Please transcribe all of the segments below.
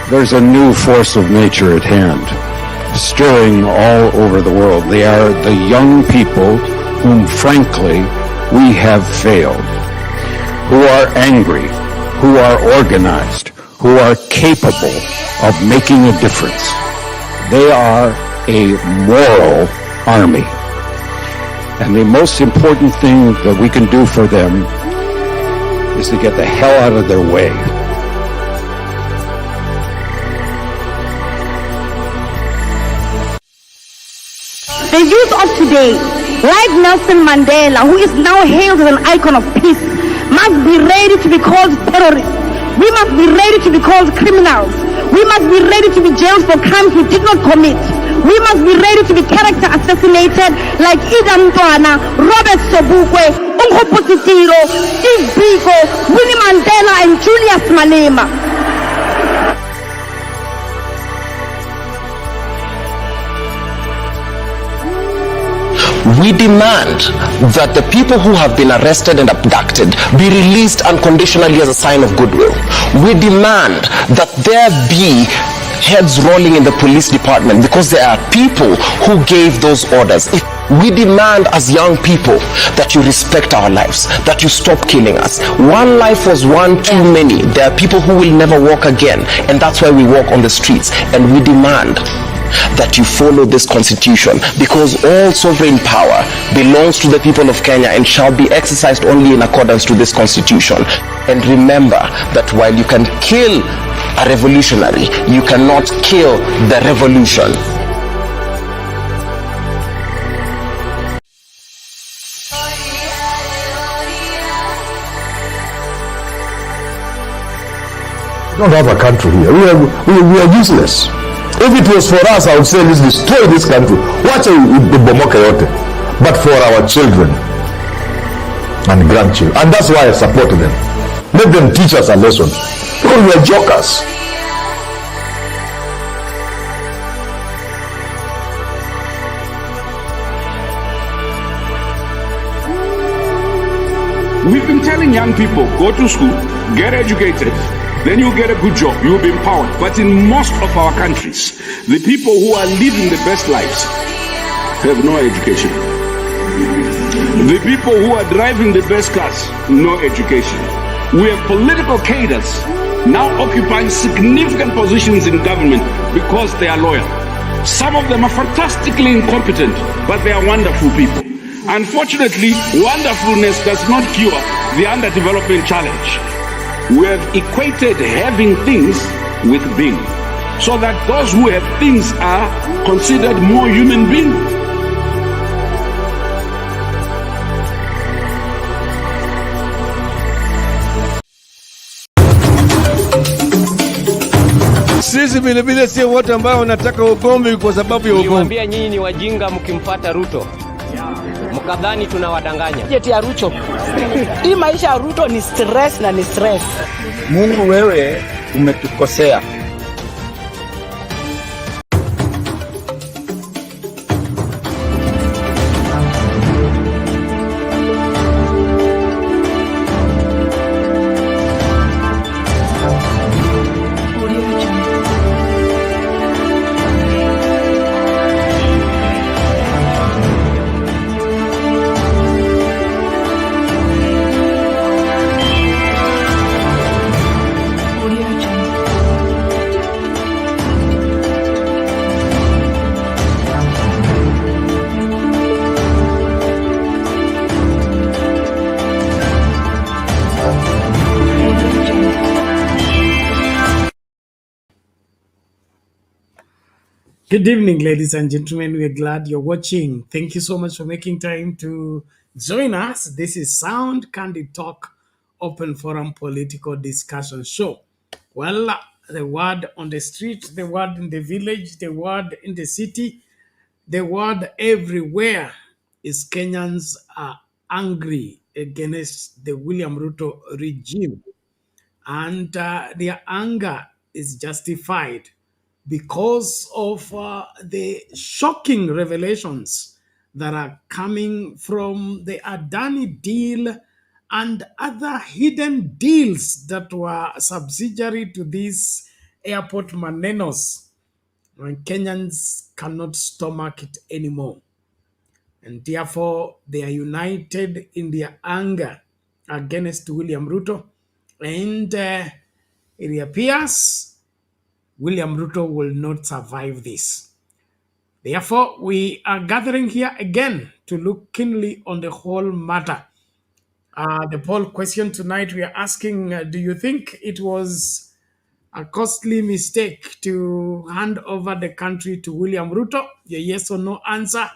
There's a new force of nature at hand, stirring all over the world. They are the young people whom, frankly, we have failed, who are angry, who are organized, who are capable of making a difference. They are a moral army. And the most important thing that we can do for them is to get the hell out of their way. The youth of today, like Nelson Mandela, who is now hailed as an icon of peace, must be ready to be called terrorists. We must be ready to be called criminals. We must be ready to be jailed for crimes we did not commit. We must be ready to be character assassinated like Ida Mtwana, Robert Sobukwe, Ungo Positiro, Steve Biko, Winnie Mandela, and Julius Malema. We demand that the people who have been arrested and abducted be released unconditionally as a sign of goodwill. We demand that there be heads rolling in the police department because there are people who gave those orders. We demand as young people that you respect our lives, that you stop killing us. One life was one too many. There are people who will never walk again, and that's why we walk on the streets. And we demand that you follow this constitution, because all sovereign power belongs to the people of Kenya and shall be exercised only in accordance to this constitution. And remember that while you can kill a revolutionary, you cannot kill the revolution. We don't have a country here. We are useless. If it was for us, I would say, let's destroy this country. Watch the bomoka yote. But for our children and grandchildren. And that's why I support them. Let them teach us a lesson. Because we are jokers. We've been telling young people, go to school, get educated, then you'll get a good job, you'll be empowered. But in most of our countries, the people who are living the best lives have no education. The people who are driving the best cars, no education. We have political cadres now occupying significant positions in government because they are loyal. Some of them are fantastically incompetent, but they are wonderful people. Unfortunately, wonderfulness does not cure the underdevelopment challenge. We have equated having things with being, so that those who have things are considered more human beings. Sisi vile vile sio wote ambao wanataka ugomvi kwa sababu ya ugomvi. Niwaambia nyinyi ni wajinga mkimfuata Ruto. Mkadhani tunawadanganya. Jeti ya Ruto. Hii maisha ya Ruto ni stress na ni stress. Mungu wewe umetukosea. Good evening, ladies and gentlemen. We're glad you're watching. Thank you so much for making time to join us. This is Sound Candid Talk, open forum political discussion show. Well, the word on the street, the word in the village, the word in the city, the word everywhere is Kenyans are angry against the William Ruto regime. And their anger is justified because of the shocking revelations that are coming from the Adani deal and other hidden deals that were subsidiary to this airport manenos, and Kenyans cannot stomach it anymore. And therefore, they are united in their anger against William Ruto. And it appears William Ruto will not survive this. Therefore, we are gathering here again to look keenly on the whole matter. The poll question tonight, we are asking, do you think it was a costly mistake to hand over the country to William Ruto? Your yes or no answer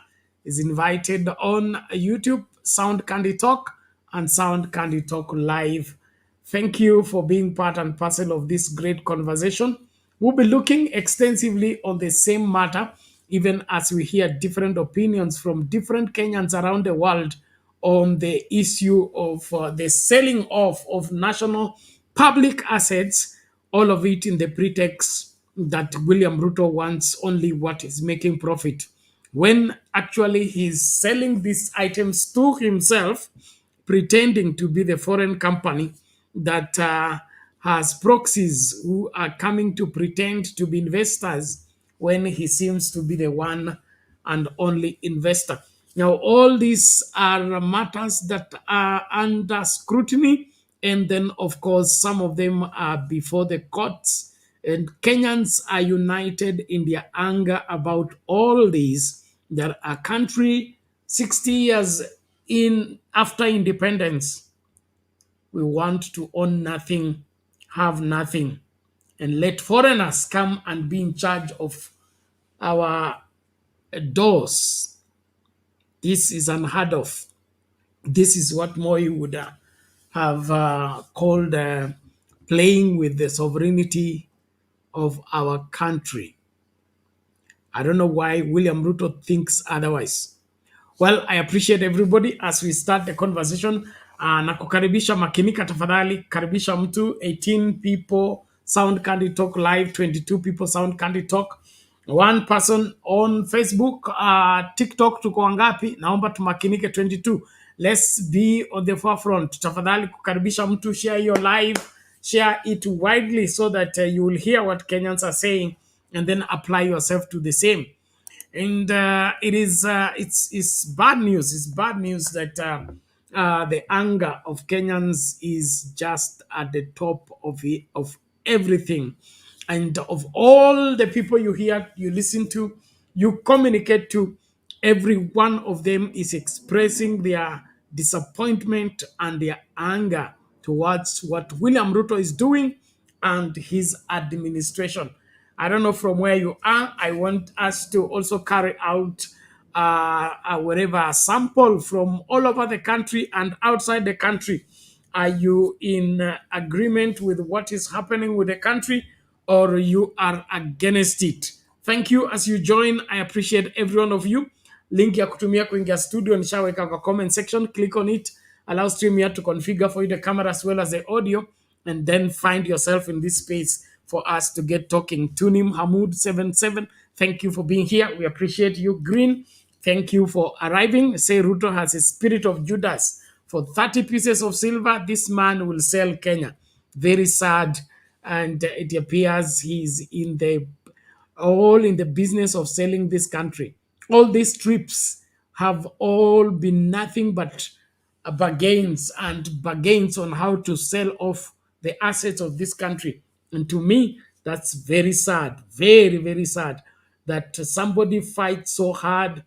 is invited on YouTube, Sound Candy Talk, and Sound Candy Talk Live. Thank you for being part and parcel of this great conversation. We'll be looking extensively on the same matter, even as we hear different opinions from different Kenyans around the world on the issue of the selling off of national public assets, all of it in the pretext that William Ruto wants only what is making profit, when actually he's selling these items to himself, pretending to be the foreign company that has proxies who are coming to pretend to be investors when he seems to be the one and only investor. Now, all these are matters that are under scrutiny, and then, of course, some of them are before the courts. And Kenyans are united in their anger about all these. That a country 60 years in after independence, we want to own nothing, have nothing, and let foreigners come and be in charge of our doors. This is unheard of. This is what Moi would have called playing with the sovereignty of our country. I don't know why William Ruto thinks otherwise. Well, I appreciate everybody as we start the conversation. Na kukaribisha makinika tafadhali, karibisha mtu 18 people Sound Candy Talk Live, 22 people Sound Candy Talk. One person on Facebook, TikTok tuko wangapi? Naomba tumakinike 22. Let's be on the forefront. Tafadhali kukaribisha mtu, share your live, share it widely so that you will hear what Kenyans are saying and then apply yourself to the same. And it's bad news. It's bad news that the anger of Kenyans is just at the top of everything, and of all the people you hear, you listen to, you communicate to, every one of them is expressing their disappointment and their anger towards what William Ruto is doing and his administration. I don't know from where you are. I want us to also carry out whatever a sample from all over the country and outside the country. Are you in agreement with what is happening with the country, or you are against it? Thank you as you join. I appreciate every one of you. Link ya kutumia kuingia studio nishaweka kwa comment section. Click on it. Allow StreamYard to configure for you the camera as well as the audio, and then find yourself in this space for us to get talking. Tunim Hamoud 77, thank you for being here. We appreciate you. Green, thank you for arriving. Say Ruto has a spirit of Judas. For 30 pieces of silver, this man will sell Kenya. Very sad. And it appears he's all in the business of selling this country. All these trips have all been nothing but bargains and bargains on how to sell off the assets of this country. And to me, that's very sad, very, very sad that somebody fights so hard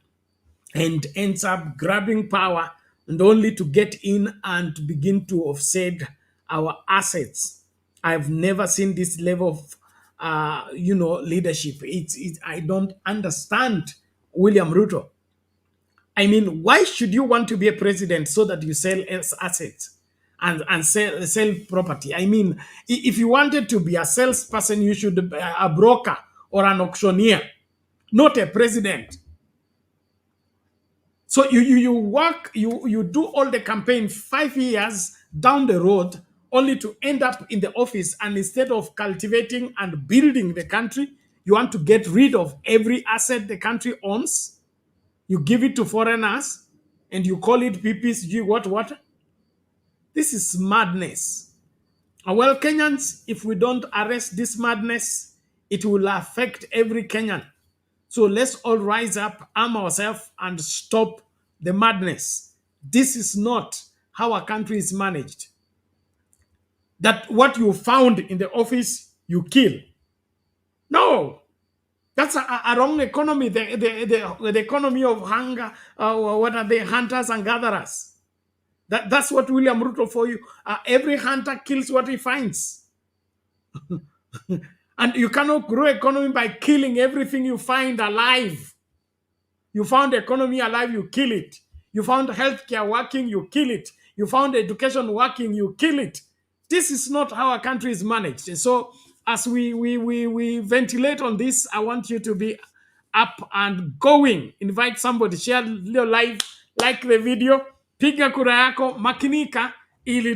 and ends up grabbing power and only to get in and begin to offset our assets. I've never seen this level of leadership. I don't understand William Ruto. I mean, why should you want to be a president so that you sell assets and sell property? I mean, if you wanted to be a salesperson, you should be a broker or an auctioneer, not a president. So you work, you do all the campaign 5 years down the road only to end up in the office, and instead of cultivating and building the country, you want to get rid of every asset the country owns. You give it to foreigners and you call it PPSG, what? This is madness. Well, Kenyans, if we don't arrest this madness, it will affect every Kenyan. So let's all rise up, arm ourselves, and stop the madness. This is not how a country is managed. That what you found in the office, you kill. No, that's a wrong economy. The economy of hunger. What are they? Hunters and gatherers. That's what William Ruto for you. Every hunter kills what he finds. And you cannot grow economy by killing everything you find alive. You found economy alive, you kill it. You found healthcare working, you kill it. You found education working, you kill it. This is not how a country is managed. And so as we ventilate on this, I want you to be up and going. Invite somebody, share your live, like the video, piga kura yako, makinika ili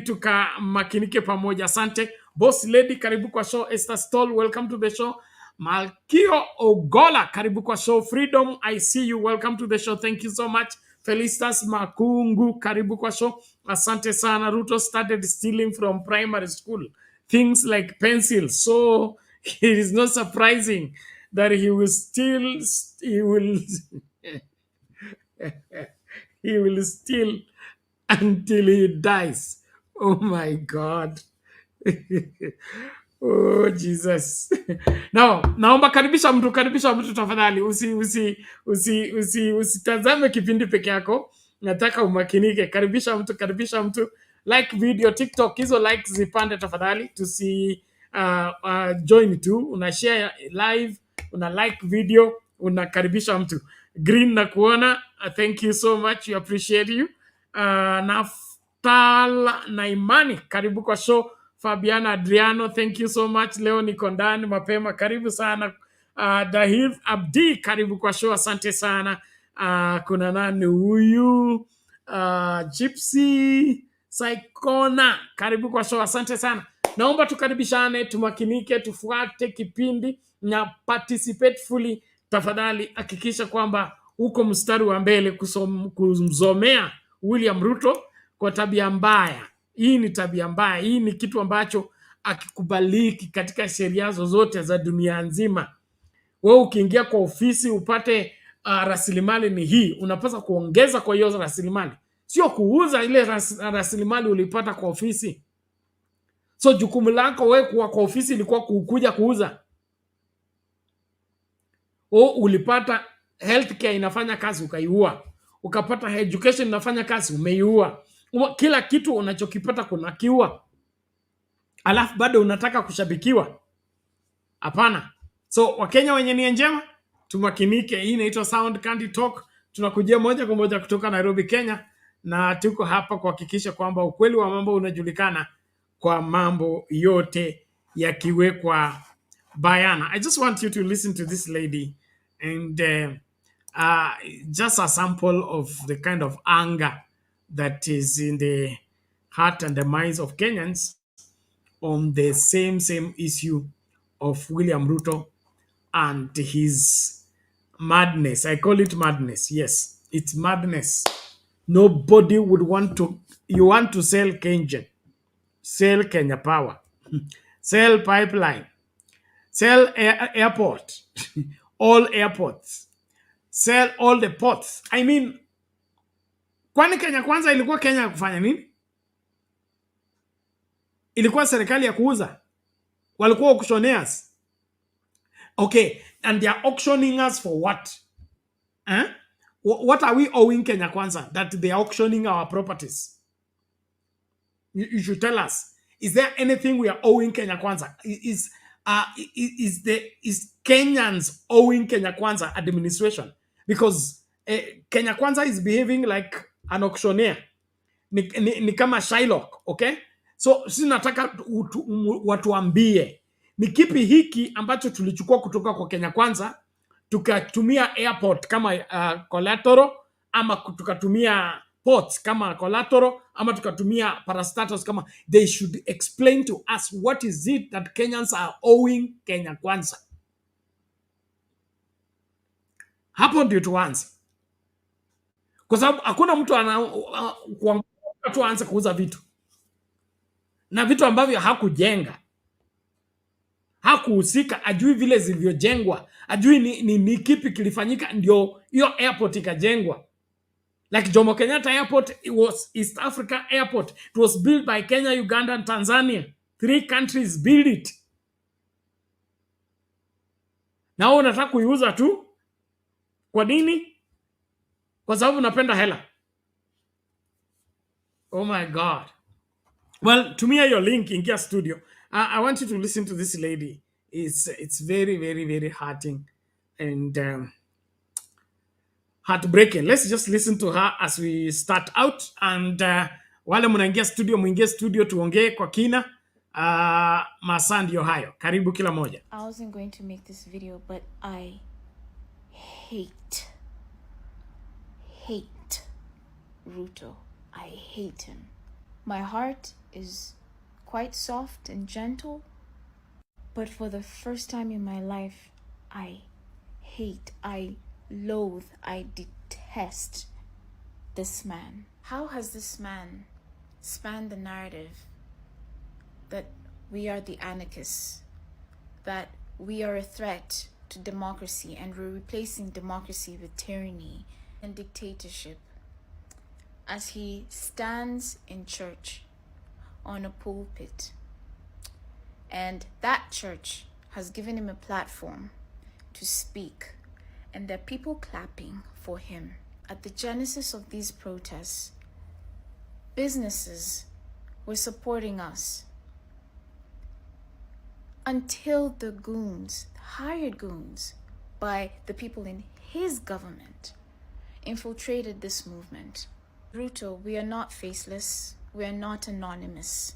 makinike pamoja. Asante. Boss Lady, karibu kwa show. Esther Stoll, welcome to the show. Malkio Ogola, karibu kwa show. Freedom, I see you. Welcome to the show. Thank you so much. Felicitas Makungu, karibu kwa show. Asante sana. Ruto started stealing from primary school things like pencils. So it is not surprising that he will steal. He will steal until he dies. Oh my God. Oh Jesus. Now, naomba karibisha mtu tafadhali. Usitazame kipindi peke yako. Nataka umakinike. Karibisha mtu. Like video TikTok, hizo likes zipande tafadhali. Join tu, una share live, una like video, unakaribisha mtu. Green na kuona, thank you so much, we appreciate you. Naftal Naimani, karibu kwa show. Fabiana Adriano, thank you so much. Leo niko ndani mapema, karibu sana. Dahir Abdi, karibu kwa show, asante sana. Kuna nani huyu? Gypsy Saikona, karibu kwa show, asante sana. Naomba tukaribishane, tumakinike, tufuate kipindi na participate fully. Tafadhali hakikisha kwamba uko mstari wa mbele kumzomea William Ruto kwa tabia mbaya. Hii ni tabia mbaya. Hii ni kitu ambacho akikubaliki katika sheria zozote za dunia nzima. Wewe ukiingia kwa ofisi upate rasilimali ni hii, unapaswa kuongeza kwa hiyo rasilimali, sio kuuza ile rasilimali ulipata kwa ofisi. So jukumu lako wewe kwa ofisi ilikuwa kukuja kuuza. Ulipata healthcare inafanya kazi ukaiua. Ukapata education inafanya kazi umeiua. Kila kitu unachokipata kuna kiua. Alafu bado unataka kushabikiwa. Hapana. So Wakenya wenye nia njema, tumakinike. Hii inaitwa Sound Candy Talk. Tunakujia moja kwa moja kutoka Nairobi, Kenya, na tuko hapa kuhakikisha kwamba ukweli wa mambo unajulikana kwa mambo yote yakiwekwa bayana. I just want you to listen to this lady and just a sample of the kind of anger that is in the heart and the minds of Kenyans on the same issue of William Ruto and his madness. I call it madness. Yes, it's madness. Nobody would want to. You want to sell Kenyan, sell Kenya Power, sell pipeline, sell airport, all airports, sell all the ports. I mean, kwani Kenya Kwanza ilikuwa Kenya ya kufanya nini? Ilikuwa serikali ya kuuza. Walikuwa auctioneers. Okay, and they are auctioning us for what? What are we owing Kenya Kwanza that they are auctioning our properties? You should tell us. Is there anything we are owing Kenya Kwanza? Is Kenyans owing Kenya Kwanza administration? Because Kenya Kwanza is behaving like an auctioneer. Ni kama Shylock, okay? So sisi nataka watuambie ni kipi hiki ambacho tulichukua kutoka kwa Kenya Kwanza tukatumia airport kama collateral, ama tukatumia ports kama collateral, ama tukatumia parastatus kama. They should explain to us what is it that Kenyans are owing Kenya Kwanza. Hapo ndio tuanze, kwa sababu hakuna mtu tuanze kuuza vitu na vitu ambavyo hakujenga kuhusika, ajui vile zilivyojengwa, ajui ni kipi kilifanyika ndio hiyo airport ikajengwa. Like Jomo Kenyatta Airport, it was East Africa Airport. It was built by Kenya, Uganda, and Tanzania. 3 countries built it. Na wewe unataka kuiuza tu? Kwa nini? Kwa sababu unapenda hela. Oh my God. Well, tumia your link, ingia studio. I want you to listen to this lady. It's very, very, very hurting and heartbreaking. Let's just listen to her as we start out, and wale munaingia studio, muingie studio tuongee kwa kina. Masaa ndio hayo. Karibu kila moja. I wasn't going to make this video, but I hate Ruto. I hate him. My heart is quite soft and gentle, but for the first time in my life, I loathe, I detest this man. How has this man spanned the narrative that we are the anarchists, that we are a threat to democracy, and we're replacing democracy with tyranny and dictatorship, as he stands in church on a pulpit, and that church has given him a platform to speak, and there are people clapping for him. At the genesis of these protests, businesses were supporting us until the goons, hired goons by the people in his government, infiltrated this movement. Ruto, we are not faceless. We are not anonymous.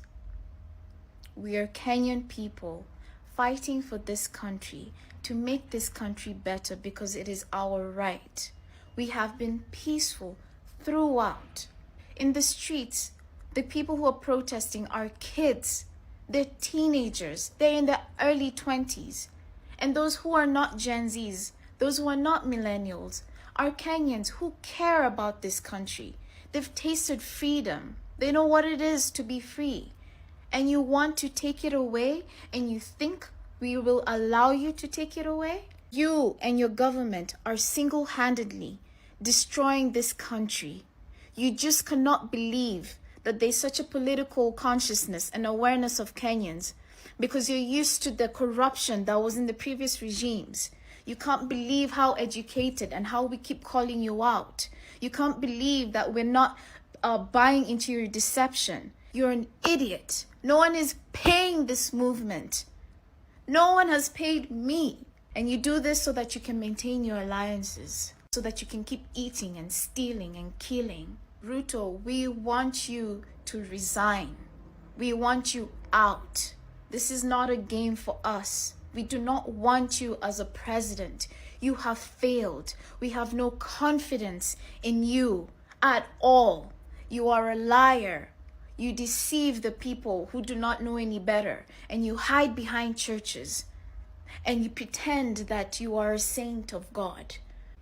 We are Kenyan people fighting for this country, to make this country better, because it is our right. We have been peaceful throughout. In the streets, the people who are protesting are kids. They're teenagers. They're in their early 20s. And those who are not Gen Zs, those who are not millennials, are Kenyans who care about this country. They've tasted freedom. They know what it is to be free. And you want to take it away, and you think we will allow you to take it away? You and your government are single-handedly destroying this country. You just cannot believe that there's such a political consciousness and awareness of Kenyans, because you're used to the corruption that was in the previous regimes. You can't believe how educated and how we keep calling you out. You can't believe that we're not buying into your deception. You're an idiot. No one is paying this movement. No one has paid me. And you do this so that you can maintain your alliances, so that you can keep eating and stealing and killing. Ruto, we want you to resign. We want you out. This is not a game for us. We do not want you as a president. You have failed. We have no confidence in you at all. You are a liar. You deceive the people who do not know any better, and you hide behind churches, and you pretend that you are a saint of God.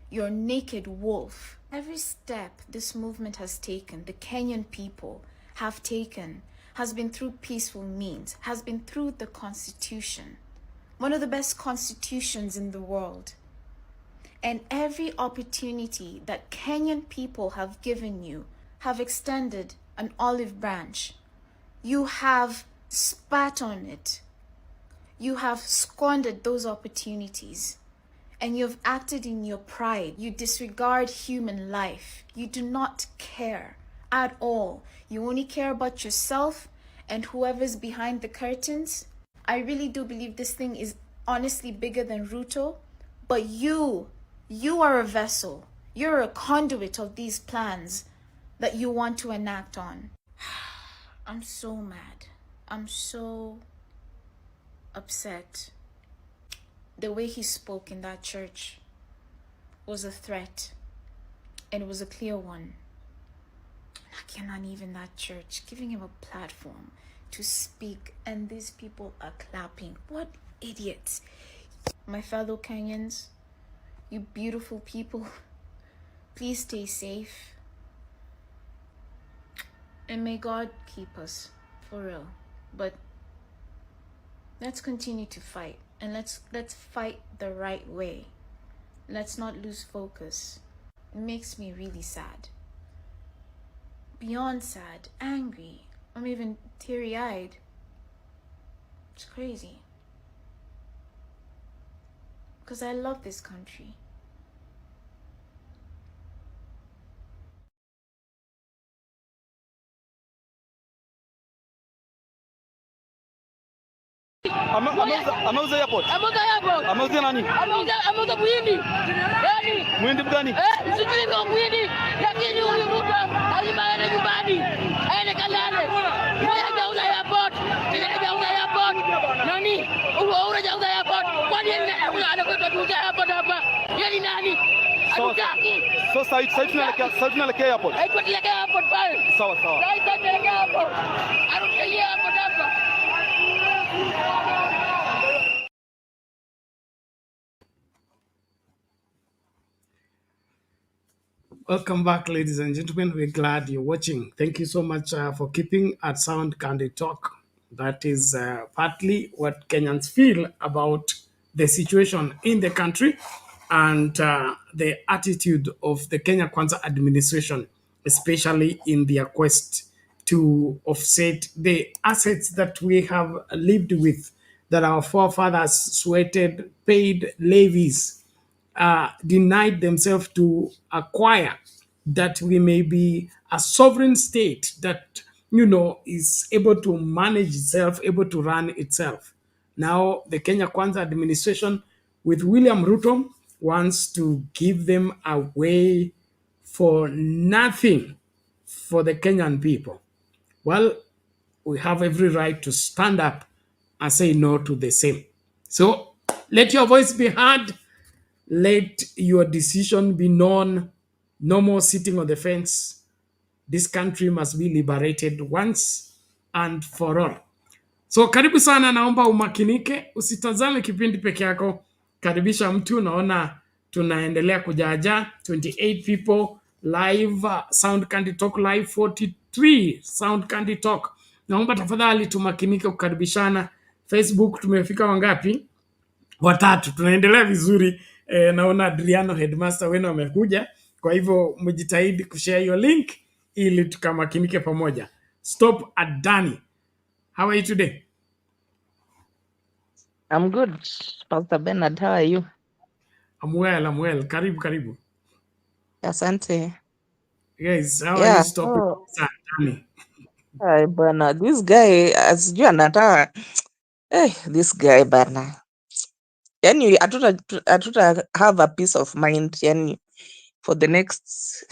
You're a naked wolf. Every step this movement has taken, the Kenyan people have taken, has been through peaceful means, has been through the Constitution, one of the best constitutions in the world. And every opportunity that Kenyan people have given you, have extended an olive branch, you have spat on it. You have squandered those opportunities, and you have acted in your pride. You disregard human life. You do not care at all. You only care about yourself and whoever's behind the curtains. I really do believe this thing is honestly bigger than Ruto, but you are a vessel. You're a conduit of these plans that you want to enact on. I'm so mad. I'm so upset. The way he spoke in that church was a threat, and it was a clear one. I cannot even that church giving him a platform to speak, and these people are clapping. What idiots. My fellow Kenyans, you beautiful people, please stay safe, and may God keep us, for real. But Let's continue to fight, and let's fight the right way. Let's not lose focus. It makes me really sad. Beyond sad, angry. I'm even teary-eyed. It's crazy. Because I love this country. Ameuza airport. Ameuza nani? Ameuza Muhindi. Yaani Muhindi gani? Sijui kwa Muhindi, lakini huyu Ruto lazima aende nyumbani. Aende kalale. Mmoja hajauza airport, mwingine hajauza airport. Nani? Huyu hajauza airport. Kwani yeye anakwenda kuuza airport hapa? Yeye nani? Hatutaki. So sasa tunaelekea airport. Tunaelekea airport pale. Sawa. Sasa tunaelekea airport. Arudie airport hapa. Welcome back, ladies and gentlemen. We're glad you're watching. Thank you so much for keeping at Sound Candid Talk. That is partly what Kenyans feel about the situation in the country and the attitude of the Kenya Kwanza administration, especially in their quest to offset the assets that we have lived with, that our forefathers sweated, paid levies, denied themselves to acquire, that we may be a sovereign state that, is able to manage itself, able to run itself. Now, the Kenya Kwanza administration with William Ruto wants to give them away for nothing for the Kenyan people. Well, we have every right to stand up and say no to the same. So let your voice be heard. Let your decision be known. No more sitting on the fence. This country must be liberated once and for all. So karibu sana, naomba umakinike, usitazame kipindi peke yako. Karibisha mtu, naona tunaendelea kujaja. 28 people live, Sound Candy Talk live 43, Sound Candy Talk. Naomba tafadhali tumakinike kukaribishana. Facebook tumefika wangapi? Watatu. Tunaendelea vizuri. Naona Adriano headmaster wenu amekuja, kwa hivyo mjitahidi kushare your link ili tukamakinike pamoja. Stop Adani. How are you today? I'm good, Pastor Bernard. How are you? I'm well. Karibu. Asante. Guys, how are you stopping Adani? Hi, bana. This guy, as you anataka, this guy bana. Yani, atuta have a peace of mind, yani, for the next,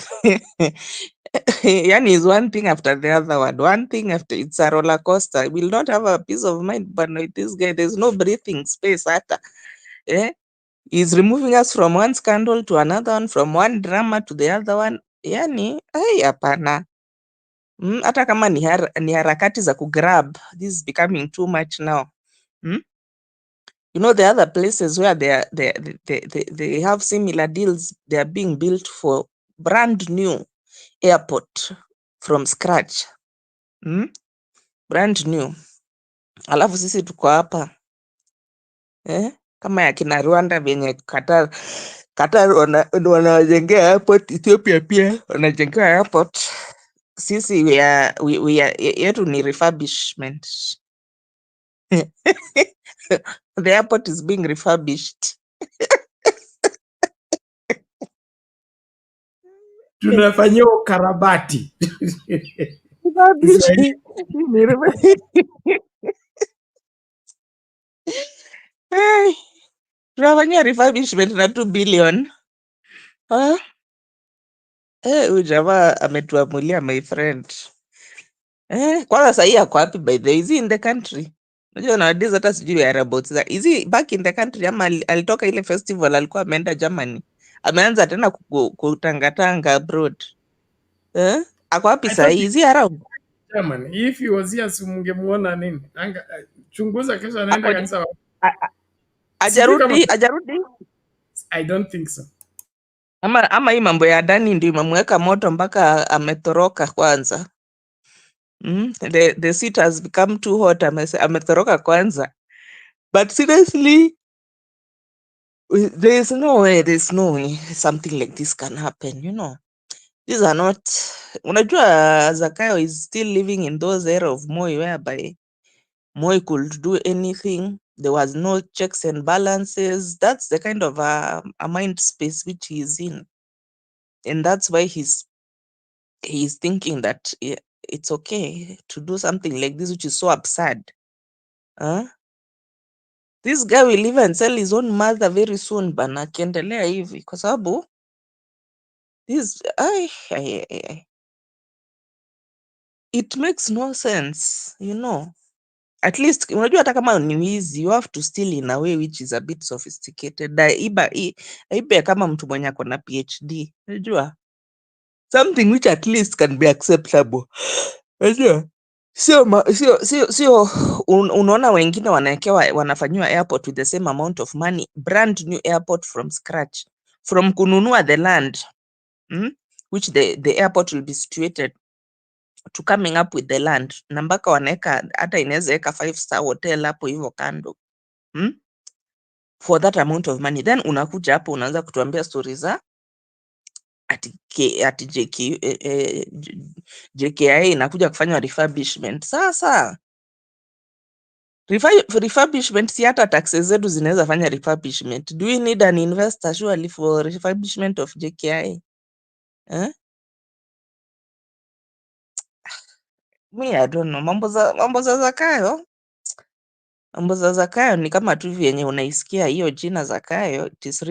yani, is one thing after the other one. One thing after, it's a roller coaster. We'll not have a peace of mind, but with this guy, there's no breathing space. He's removing us from one scandal to another one, from one drama to the other one. Yani, hapana. Hata kama ni harakati za kugrab, this is becoming too much now. You know, the other places where they have similar deals, they are being built for brand new airport from scratch. Brand new. Alafu sisi tuko hapa. Kama ya kina Rwanda venye Qatar wanawajengea airport, Ethiopia pia wanajengea airport. Sisi we are yetu ni refurbishment. The airport is being refurbished. Tunafanyia ukarabati. Tunafanyia refurbishment na 2 billion. Huyu jamaa ametuamulia, my friend. Kwanza sahi ako wapi by the way? Is he in the country? Unajua nowadays hata sijui whereabouts. Is he back in the country ama alitoka ile festival alikuwa ameenda Germany? Ameanza tena kutangatanga abroad. Ako wapi sahi? Is he around? Germany. If he was here simungemuona nini? Chunguza kesho anaenda kanisa. Ajarudi? I don't think so. Ama hii mambo ya Adani ndio imemweka moto mpaka ametoroka kwanza. The seat has become too hot, ametoroka kwanza. But seriously, there's no way something like this can happen, you know. These are not, unajua Zakayo is still living in those era of Moi whereby Moi could do anything. There was no checks and balances. That's the kind of a mind space which he is in. And that's why he's thinking that it's okay to do something like this, which is so absurd. This guy will even sell his own mother very soon, bana akiendelea hivi, kwa sababu this it makes no sense, you know. At least unajua hata kama ni wizi, you have to steal in a way which is a bit sophisticated. Ibe kama mtu mwenye ako na PhD, unajua something which at least can be acceptable, unajua sio unaona wengine wanafanywa airport with the same amount of money, brand new airport from scratch, from kununua the land which the airport will be situated to coming up with the land, na mpaka wanaweka hata inaweza weka 5-star hotel hapo hivyo kando for that amount of money. Then unakuja hapo unaanza kutuambia stories za ati JKIA inakuja kufanya refurbishment. Sasa refurbishment si hata taxes zetu zinaweza fanya refurbishment. Do we need an investor surely for refurbishment of JKIA? Me, I don't know. Mambo za Zakayo. Mambo za Zakayo ni kama tu vyenye unaisikia hiyo jina Zakayo. It is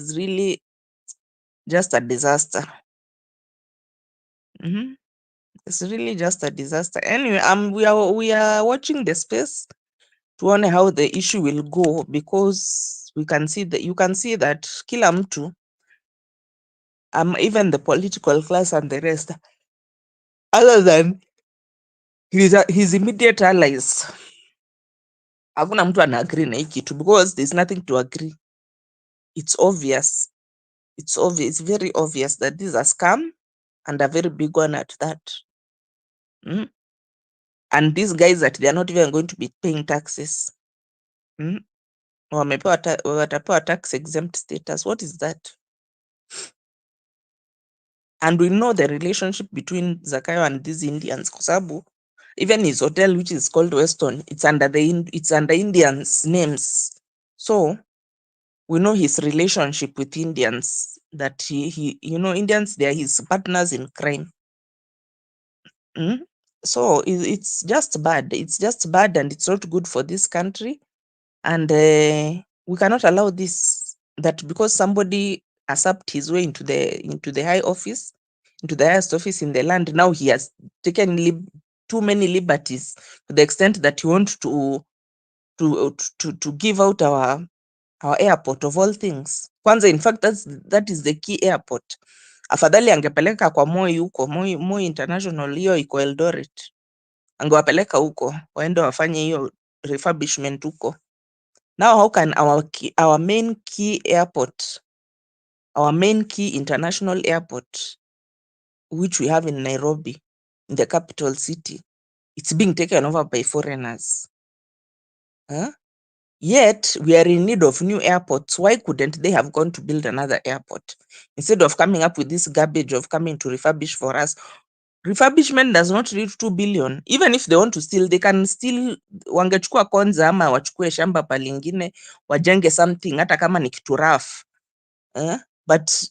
really just a disaster. It's really just a disaster. Anyway, we are watching the space to tuone how the issue will go, because you can see that kila mtu, even the political class and the rest, other than his immediate allies, hakuna mtu ana agree na hii kitu, because there's nothing to agree. It's obvious. It's very obvious that this is a scam, and a very big one at that. And these guys that they are not even going to be paying taxes. Watapewa tax exempt status. What is that? And we know the relationship between Zakayo and these Indians, kwa sababu even his hotel, which is called Weston, it's under Indians' names. So we know his relationship with Indians, that he Indians, they are his partners in crime. So it's just bad. It's just bad, and it's not good for this country. And we cannot allow this, that because somebody usurped his way into the high office, into the highest office in the land, now he has taken too many liberties to the extent that he wants to give out our airport of all things. Kwanza, in fact, that is the key airport. Afadhali angepeleka kwa Moi huko, Moi International, hiyo iko Eldoret. Angewapeleka huko waende wafanye hiyo refurbishment huko. Now how can our main key airport, our main key international airport, which we have in Nairobi, in the capital city, it's being taken over by foreigners? Yet we are in need of new airports. Why couldn't they have gone to build another airport instead of coming up with this garbage of coming to refurbish for us? Refurbishment does not need 2 billion. Even if they want to steal, they can still, wangechukua kwanza ama wachukue shamba palingine wajenge something hata kama ni kitu rough. But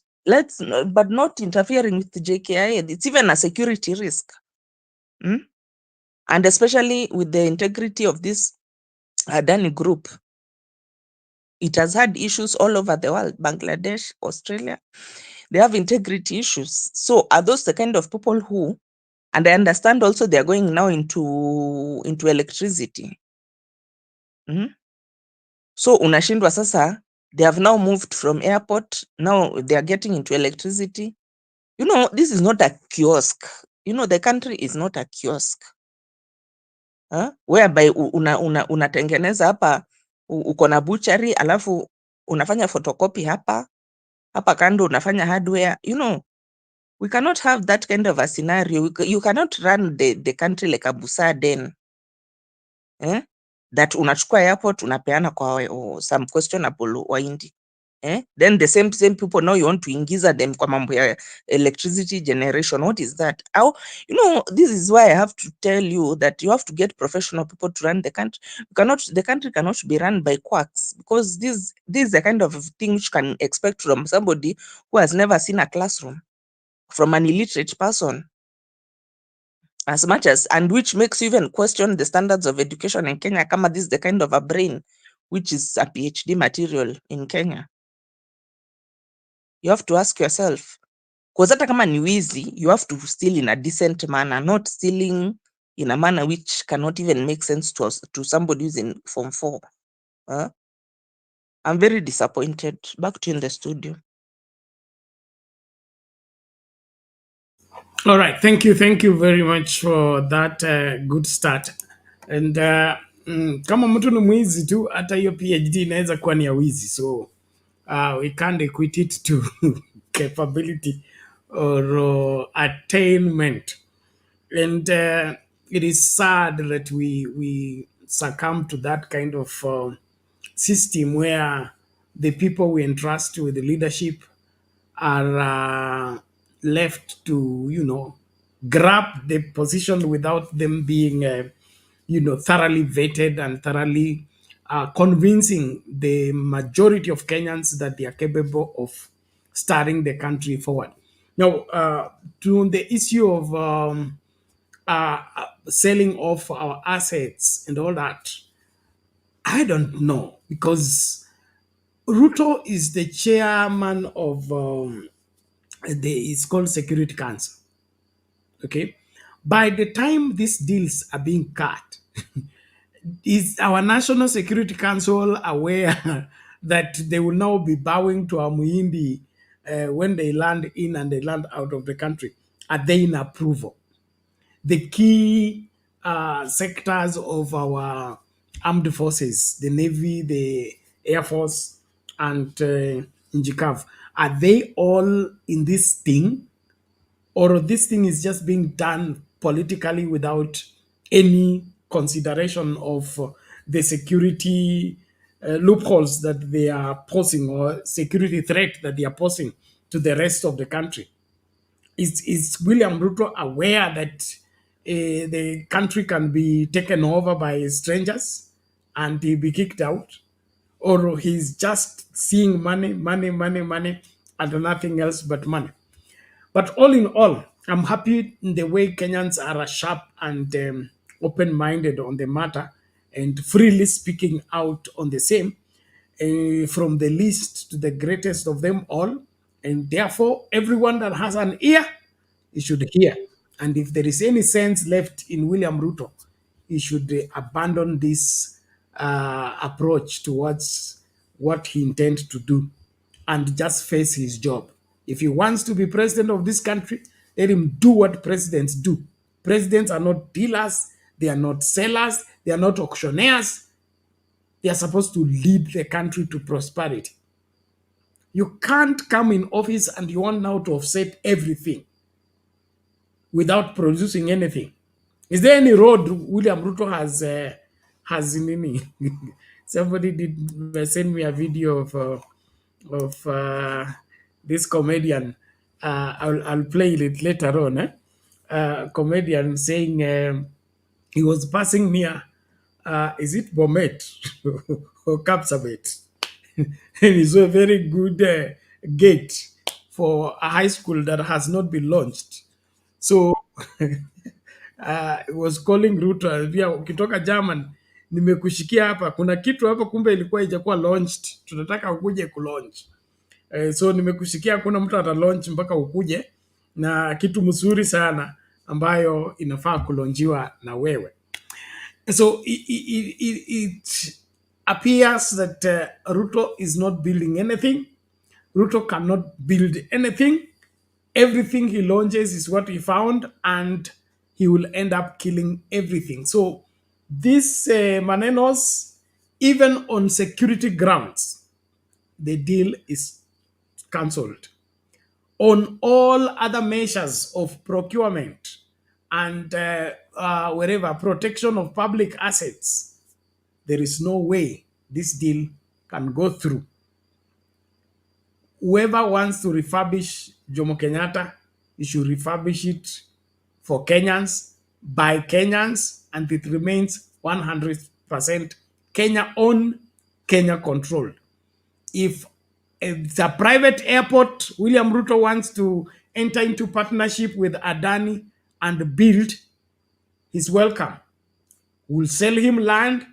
not interfering with the JKIA. It's even a security risk. And especially with the integrity of this Adani group. It has had issues all over the world, Bangladesh, Australia. They have integrity issues. So are those the kind of people who, and I understand also they are going now into electricity. So unashindwa sasa, they have now moved from airport, now they are getting into electricity. This is not a kiosk. The country is not a kiosk. Whereby unatengeneza hapa, uko na butchery, alafu unafanya photocopy hapa kando unafanya hardware. We cannot have that kind of a scenario. You cannot run the country like a busa den. that unachukua airport unapeana kwa some questionable waindi. Then the same people now you want to ingiza them kwa mambo ya electricity generation. What is that? How, this is why I have to tell you that you have to get professional people to run the country. The country cannot be run by quacks, because this is the kind of thing which you can expect from somebody who has never seen a classroom, from an illiterate person, as much as, and which makes you even question the standards of education in Kenya. Kama this is the kind of a brain which is a PhD material in Kenya. You have to ask yourself, because hata kama ni wizi, you have to steal in a decent manner, not stealing in a manner which cannot even make sense to somebody who's in Form 4. I'm very disappointed. Back to you in the studio. All right, thank you very much for that good start. And kama mtu ni mwizi tu, hata hiyo PhD inaweza kuwa ni ya wizi, so we can't equate it to capability or attainment. And it is sad that we succumb to that kind of system where the people we entrust with the leadership are left to, grab the position without them being, thoroughly vetted and thoroughly convincing the majority of Kenyans that they are capable of starting the country forward. Now, to the issue of selling off our assets and all that, I don't know, because Ruto is the chairman of it's called Security Council. Okay, by the time these deals are being cut, is our National Security Council aware that they will now be bowing to Amuindi when they land in and they land out of the country? Are they in approval? The key sectors of our armed forces, the Navy, the Air Force, and Njikav, are they all in this thing? Or this thing is just being done politically without any consideration of the security loopholes that they are posing, or security threat that they are posing to the rest of the country? Is William Ruto aware that the country can be taken over by strangers and he be kicked out? Or he's just seeing money, and nothing else but money? But all in all, I'm happy in the way Kenyans are sharp and open-minded on the matter and freely speaking out on the same, from the least to the greatest of them all. And therefore, everyone that has an ear, he should hear. And if there is any sense left in William Ruto, he should abandon this approach towards what he intends to do and just face his job. If he wants to be president of this country, let him do what presidents do. Presidents are not dealers, they are not sellers, they are not auctioneers. They are supposed to lead the country to prosperity. You can't come in office and you want now to offset everything without producing anything. Is there any road William Ruto has in any? Somebody did send me a video of this comedian. I'll play it later on. Comedian saying he was passing near, is it Bomet or Kapsabet? And it's a very good gate for a high school that has not been launched. So it was calling Ruto, pia ukitoka German, nimekushikia hapa, kuna kitu hapa kumbe ilikuwa haijakuwa launched, tunataka ukuje kulaunch. So nimekushikia, kuna mtu ata launch mpaka ukuje na kitu mzuri sana ambayo inafaa kulonjiwa na wewe. So it appears that Ruto is not building anything. Ruto cannot build anything. Everything he launches is what he found, and he will end up killing everything. So this Manenos, even on security grounds, the deal is cancelled. On all other measures of procurement and wherever, protection of public assets, there is no way this deal can go through. Whoever wants to refurbish Jomo Kenyatta, he should refurbish it for Kenyans, by Kenyans, and it remains 100% Kenya-owned, Kenya-controlled. If it's a private airport, William Ruto wants to enter into partnership with Adani and build, he's welcome. We'll sell him land,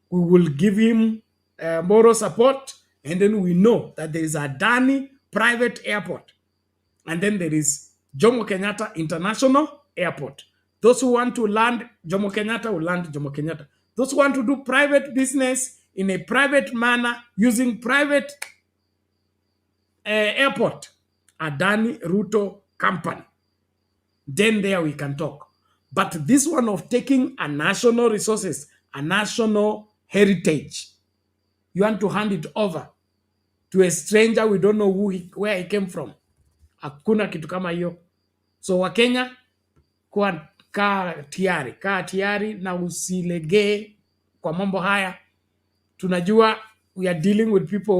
we will give him moral support, and then we know that there is a Adani private airport. And then there is Jomo Kenyatta International Airport. Those who want to land Jomo Kenyatta will land Jomo Kenyatta. Those who want to do private business in a private manner using private airport, Adani Ruto Company. Then there we can talk. But this one of taking a national resources, a national heritage, you want to hand it over to a stranger, we don't know where he came from. Hakuna kitu kama hiyo. So Wakenya, kaa tayari na usilegee kwa mambo haya. Tunajua we are dealing with people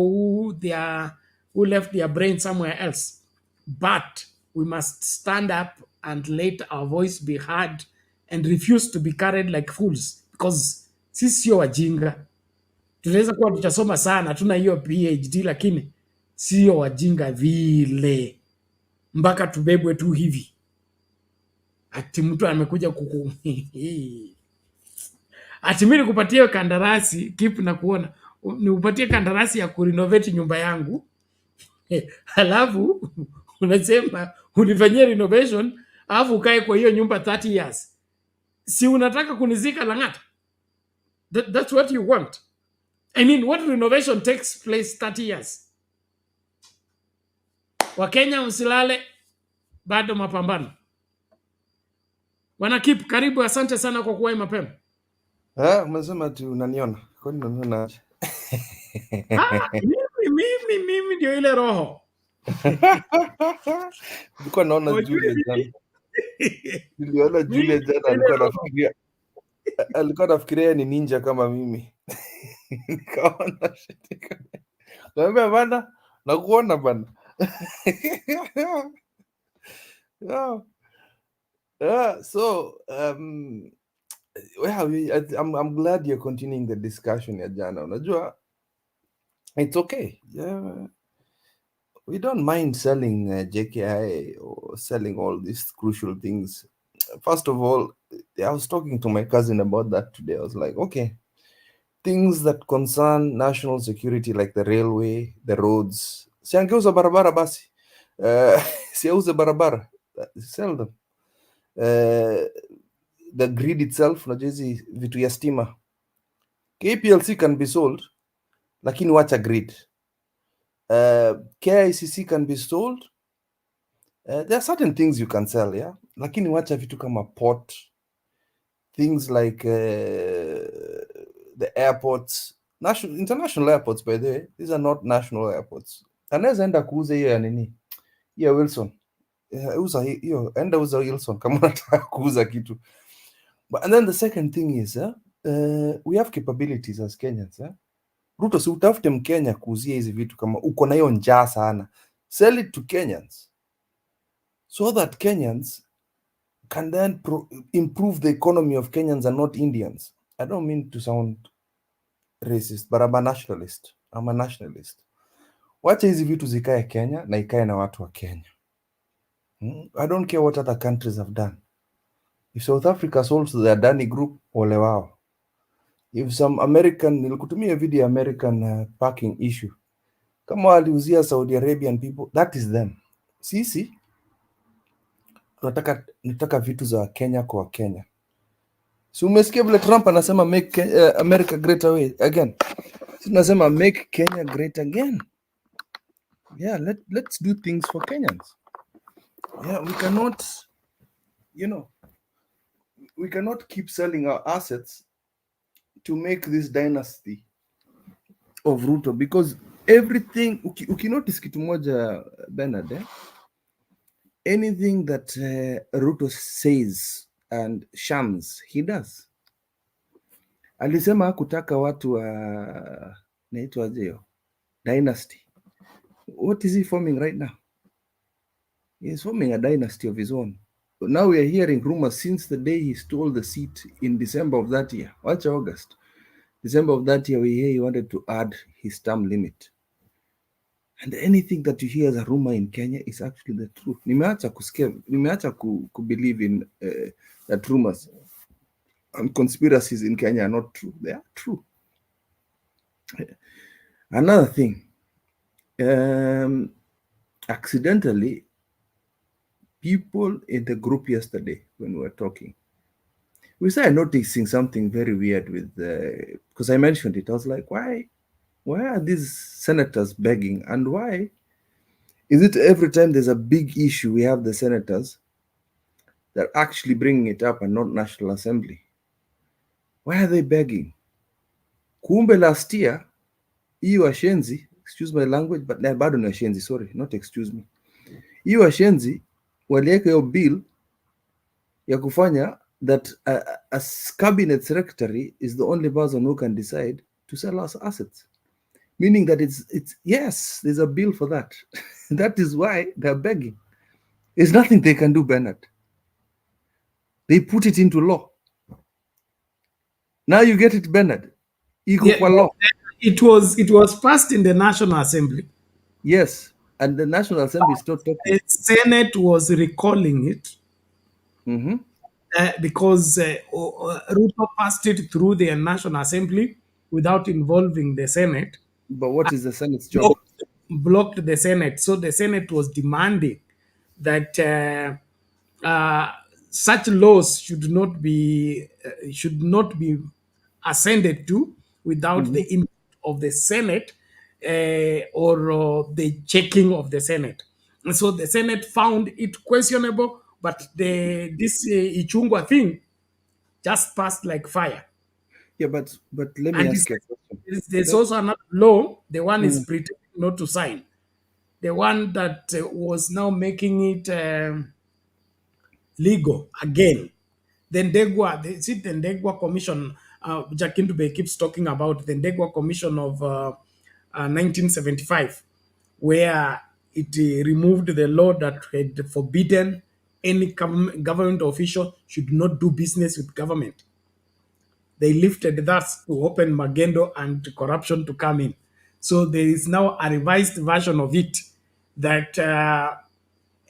who left their brain somewhere else. But we must stand up and let our voice be heard and refuse to be carried like fools, because sisi sio wajinga. Tunaweza kuwa tutasoma sana, tuna hiyo PhD, lakini sio wajinga vile mpaka tubebwe tu hivi ati mtu amekuja ati mimi nikupatie kandarasi kip na kuona niupatie kandarasi ya kurenovate nyumba yangu halafu unasema unifanyie renovation alafu ukae kwa hiyo nyumba 30 years. Si unataka kunizika Lang'ata? That's what you want. I mean, what renovation takes place 30 years? Wakenya msilale, bado mapambano. Wana Kip, karibu, asante sana kwa kuwahi mapema. Umesema ati unaniona. Kwani unaniona aje? Mimi ndio ile roho. Nilikuwa naona Julia jana. Niliona Julia jana alikuwa anafikiria ni ninja kama mimi. Nikaona shit. Naambia bana, nakuona bana. So I'm glad you're continuing the discussion ya jana. Unajua, it's okay. Yeah. We don't mind selling JKI or selling all these crucial things. First of all, I was talking to my cousin about that today. I was like, okay, things that concern national security like the railway, the roads, siangeuza barabara basi. Siauze barabara, sell them. The grid itself, unajua hizi vitu ya stima, KPLC can be sold, lakini wacha grid. KICC can be sold. There are certain things you can sell, yeah, lakini wacha vitu kama port, things like the airports, international airports, by the way, these are not national airports. Anaweza enda kuuza hiyo ya nini, hiyo Wilson, uza hiyo, enda uza Wilson kama unataka kuuza kitu. And then the second thing is we have capabilities as Kenyans. Ruto, si utafute Mkenya kuuzia hizi vitu kama uko na hiyo njaa sana. Sell it to Kenyans so that Kenyans can then improve the economy of Kenyans and not Indians. I don't mean to sound racist, but I'm a nationalist. Wacha hizi vitu zikae Kenya na ikae na watu wa Kenya. I don't care what other countries have done. If South Africa sold to the Adani group, ole wao. If some American, nilikutumia video American parking issue, kama waliuzia Saudi Arabian people, that is them. Sisi tunataka vitu za Kenya kwa Kenya. Si umesikia vile Trump anasema make America great again. Tunasema make Kenya great again. Yeah, let's do things for Kenyans. Yeah, we cannot, we cannot keep selling our assets to make this dynasty of Ruto, because everything, ukinotice kitu moja Bernard, anything that Ruto says and shams, he does. Alisema hakutaka watu wa naitwa jeo dynasty. What is he forming right now? He is forming a dynasty of his own. Now we are hearing rumors since the day he stole the seat in December of that year. Watch August. December of that year, we hear he wanted to add his term limit. And anything that you hear as a rumor in Kenya is actually the truth. Nimeacha believe in that rumors and conspiracies in Kenya are not true. They are true. Another thing, accidentally, people in the group yesterday when we were talking, we started noticing something very weird with because I mentioned it. I was like, why are these senators begging, and why is it every time there's a big issue we have the senators that are actually bringing it up and not National Assembly? Why are they begging? Kumbe last year hii washenzi, excuse my language, but bado ni washenzi, sorry, not excuse me, hii washenzi waliweka hiyo bill ya kufanya that a cabinet secretary is the only person who can decide to sell us assets, meaning that it's yes, there's a bill for that. That is why they're begging. There's nothing they can do, Bernard. They put it into law. Now you get it, Bernard. Law. It was passed in the National Assembly. Yes, and the National Assembly is not talking. The Senate was recalling it because Ruto passed it through the National Assembly without involving the Senate. But what is the Senate's job? Blocked the Senate. So the Senate was demanding that such laws should not be ascended to without the input of the Senate or the checking of the Senate. And so the Senate found it questionable, but this Ichungwa thing just passed like fire. Yeah, but let me ask you a question. There's also another law. The one is pretending not to sign. The one that was now making it legal again. The Ndegwa Commission, Jakindube keeps talking about the Ndegwa Commission of 1975, where it removed the law that had forbidden any government official should not do business with government. They lifted that to open magendo and corruption to come in. So there is now a revised version of it that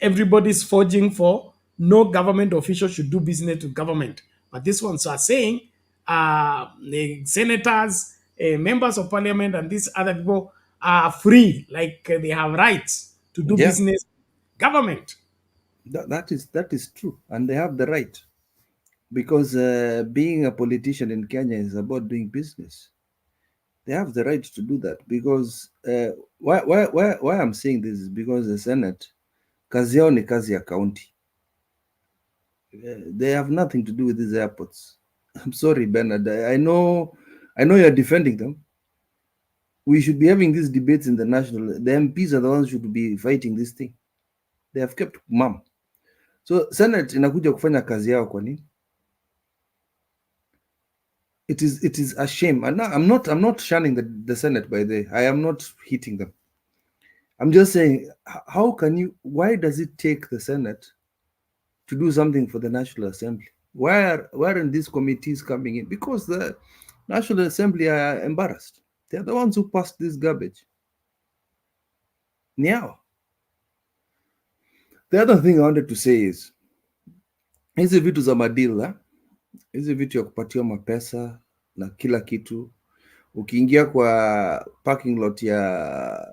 everybody's forging for. No government official should do business with government. But these ones are saying the senators, members of parliament, and these other people are free, like they have rights to do business with government. That is true, and they have the right, because being a politician in Kenya is about doing business. They have the right to do that, because why I'm saying this is because the Senate, kazi yao ni kazi ya county. They have nothing to do with these airports. I'm sorry, Bernard. I know you're defending them. We should be having these debates in the national. The MPs are the ones who should be fighting this thing. They have kept mum. So Senate inakuja kufanya kazi yao kwa nini? It is a shame. And I'm not shunning the Senate, by the way. I am not hitting them. I'm just saying, why does it take the Senate to do something for the National Assembly? Why aren't these committees coming in? Because the National Assembly are embarrassed. They're the ones who passed this garbage. Now, the other thing I wanted to say is, hizi vitu za madila, hizi vitu ya kupatiwa mapesa na kila kitu, ukiingia kwa parking lot ya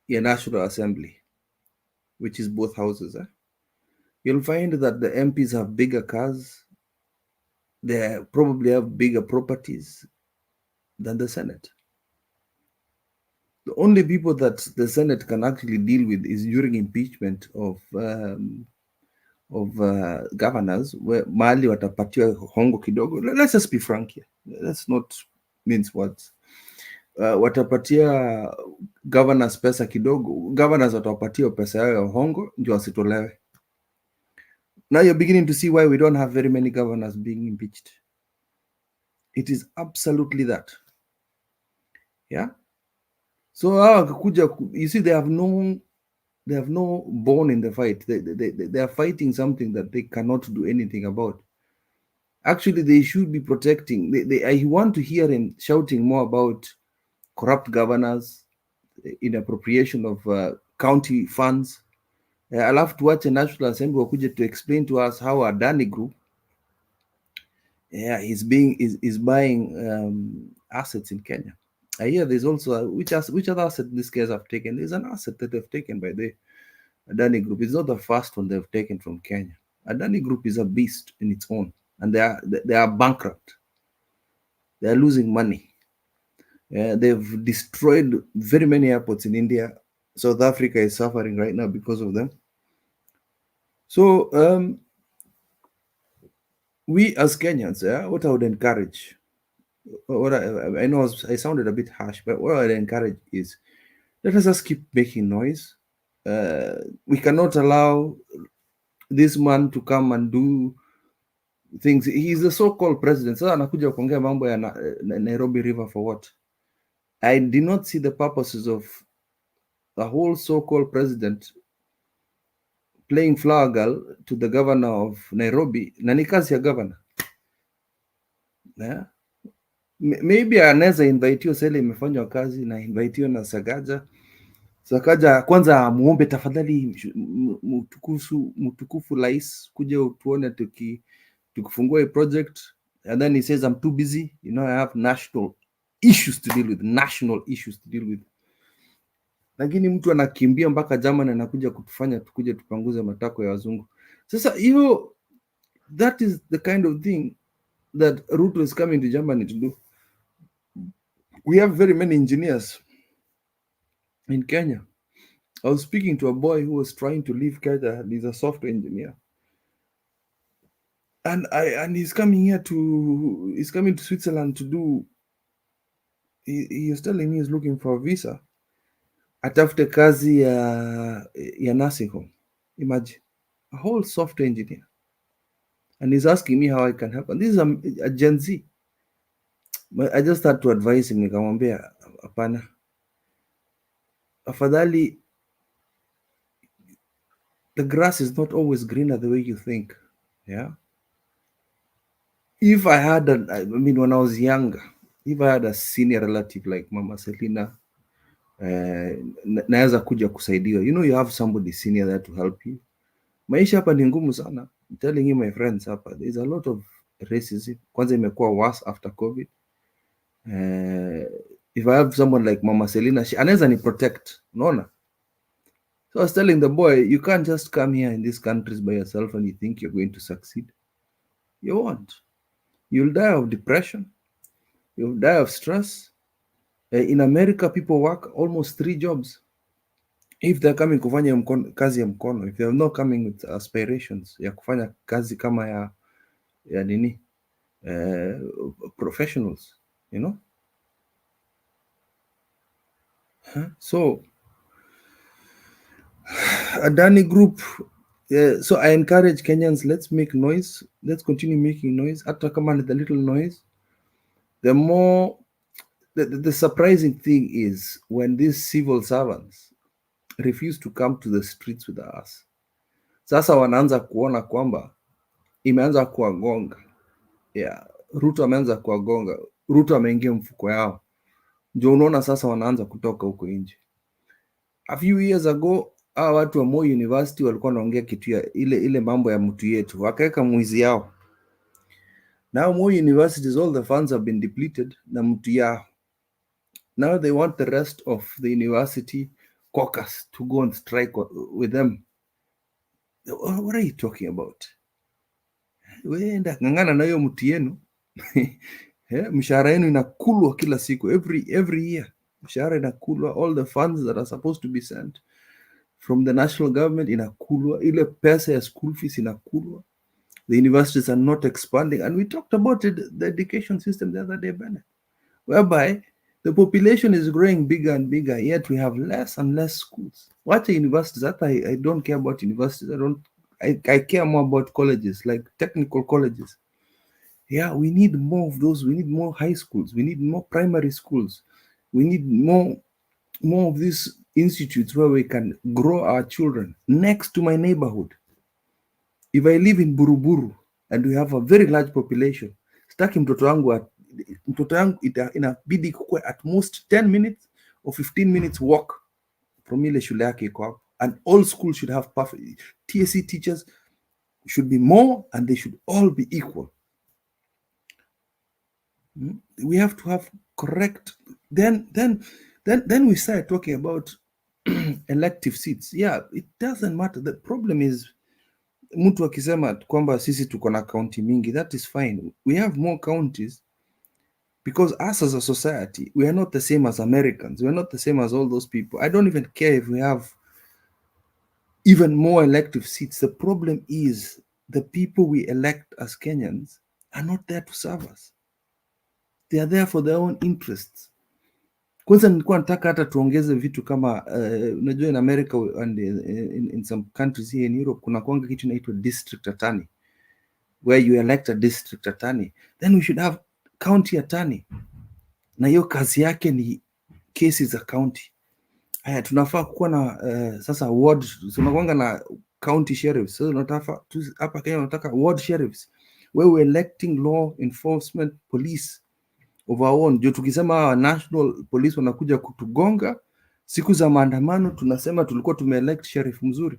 National Assembly, which is both houses, you'll find that the MPs have bigger cars, they probably have bigger properties than the Senate. The only people that the Senate can actually deal with is during impeachment of governors, where mahali watapatiwa hongo kidogo. Let's just be frank here. Let's not mince words. Watapatia governors pesa kidogo. Governors watapatia pesa yao ya hongo ndio wasitolewe. Now you're beginning to see why we don't have very many governors being impeached. It is absolutely that. Yeah. So you see, they have no bone in the fight. They are fighting something that they cannot do anything about. Actually, they should be protecting. I want to hear him shouting more about corrupt governors, inappropriation of county funds. I'll have to watch a National Assembly wakuje to explain to us how Adani Group is buying assets in Kenya. I hear there's also which other asset these guys have taken. There's an asset that they've taken by the Adani Group. It's not the first one they've taken from Kenya. Adani Group is a beast in its own, and they are bankrupt. They are losing money. They've destroyed very many airports in India. South Africa is suffering right now because of them. So we as Kenyans, what I would encourage, I know I sounded a bit harsh, but what I would encourage is let us just keep making noise. We cannot allow this man to come and do things. He's the so-called president. Sasa anakuja kuongea mambo ya Nairobi River for what? I did not see the purposes of the whole so-called president playing flower girl to the governor of Nairobi. Na ni kazi ya governor. Yeah. Maybe anaweza inviteo sele imefanywa kazi na inviteo na Sakaja kwanza muombe tafadhali mtukufu rais kuja utuone tukifungua hii project, and then he says I'm too busy, you know, I have national issues to deal with. Lakini mtu anakimbia mpaka Germany anakuja kutufanya tukuje tupanguze matako ya wazungu. Sasa hiyo, that is the kind of thing that Ruto is coming to Germany to do. We have very many engineers in Kenya. I was speaking to a boy who was trying to leave Kenya. He's a software engineer, and he's coming to Switzerland to do. He is telling me he's looking for a visa. Atafute kazi ya nursing home. Imagine, a whole software engineer, and he's asking me how I can help. And this is a Gen Z. But I just had to advise him. Nikamwambia hapana, afadhali. The grass is not always greener the way you think. Yeah. If I had when I was younger, if I had a senior relative like Mama Selina, naweza kuja kusaidiwa. You know, you have somebody senior there to help you. Maisha hapa ni ngumu sana. I'm telling you, my friends, hapa there's a lot of racism. Kwanza imekuwa worse after COVID. If I have someone like Mama Selina, anaweza ni protect. Unaona? So I was telling the boy, you can't just come here in these countries by yourself and you think you're going to succeed. You won't. You'll die of depression. You'll die of stress. In America, people work almost 3 jobs. If they're coming kufanya kazi ya mkono, if they're not coming with aspirations ya kufanya kazi kama ya nini, professionals, you know. So Adani Group. So I encourage Kenyans, let's make noise. Let's continue making noise. Hata kama ni the little noise. The more, the surprising thing is when these civil servants refuse to come to the streets with us. Sasa wanaanza kuona kwamba imeanza kuwagonga. Yeah, Ruto ameanza kuwagonga. Ruto ameingia mfuko yao. Ndio unaona sasa wanaanza kutoka huko nje. A few years ago, watu wa Moi University walikuwa wanaongea kitu ya ile mambo ya mtu yetu, wakaweka mwizi yao. Now Moi Universities, all the funds have been depleted na mtu yao. Now they want the rest of the university caucus to go and strike with them. What are you talking about? Weenda ngangana na hiyo mtu yenu. Mshahara yenu inakulwa kila siku, every year. Mshahara inakulwa, all the funds that are supposed to be sent from the national government inakulwa, ile pesa ya school fees inakulwa. The universities are not expanding, and we talked about it, the education system the other day, Bennett, whereby the population is growing bigger and bigger, yet we have less and less schools. What are universities? That I don't care about universities. I care more about colleges, like technical colleges. Yeah, we need more of those. We need more high schools. We need more primary schools. We need more of these institutes where we can grow our children next to my neighborhood. If I live in Buruburu and we have a very large population, staki mtoto yangu inabidi kukue at most 10 minutes or 15 minutes walk from ile shule yake iko hapo. And all schools should have perfect TSC teachers should be more, and they should all be equal. We have to have correct. Then we start talking about elective seats. Yeah, it doesn't matter. The problem is mtu akisema kwamba sisi tuko na county mingi, that is fine. We have more counties because us as a society, we are not the same as Americans. We are not the same as all those people. I don't even care if we have even more elective seats. The problem is the people we elect as Kenyans are not there to serve us. They are there for their own interests. Kwanza nilikuwa nataka hata tuongeze vitu kama unajua in America and in some countries here in Europe kuna kwanga kitu inaitwa district attorney, where you elect a district attorney. Then we should have county attorney, na hiyo kazi yake ni cases za county. Haya, tunafaa kuwa na sasa ward, tunakwanga na county sheriffs. So tunataka hapa Kenya tunataka ward sheriffs, where we electing law enforcement police of our own. Ndio tukisema national police wanakuja kutugonga siku za maandamano, tunasema tulikuwa tumeelect sheriff mzuri.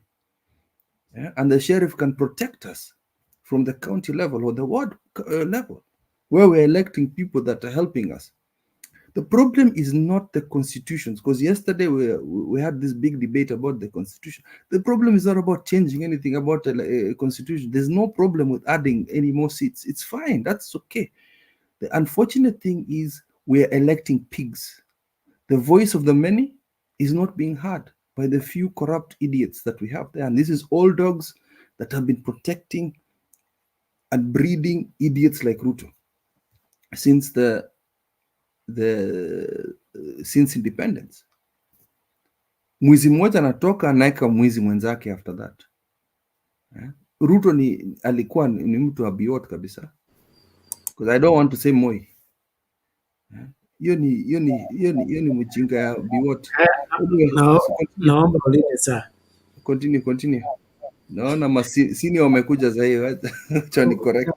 Yeah? And the sheriff can protect us from the county level or the ward level, where we're electing people that are helping us. The problem is not the constitutions, because yesterday we had this big debate about the constitution. The problem is not about changing anything about the constitution. There's no problem with adding any more seats. It's fine. That's okay. The unfortunate thing is we're electing pigs. The voice of the many is not being heard by the few corrupt idiots that we have there. And this is all dogs that have been protecting and breeding idiots like Ruto since since independence. Mwizi mmoja anatoka anaeka mwizi mwenzake after that. Ruto alikuwa ni mtu wa biot kabisa. Because I don't want to say Moi. Hiyo ni mjinga ya biot. Naomba ulinde sir. Continue. Naona masini wamekuja sasa hivi. Acha ni correct.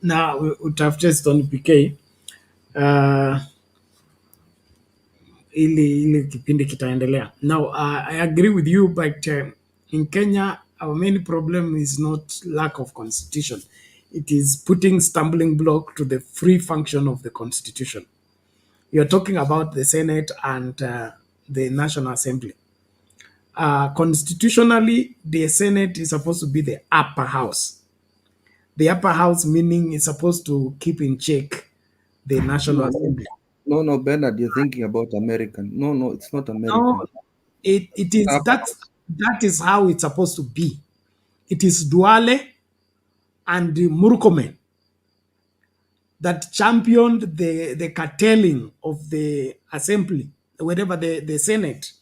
Na utafute Stone PK. Ili kipindi kitaendelea. Now I agree with you, but in Kenya our main problem is not lack of constitution. It is putting stumbling block to the free function of the constitution. You're talking about the Senate and the National Assembly. Constitutionally, the Senate is supposed to be the upper house. The upper house meaning it's supposed to keep in check the National Assembly. No, Bernard, you're thinking about American. No, it's not American. No, it is that is how it's supposed to be. It is Duale and Murkomen that championed the curtailing of the assembly, whatever the Senate,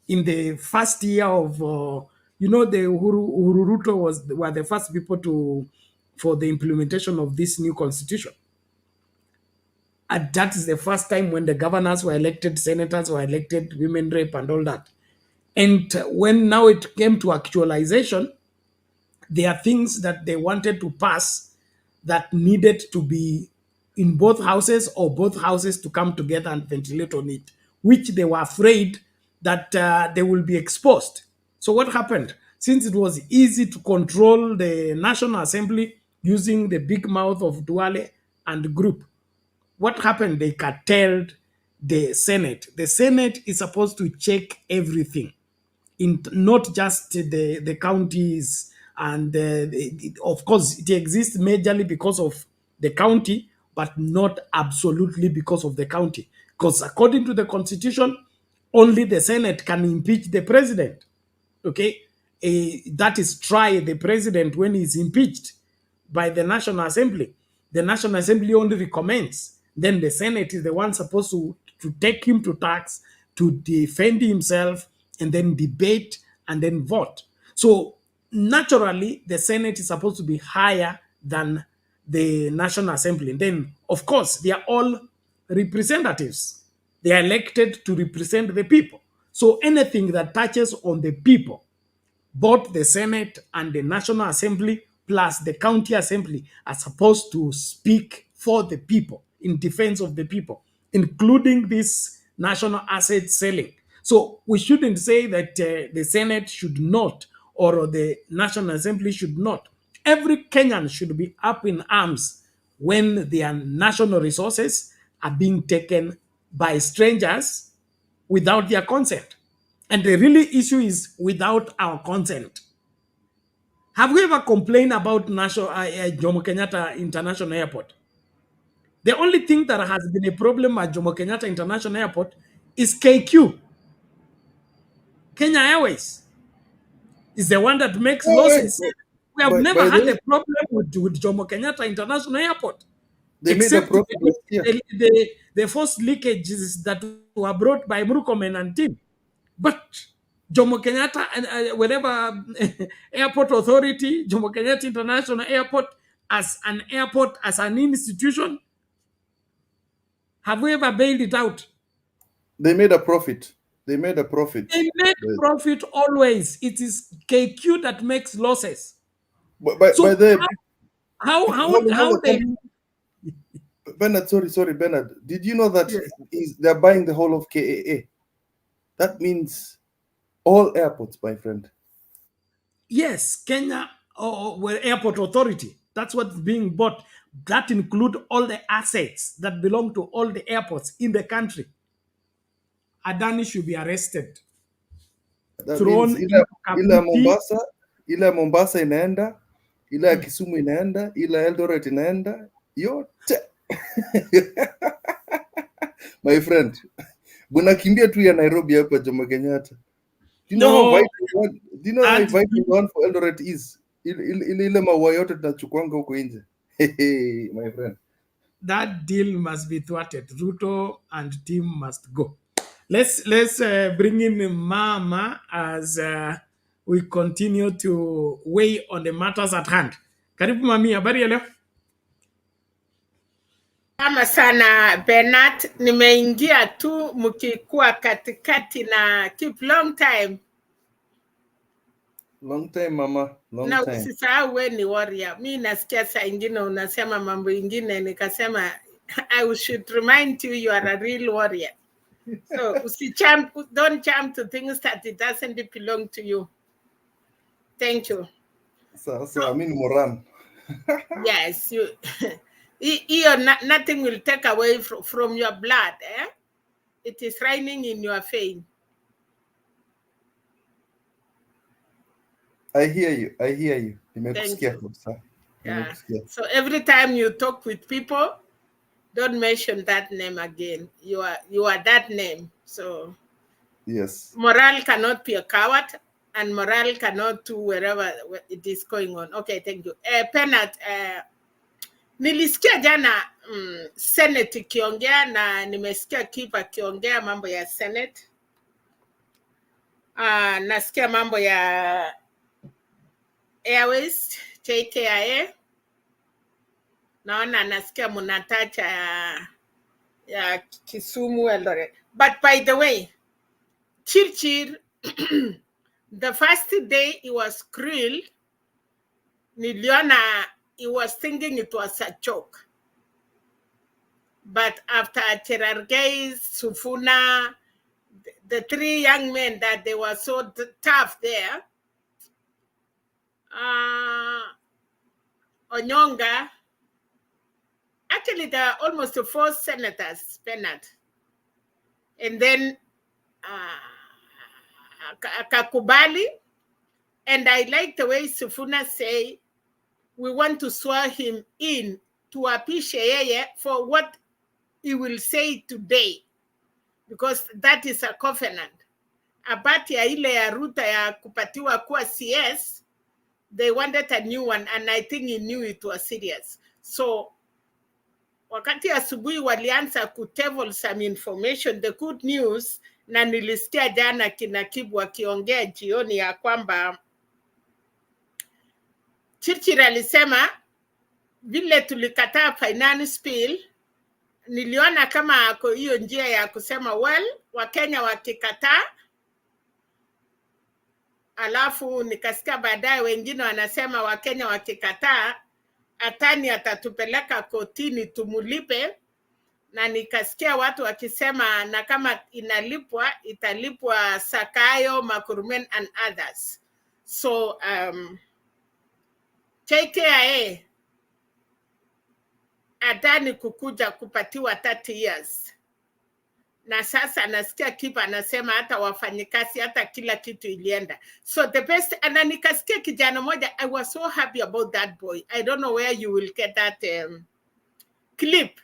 in the first year of the Uhuru Ruto were the first people for the implementation of this new constitution. And that is the first time when the governors were elected, senators were elected, women rep and all that. And when now it came to actualization, there are things that they wanted to pass that needed to be in both houses or both houses to come together and ventilate on it, which they were afraid that they will be exposed. So what happened? Since it was easy to control the National Assembly using the big mouth of Duale and group, what happened? They curtailed the Senate. The Senate is supposed to check everything, not just the counties. And of course, it exists majorly because of the county, but not absolutely because of the county. Because according to the Constitution, only the Senate can impeach the president. Okay? That is, try the president when he's impeached by the National Assembly. The National Assembly only recommends. Then the Senate is the one supposed to take him to task, to defend himself, and then debate and then vote. So naturally, the Senate is supposed to be higher than the National Assembly, then of course they are all representatives. They are elected to represent the people. So anything that touches on the people, both the Senate and the National Assembly plus the County Assembly are supposed to speak for the people, in defense of the people, including this national asset selling. So we shouldn't say that the Senate should not or the National Assembly should not. Every Kenyan should be up in arms when their national resources are being taken by strangers without their consent. And the really issue is without our consent. Have we ever complained about National Jomo Kenyatta International Airport? The only thing that has been a problem at Jomo Kenyatta International Airport is KQ. Kenya Airways is the one that makes losses. We have never had a problem with Jomo Kenyatta International Airport. They made a profit last year. The first leakages that were brought by Murkomen and team. But Jomo Kenyatta and whatever airport authority, Jomo Kenyatta International Airport, as an airport, as an institution, have we ever bailed it out? They made a profit. They made a profit. They make profit always. It is KQ that makes losses. But by the how they... Bernard, sorry, Bernard. Did you know that they're buying the whole of KAA? That means all airports, my friend. Yes, Kenya Airport Authority. That's what's being bought. That includes all the assets that belong to all the airports in the country. Adani should be arrested. That means ila Mombasa inaenda, ila Kisumu inaenda, ila Eldoret inaenda, yote. My friend, bunakimbia tu ya Nairobi hapa Jomo Kenyatta. Do you know how vital one for Eldoret is? Ile maua yote tunachukuanga huko nje. My friend. That deal must be thwarted. Ruto and team must go. Let's bring in Mama as we continue to weigh on the matters at hand. Karibu mami, habari ya leo? Kama sana Bernard, nimeingia tu mkikuwa katikati na keep long time. Long time mama, long na time. Usisahau we ni warrior. Mi nasikia saa ingine unasema mambo ingine nikasema I should remind you you are a real warrior. So don't jump to things that it doesn't belong to you. Thank you. So I mean Moran. Yes, you nothing will take away from your blood, eh? It is raining in your vein. I hear you. Nimekusikia kabisa. Yeah. So every time you talk with people, don't mention that name again. You are that name. So yes. Morale cannot be a coward, and morale cannot do wherever it is going on. Okay, thank you. Penat, nilisikia jana Senate ikiongea na nimesikia Kipa akiongea mambo ya Senate. Nasikia mambo ya Airways, JKIA. Naona nasikia munatacha ya Kisumu Eldoret. But by the way, Chirchir, the first day he was grilled, niliona he was thinking it was a joke. But after Cherargei, Sufuna, the three young men that they were so tough there, Onyonga, actually there are almost 4 senators, Bernard. And then Kakubali, and I like the way Sufuna say, we want to swear him in to appreciate for what he will say today, because that is a covenant. Abati ya ile ya Ruto ya kupatiwa kuwa CS, they wanted a new one, and I think he knew it was serious. So wakati asubuhi walianza kutevel some information, the good news, na nilisikia jana kina Kibu akiongea jioni ya kwamba Chirchir alisema vile tulikataa finance bill, niliona kama ako hiyo njia ya kusema well, Wakenya wakikataa, alafu nikasikia baadaye wengine wanasema Wakenya wakikataa Adani atatupeleka kotini tumulipe, na nikasikia watu wakisema na kama inalipwa italipwa Sakayo, Makurmen and others. So KKIA Adani kukuja kupatiwa 30 years. Na sasa nasikia Kipa anasema hata wafanyikazi hata kila kitu ilienda. So the best, and nikasikia kijana moja, I was so happy about that boy. I don't know where you will get that clip.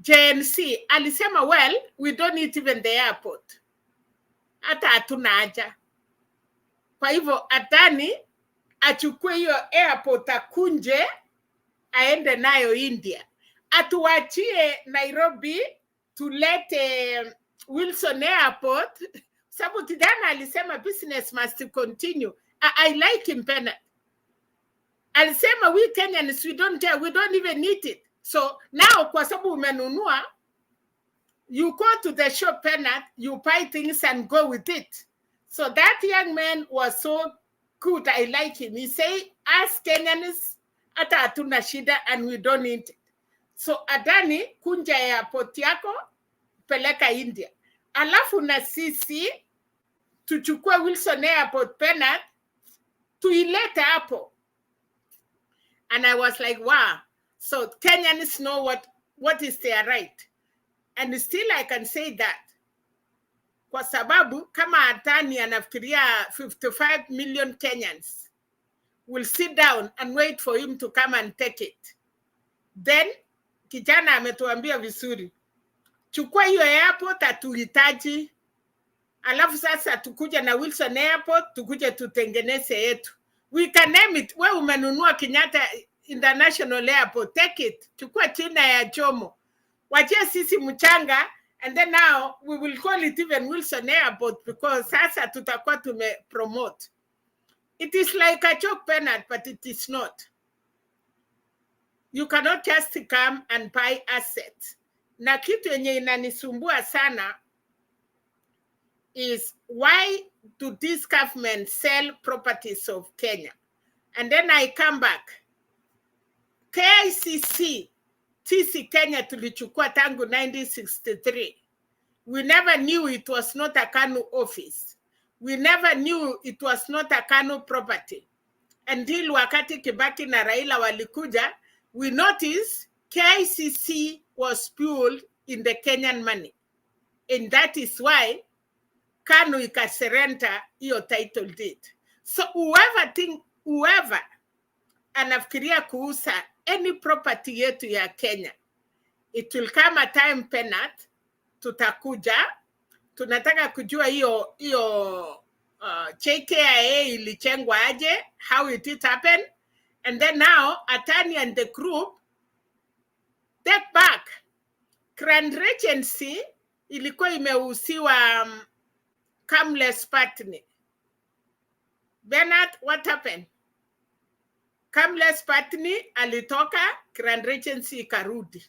JNC alisema well, we don't need even the airport. Hata hatuna haja. Kwa hivyo Adani achukue hiyo airport akunje aende nayo India. Atuachie Nairobi tulete Wilson Airport. Sababu kijana alisema business must continue. I like him Pena. Alisema we Kenyans, we don't care, we don't even need it. So now kwa sababu umenunua, you go to the shop Pena, you buy things and go with it. So that young man was so good. I like him. He say, as Kenyans, hata hatuna shida and we don't need it. So Adani kunja airport yako peleka India. Alafu na sisi tuchukue Wilson Airport Pena tuilete hapo. And I was like, wow. So Kenyans know what is their right. And still I can say that. Kwa sababu kama Adani anafikiria 55 million Kenyans will sit down and wait for him to come and take it. Then kijana ametuambia vizuri, chukua hiyo airport atuhitaji, alafu sasa tukuja na Wilson Airport, tukuje tutengeneze yetu. We can name it. Wewe umenunua Kenyatta International Airport, take it. Chukua China ya Jomo. Wachie sisi mchanga, and then now we will call it even Wilson Airport because sasa tutakuwa tumepromote. It is like a joke, Bernard, but it is not. You cannot just come and buy assets. Na kitu yenye inanisumbua sana is why do this government sell properties of Kenya? And then I come back. KICC, TC Kenya tulichukua tangu 1963. We never knew it was not a KANU office. We never knew it was not a KANU property. Until wakati Kibaki na Raila walikuja, we noticed KICC was fueled in the Kenyan money. And that is why KANU ikasurrender hiyo title deed. So whoever anafikiria kuuza any property yetu ya Kenya, it will come a time Penat, tutakuja, tunataka kujua hiyo JKIA ilichengwa aje, how it did happen, and then now Adani and the group take back. Grand Regency ilikuwa imeusiwa Camless Patni. Bernard, what happened? Camless Patni alitoka, Grand Regency ikarudi.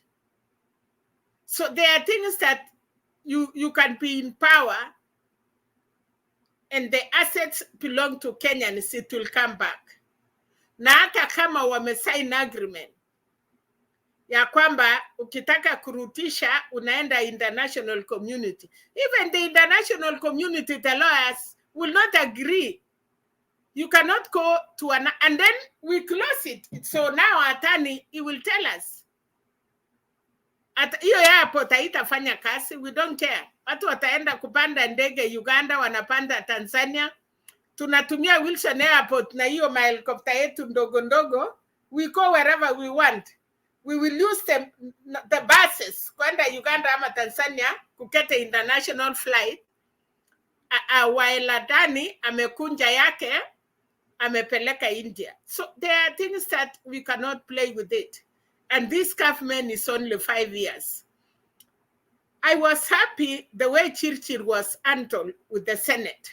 So there are things that you can be in power and the assets belong to Kenyans, it will come back. Na hata kama wamesign agreement ya kwamba ukitaka kurutisha unaenda international community. Even the international community, the lawyers will not agree. You cannot go to and then we close it. So now Adani, he will tell us. At hiyo airport haitafanya kazi, we don't care. Watu wataenda kupanda ndege Uganda, wanapanda Tanzania. Tunatumia Wilson Airport na hiyo mahelikopta yetu ndogo ndogo. We go wherever we want. We will use the buses kwenda Uganda ama Tanzania kukete international flight. While Adani amekunja yake amepeleka India. So there are things that we cannot play with it. And this government is only 5 years. I was happy the way Churchill was handled with the Senate.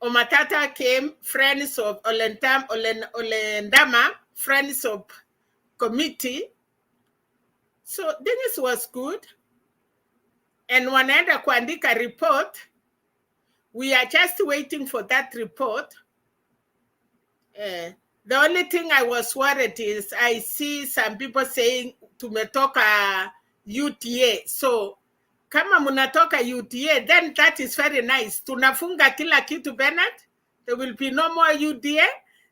Omatata came, friends of Olendama, friends of committee. So this was good. And wanaenda kuandika report. We are just waiting for that report. The only thing I was worried is I see some people saying tumetoka UTA. So kama munatoka UTA, then that is very nice. Tunafunga kila kitu, Bernard. There will be no more UTA.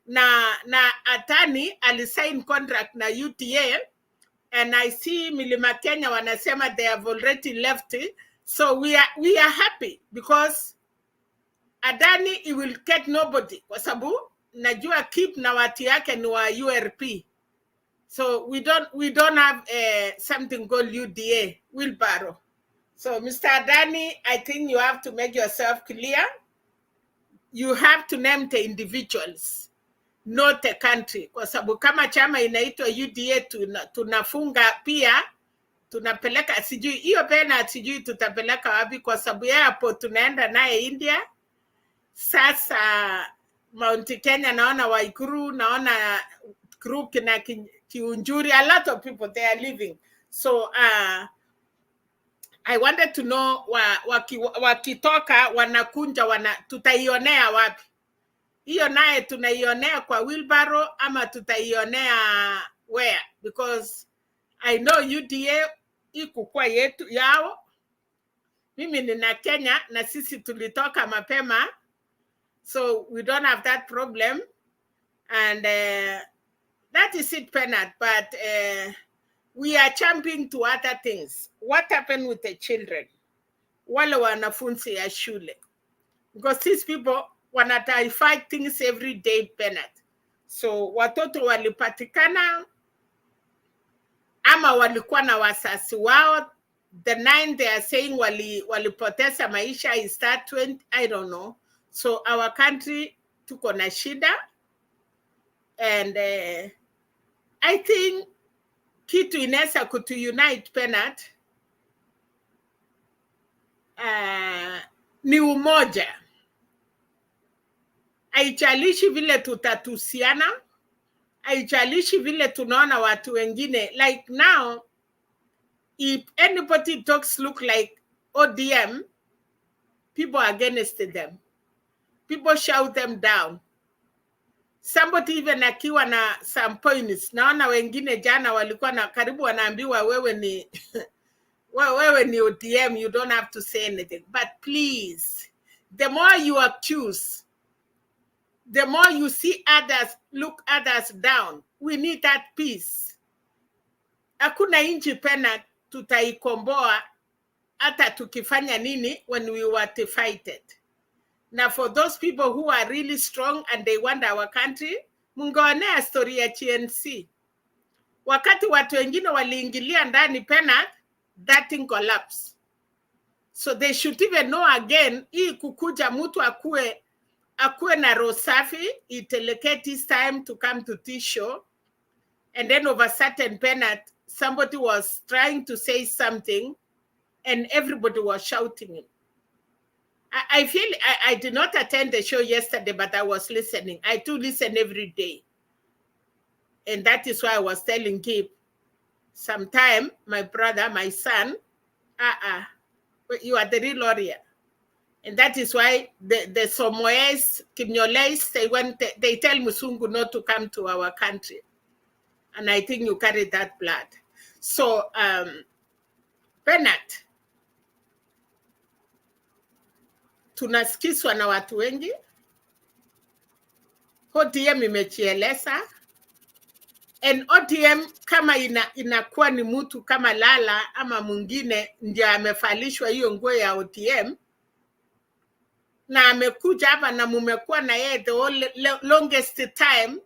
Na Adani alisign contract na UTA. And I see Milima Kenya wanasema they have already left it. So we are happy because Adani, he will get nobody. Kwa sababu najua keep na watu yake ni wa URP. So we don't have something called UDA, wheelbarrow. So Mr. Adani, I think you have to make yourself clear. You have to name the individuals, not the country. Kwa sababu kama chama inaitwa UDA tunafunga pia, tunapeleka sijui, hiyo pena sijui tutapeleka wapi kwa sababu ya hapo tunaenda naye India. Sasa Mount Kenya naona Waikuru, naona group na Kiunjuri, a lot of people they are living. So I wanted to know wakitoka wanakunja tutaionea wapi? Hiyo naye tunaionea kwa wheelbarrow ama tutaionea where? Because I know UDA iko kwa yetu yao. Mimi nina Kenya na sisi tulitoka mapema. So we don't have that problem. And that is it, Bernard. But we are jumping to other things. What happened with the children? Wale wanafunzi ya shule. Because these people wanataify things every day, Bernard. So watoto walipatikana ama walikuwa na wasasi wao. The 9 they are saying walipoteza maisha is that 20, I don't know. So our country tuko na shida. And I think kitu inaweza kutuunite, Bernard, ni umoja. Haijalishi vile tutatusiana, haijalishi vile tunaona watu wengine. Like now, if anybody talks look like ODM, people are against them. People shout them down. Somebody even akiwa na some points. Naona wengine jana walikuwa na karibu wanaambiwa wewe ni wewe ni ODM, you don't have to say anything. But please, the more you accuse, the more you see others, look others down. We need that peace. Hakuna nchi pena tutaikomboa hata tukifanya nini when we were divided. Now for those people who are really strong and they want our country, mungeonea story ya TNC. Wakati watu wengine waliingilia ndani pena, that thing collapsed. So they should even know again, hii kukuja mtu akue na rosafi, it delegate his time to come to this show. And then over certain penat, somebody was trying to say something and everybody was shouting him. I feel I did not attend the show yesterday, but I was listening. I do listen every day. And that is why I was telling Kip, sometime, my brother, my son, you are the real warrior. And that is why the Somoes, Kimyoles, they tell Musungu not to come to our country. And I think you carry that blood. So, Bernard, tunasikizwa na watu wengi. ODM imechieleza. And ODM kama inakuwa ni mtu kama Lala ama mwingine ndio amefalishwa hiyo nguo ya ODM. Na amekuja hapa na mumekuwa na yeye the longest time.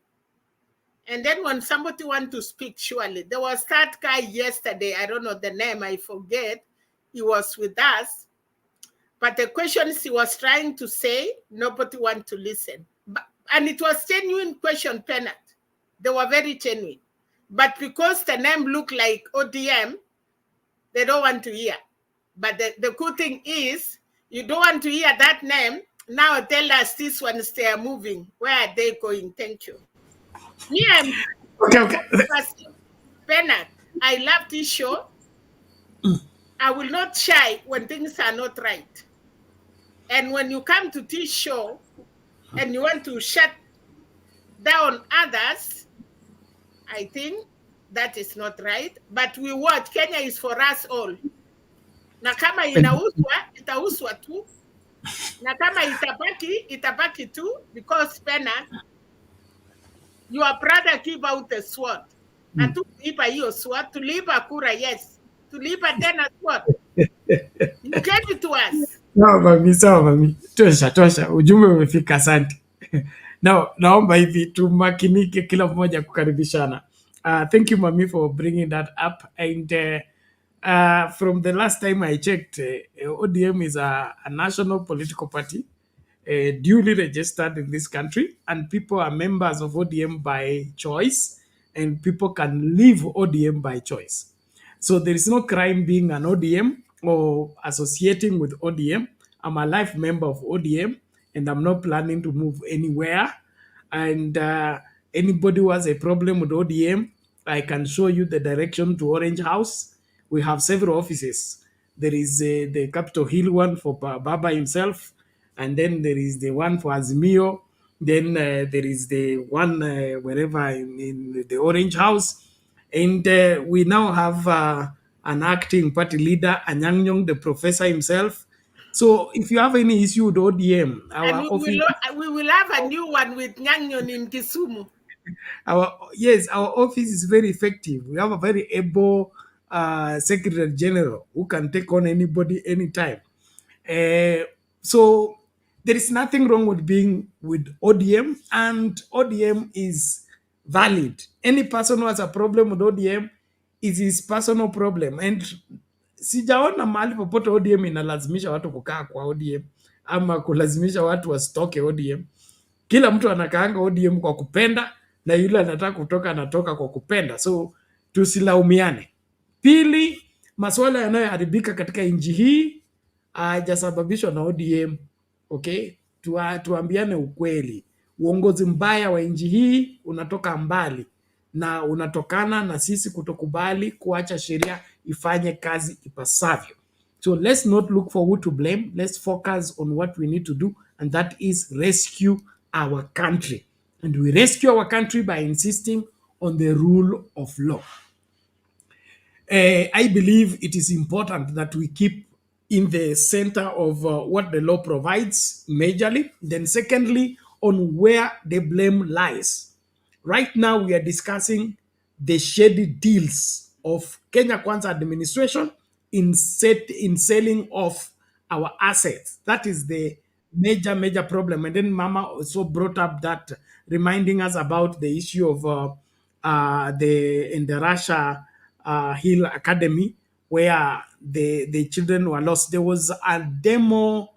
And then when somebody want to speak, surely. There was that guy yesterday, I don't know the name, I forget. He was with us. But the questions he was trying to say, nobody want to listen. And it was genuine question, Pennant. They were very genuine. But because the name looked like ODM, they don't want to hear. But the good thing is, you don't want to hear that name, Now tell us these ones they are moving. Where are they going? Thank you. Me, I'm Okay. Bernard, I love this show. I will not shy when things are not right. And when you come to this show and you want to shut down others, I think that is not right. But we watch. Kenya is for us all. Na kama inauzwa, itauzwa tu. Na kama itabaki tu, because Bernard, your brother give out the sword. Hatukuiba hiyo sword, tuliiba kura, yes. Tuliiba tena sword. You gave it to us. Sawa mami. Tosha. Ujumbe umefika, asante. Naomba hivi tumakinike kila mmoja kukaribishana. Thank you mami for bringing that up, and from the last time I checked, ODM is a national political party, duly registered in this country, and people are members of ODM by choice, and people can leave ODM by choice. So there is no crime being an ODM or associating with ODM. I'm a life member of ODM, and I'm not planning to move anywhere. And anybody who has a problem with ODM, I can show you the direction to Orange House. We have several offices. There is the Capitol Hill one for Baba himself, and then there is the one for Azimio. Then there is the one wherever in the Orange House. And we now have an acting party leader, Anyang' Nyong, the professor himself. So if you have any issue with ODM, our office, we will have a new one with Nyang'Nyong in Kisumu. Our office is very effective. We have a very able Secretary General who can take on anybody anytime. So there is nothing wrong with being with ODM, and ODM is valid. Any person who has a problem with ODM is his personal problem, and sijaona mahali popote ODM inalazimisha watu kukaa kwa ODM ama kulazimisha watu wasitoke ODM. Kila mtu anakaanga ODM kwa kupenda, na yule anataka kutoka anatoka kwa kupenda. So tusilaumiane. Pili, masuala yanayoharibika katika nchi hii hajasababishwa na ODM. Okay? Tuambiane ukweli. Uongozi mbaya wa nchi hii unatoka mbali, na unatokana na sisi kutokubali kuacha sheria ifanye kazi ipasavyo. So let's not look for who to blame. Let's focus on what we need to do, and that is rescue our country. And we rescue our country by insisting on the rule of law. I believe it is important that we keep in the center of what the law provides majorly. Then secondly, on where the blame lies. Right now, we are discussing the shady deals of Kenya Kwanza administration in selling off our assets. That is the major problem. And then Mama also brought up that, reminding us about the issue of the Russia Hill Academy, where the children were lost. There was a demo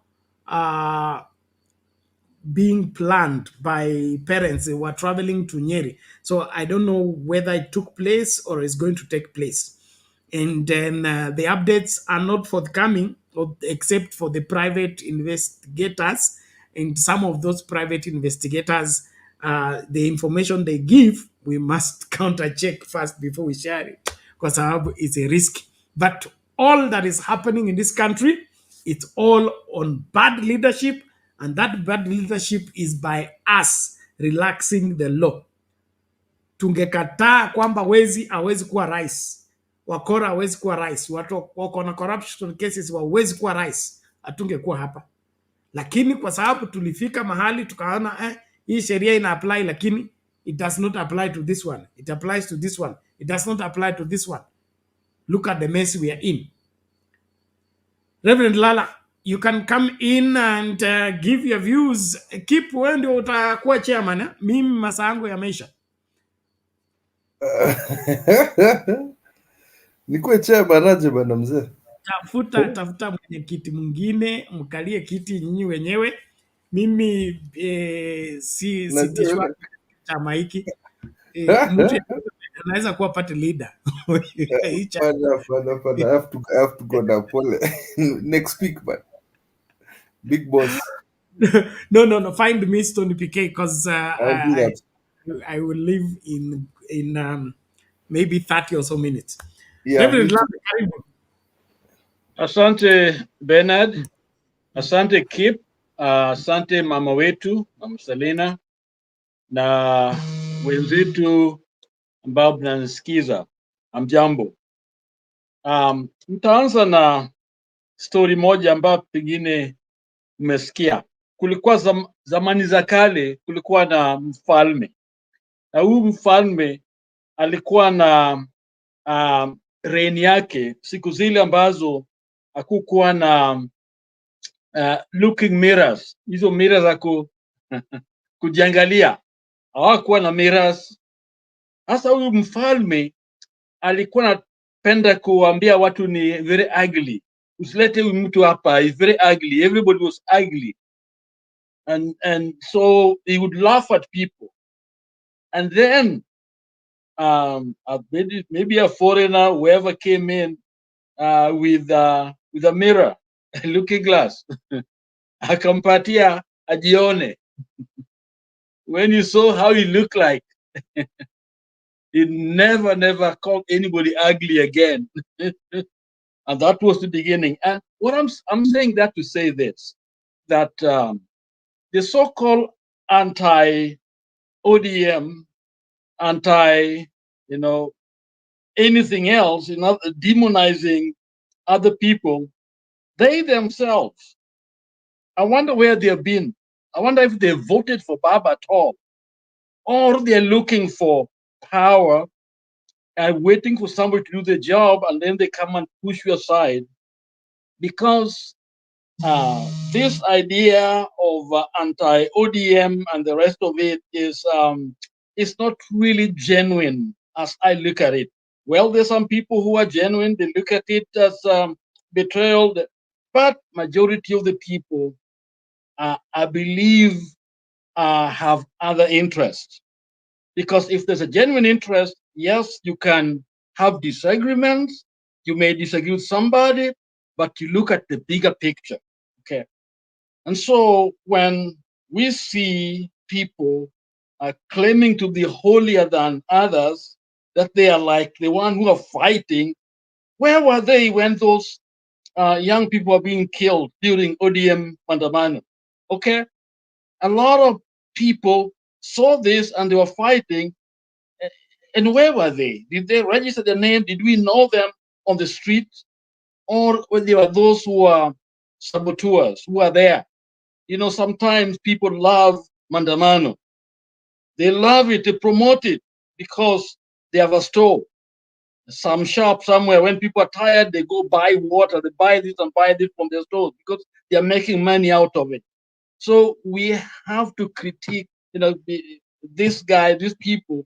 being planned by parents. They were traveling to Nyeri. So I don't know whether it took place or is going to take place. And then the updates are not forthcoming, except for the private investigators. And some of those private investigators, the information they give, we must counter check first before we share it, because it's a risk. But all that is happening in this country, it's all on bad leadership, and that bad leadership is by us relaxing the law. Tungekataa kwamba wezi hawezi kuwa rais, wakora hawezi kuwa rais, watu wako na corruption cases hawezi kuwa rais, hatungekuwa hapa. Lakini kwa sababu tulifika mahali tukaona hii sheria ina apply, lakini it does not apply to this one, it applies to this one, it does not apply to this one. Look at the mess we are in. Reverend Lala, you can come in and give your views. Keep wewe ndio utakuwa chairman. Mimi masaa yangu yameisha. Nikuwe chairman aje bana mzee? Tafuta mwenyekiti mwingine, mkalie kiti nyinyi wenyewe. Mimi sitishwa chama hiki. Mtu anaweza kuwa party leader. I have to go now. Next week, man. Big boss. No. Find me Stony PK because I'll do that. I will leave in maybe 30 or so minutes. Yeah, Reverend me too. Lambe, karibu. Asante Bernard, asante Kip, asante mama wetu, mama Selina na wenzetu ambao mnanisikiza. Amjambo. Nitaanza na story moja ambayo pengine mmesikia. Kulikuwa zamani za kale kulikuwa na mfalme. Na huyu mfalme alikuwa na reign yake siku zile ambazo hakukuwa na looking mirrors, hizo mirrors za kujiangalia, hawakuwa na mirrors. Sasa huyu mfalme alikuwa anapenda kuambia watu ni very ugly, usilete huyu mtu hapa, is very ugly, everybody was ugly, and so he would laugh at people, and then maybe a foreigner, whoever came in with a mirror, a looking glass, akampatia ajione. When you saw how he looked like, he never called anybody ugly again. And that was the beginning. And what I'm saying that to say this, that the so-called anti-ODM, anti, anything else, demonizing other people, they themselves, I wonder where they've been. I wonder if they voted for Baba at all, or they're looking for power and waiting for somebody to do the job, and then they come and push you aside. Because this idea of anti-ODM and the rest of it is not really genuine as I look at it. Well, there's some people who are genuine. They look at it as betrayal, but majority of the people, I believe, have other interests. Because if there's a genuine interest, yes, you can have disagreements. You may disagree with somebody, but you look at the bigger picture. Okay. And so when we see people claiming to be holier than others, that they are like the one who are fighting, where were they when those young people are being killed during ODM Mandamano? Okay. A lot of people saw this and they were fighting. And where were they? Did they register their name? Did we know them on the street? Or were there those who are saboteurs who are there? Sometimes people love Mandamano. They love it, they promote it because they have a store, some shop somewhere. When people are tired, they go buy water, they buy this and buy this from their stores because they are making money out of it. So we have to critique, these people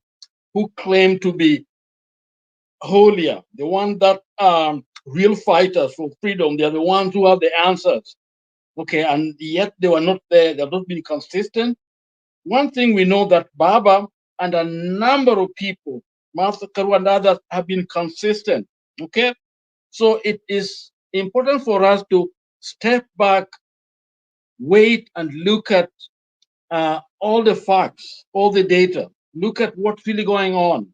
who claim to be holier, the ones that are real fighters for freedom. They're the ones who have the answers. Okay, and yet they were not there. They've not been consistent. One thing we know that Baba and a number of people, Master Karu and others, have been consistent. Okay, so it is important for us to step back, wait, and look at all the facts, all the data. Look at what's really going on.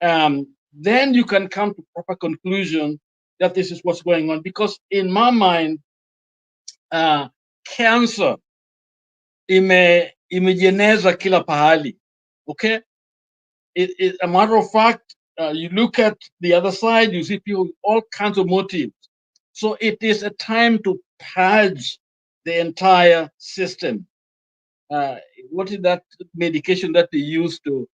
Then you can come to proper conclusion that this is what's going on. Because in my mind, cancer imejeneza kila pahali. Okay, a matter of fact, you look at the other side, you see people with all kinds of motives. So it is a time to purge the entire system. What is that medication that they use to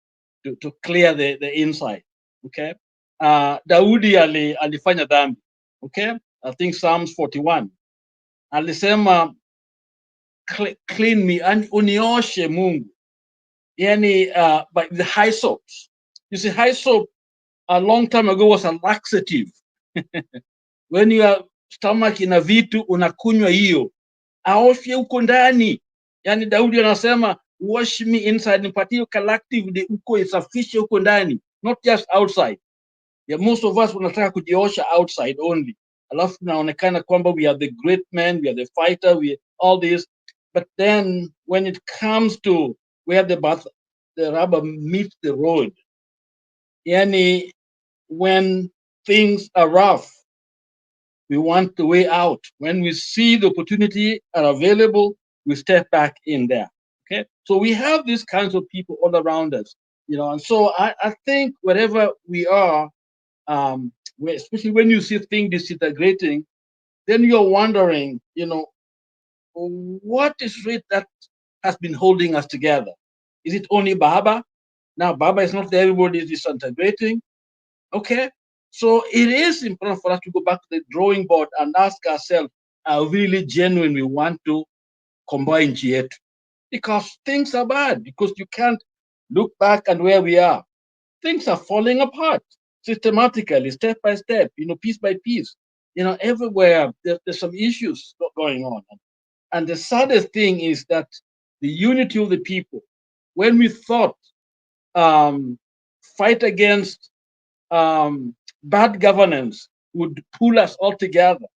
clear the inside? Okay, Daudi alifanya dhambi. Okay, I think Psalms 41 alisema clean me, unioshe Mungu. Yani, by the high soaps. You see, high soap a long time ago was a laxative. When your stomach ina vitu unakunywa hiyo aoshe huko ndani. Yani Daudi anasema wash me inside, nipatie collective uko isafishe huko ndani, not just outside. Yeah, most of us wanataka kujiosha outside only, alafu tunaonekana kwamba we are the great men, we are the fighter, we all this. But then when it comes to where the rubber meets the road, yani when things are rough, we want the way out. When we see the opportunity are available, we step back in there. Okay, so we have these kinds of people all around us, and so I think wherever we are, especially when you see things disintegrating, then you're wondering, what is it that has been holding us together? Is it only Baba? Now Baba is not there, everybody is disintegrating. Okay, so it is important for us to go back to the drawing board and ask ourselves, are we really genuine we want to combine G8? Because things are bad, because you can't look back at where we are. Things are falling apart systematically, step by step, piece by piece. Everywhere there's some issues going on. And the saddest thing is that the unity of the people, when we thought fight against bad governance would pull us all together.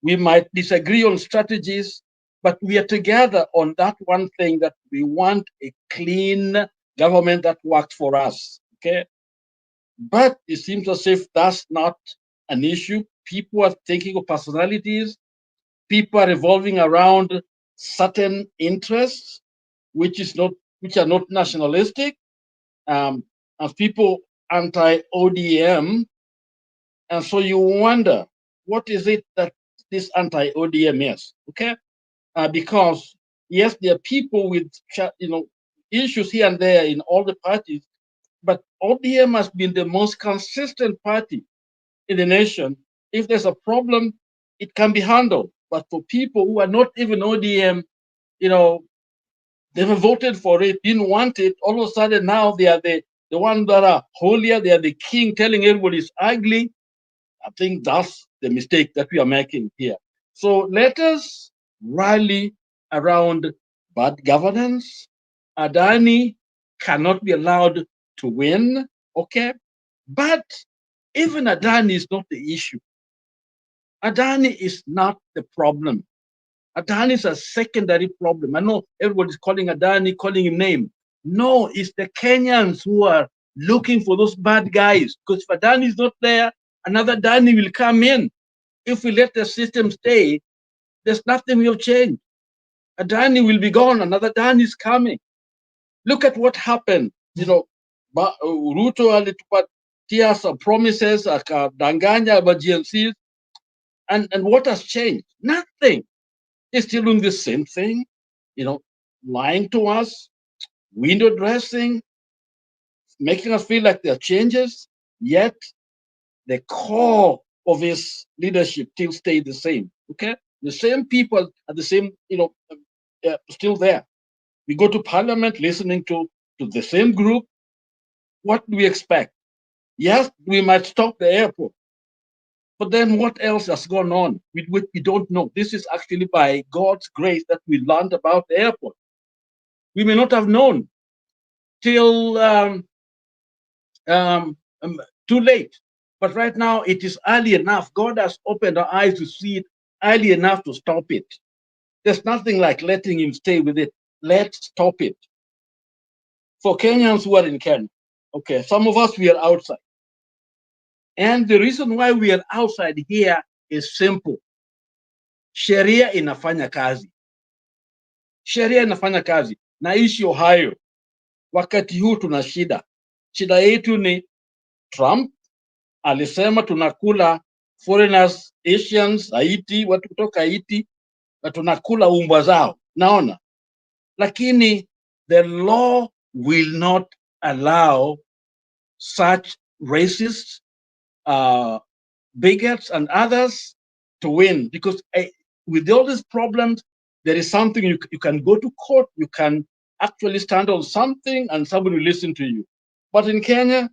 We might disagree on strategies, but we are together on that one thing, that we want a clean government that works for us. Okay, but it seems as if that's not an issue. People are thinking of personalities. People are revolving around certain interests, which are not nationalistic. And people anti-ODM. And so you wonder, what is it that this anti-ODM is? Okay, because yes, there are people with issues here and there in all the parties, but ODM has been the most consistent party in the nation. If there's a problem, it can be handled. But for people who are not even ODM, never voted for it, didn't want it, all of a sudden now they are the ones that are holier, they are the king telling everybody it's ugly. I think that's the mistake that we are making here. So let us rally around bad governance. Adani cannot be allowed to win, okay? But even Adani is not the issue. Adani is not the problem. Adani is a secondary problem. I know everybody's calling Adani, calling him name. No, it's the Kenyans who are looking for those bad guys. Because if Adani is not there, another Adani will come in. If we let the system stay, there's nothing will change. Adani will be gone, another Adani is coming. Look at what happened. Ruto alitupatia some promises, akadanganya about GNCs, and what has changed? Nothing. They're still doing the same thing, lying to us, window dressing, making us feel like there are changes, yet the core of his leadership still stayed the same. Okay, the same people are the same, still there. We go to parliament listening to the same group. What do we expect? Yes, we might stop the airport, but then what else has gone on? We don't know. This is actually by God's grace that we learned about the airport. We may not have known till too late. But right now it is early enough. God has opened our eyes to see it early enough to stop it. There's nothing like letting him stay with it. Let's stop it. For Kenyans who are in Kenya, okay, some of us, we are outside. And the reason why we are outside here is simple. Sheria inafanya kazi. Sheria inafanya kazi. Naishi Ohio. Wakati huu tuna shida. Shida yetu ni Trump alisema tunakula foreigners, Asians, Haiti, watu kutoka Haiti, na tunakula umbwa zao. Naona. Lakini the law will not allow such racists, bigots and others to win, because with all these problems, there is something you can go to court, you can actually stand on something and somebody will listen to you. But in Kenya,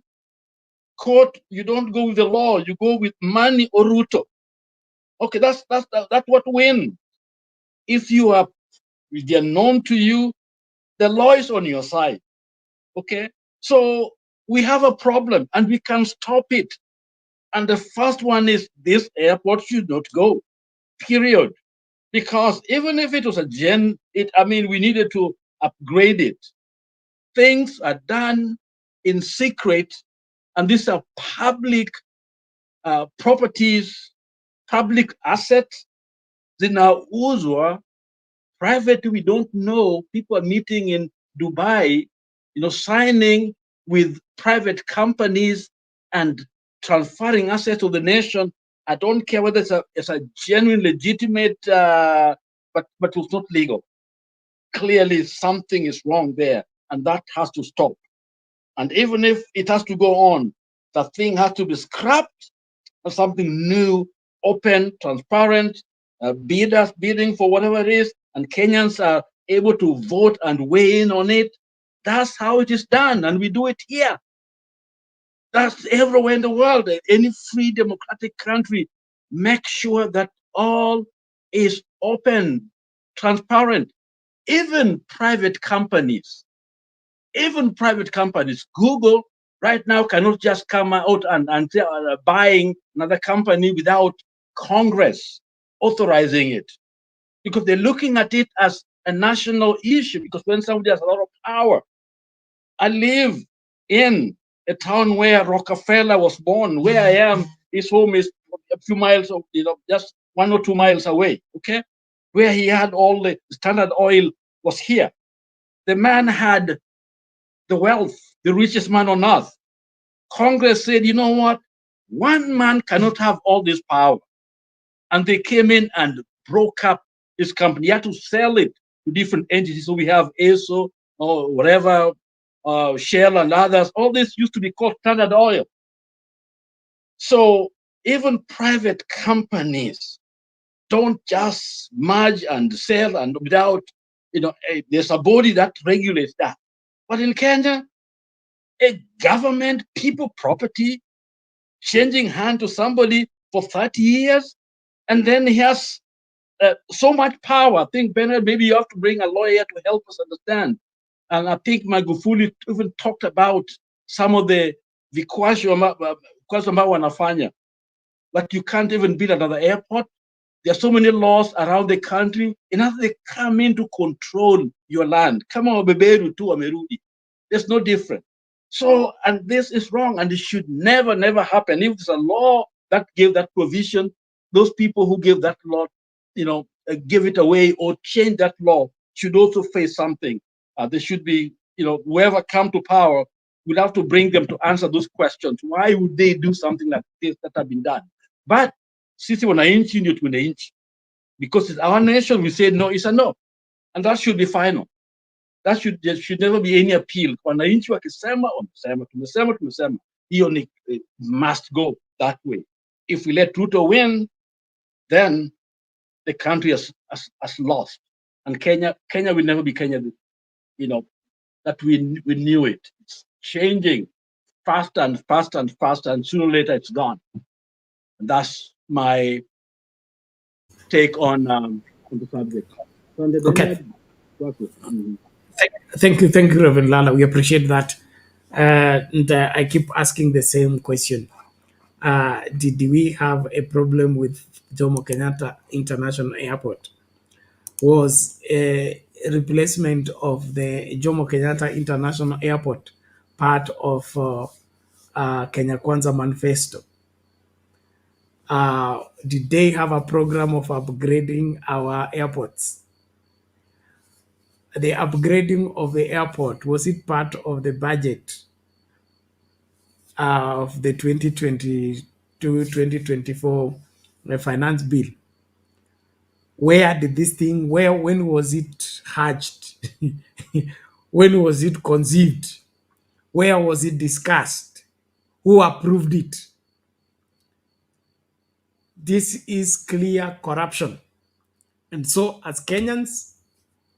court, you don't go with the law, you go with money or Ruto. Okay, that's what wins. If they are known to you, the law is on your side. Okay, so we have a problem and we can stop it. And the first one is this airport should not go, period. Because even if it was we needed to upgrade it. Things are done in secret, and these are public properties, public assets. Zinauzwa private. We don't know. People are meeting in Dubai, signing with private companies and transferring assets to the nation. I don't care whether it's a genuine, legitimate, but it's not legal. Clearly, something is wrong there, and that has to stop. And even if it has to go on, that thing has to be scrapped for something new, open, transparent, bidders bidding for whatever it is, and Kenyans are able to vote and weigh in on it. That's how it is done, and we do it here. That's everywhere in the world. Any free democratic country, make sure that all is open, transparent. Even private companies, Google right now cannot just come out and say, buying another company without Congress authorizing it, because they're looking at it as a national issue. Because when somebody has a lot of power, I live in a town where Rockefeller was born. Where I am, his home is a few miles, just 1 or 2 miles away. Okay, where he had all the Standard Oil was here. The man had the wealth, the richest man on earth. Congress said, you know what? One man cannot have all this power. And they came in and broke up this company. You had to sell it to different entities. So we have ASO or whatever, Shell and others. All this used to be called Standard Oil. So even private companies don't just merge and sell and without, there's a body that regulates that. But in Kenya, a government, people property, changing hand to somebody for 30 years, and then he has so much power. I think, Bernard, maybe you have to bring a lawyer to help us understand. And I think Magufuli even talked about some of the vikwazo ambao wanafanya. But you can't even build another airport. There are so many laws around the country. Enough they come in to control your land. Come on, beberu tu amerudi. There's no difference. So, and this is wrong, and it should never, never happen. If there's a law that gave that provision, those people who gave that law, give it away or change that law should also face something. There should be, whoever come to power will have to bring them to answer those questions. Why would they do something like this that have been done? But sisi wananchi ndio tunanchi, because it's our nation. We say no, it's a no, and that should be final. There should never be any appeal. Wananchi wakisema, tumesema, hiyo ni must go that way. If we let Ruto win, then the country has lost, and Kenya will never be Kenya. That we knew it. It's changing faster and faster and faster, and sooner or later it's gone. And that's my take on the subject. Okay. Thank you, Reverend Lala. We appreciate that. And I keep asking the same question. Did we have a problem with Jomo Kenyatta International Airport? Was a replacement of the Jomo Kenyatta International Airport part of Kenya Kwanza Manifesto? Did they have a program of upgrading our airports? The upgrading of the airport, was it part of the budget of the 2022-2024 finance bill? Where did this thing, when was it hatched? When was it conceived? Where was it discussed? Who approved it? This is clear corruption. And so as Kenyans,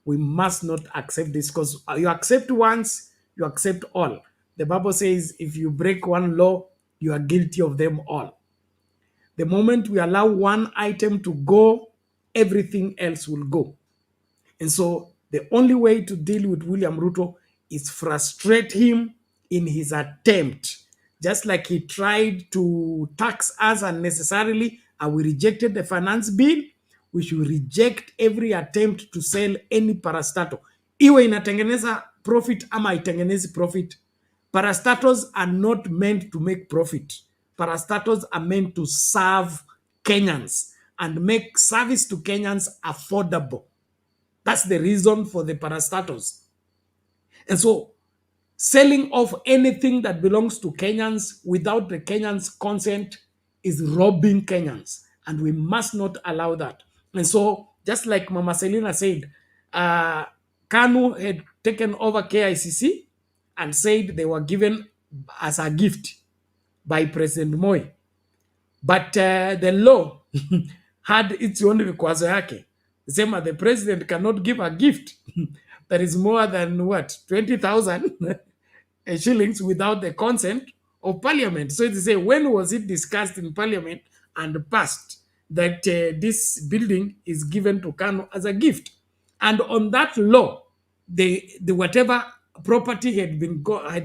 we must not accept this, because you accept once, you accept all. The Bible says if you break one law, you are guilty of them all. The moment we allow one item to go, everything else will go. And so the only way to deal with William Ruto is frustrate him in his attempt. Just like he tried to tax us unnecessarily and we rejected the finance bill, we should reject every attempt to sell any parastatal. Iwe inatengeneza profit ama itengenezi profit. Parastatals are not meant to make profit. Parastatals are meant to serve Kenyans and make service to Kenyans affordable. That's the reason for the parastatals. And so selling off anything that belongs to Kenyans without the Kenyans' consent is robbing Kenyans, and we must not allow that. And so, just like Mama Selina said, KANU had taken over KICC and said they were given as a gift by President Moi. But the law had its own vikwazo yake. Sema the president cannot give a gift that is more than what, 20,000 shillings without the consent of parliament. So they say, when was it discussed in parliament and passed that this building is given to KANU as a gift? And on that law, the whatever property had